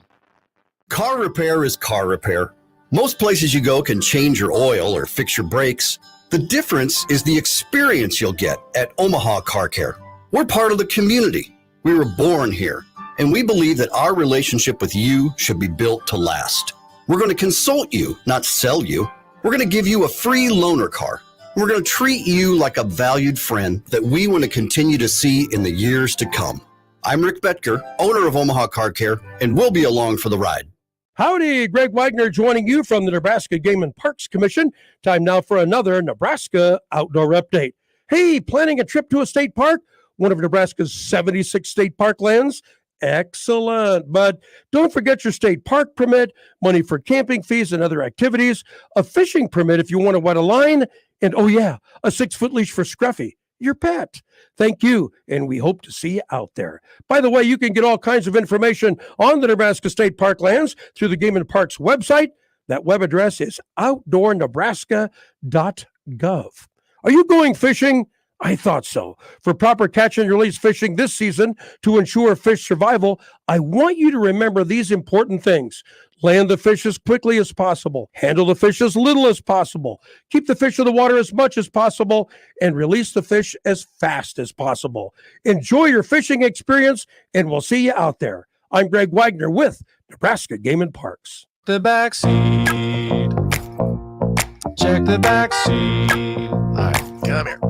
Car repair is car repair. Most places you go can change your oil or fix your brakes. The difference is the experience you'll get at Omaha Car Care. We're part of the community. We were born here, and we believe that our relationship with you should be built to last. We're going to consult you, not sell you. We're going to give you a free loaner car. We're going to treat you like a valued friend that we want to continue to see in the years to come. I'm Rick Betker, owner of Omaha Car Care, and we'll be along for the ride. Howdy, Greg Wagner joining you from the Nebraska Game and Parks Commission. Time now for another Nebraska Outdoor Update. Hey, planning a trip to a state park? One of Nebraska's 76 state parklands? Excellent. But don't forget your state park permit, money for camping fees and other activities, a fishing permit if you want to wet a line, and oh yeah, a 6-foot leash for Scruffy, your pet. Thank you, and we hope to see you out there. By the way, you can get all kinds of information on the Nebraska State Parklands through the Game and Parks website. That web address is outdoornebraska.gov. Are you going fishing? I thought so. For proper catch and release fishing this season to ensure fish survival, I want you to remember these important things. Land the fish as quickly as possible. Handle the fish as little as possible. Keep the fish in the water as much as possible, and release the fish as fast as possible. Enjoy your fishing experience, and we'll see you out there. I'm Greg Wagner with Nebraska Game and Parks. The backseat. Check the backseat. All right, come here.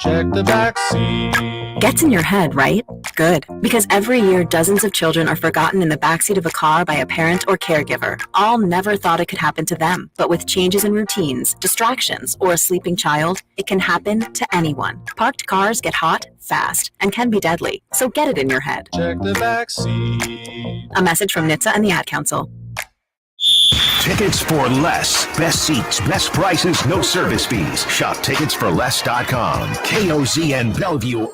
Check the backseat. Gets in your head, right? Good. Because every year, dozens of children are forgotten in the backseat of a car by a parent or caregiver. All never thought it could happen to them. But with changes in routines, distractions, or a sleeping child, it can happen to anyone. Parked cars get hot, fast, and can be deadly. So get it in your head. Check the backseat. A message from NHTSA and the Ad Council. Tickets for less. Best seats, best prices, no service fees. Shop ticketsforless.com. KOZN Bellevue,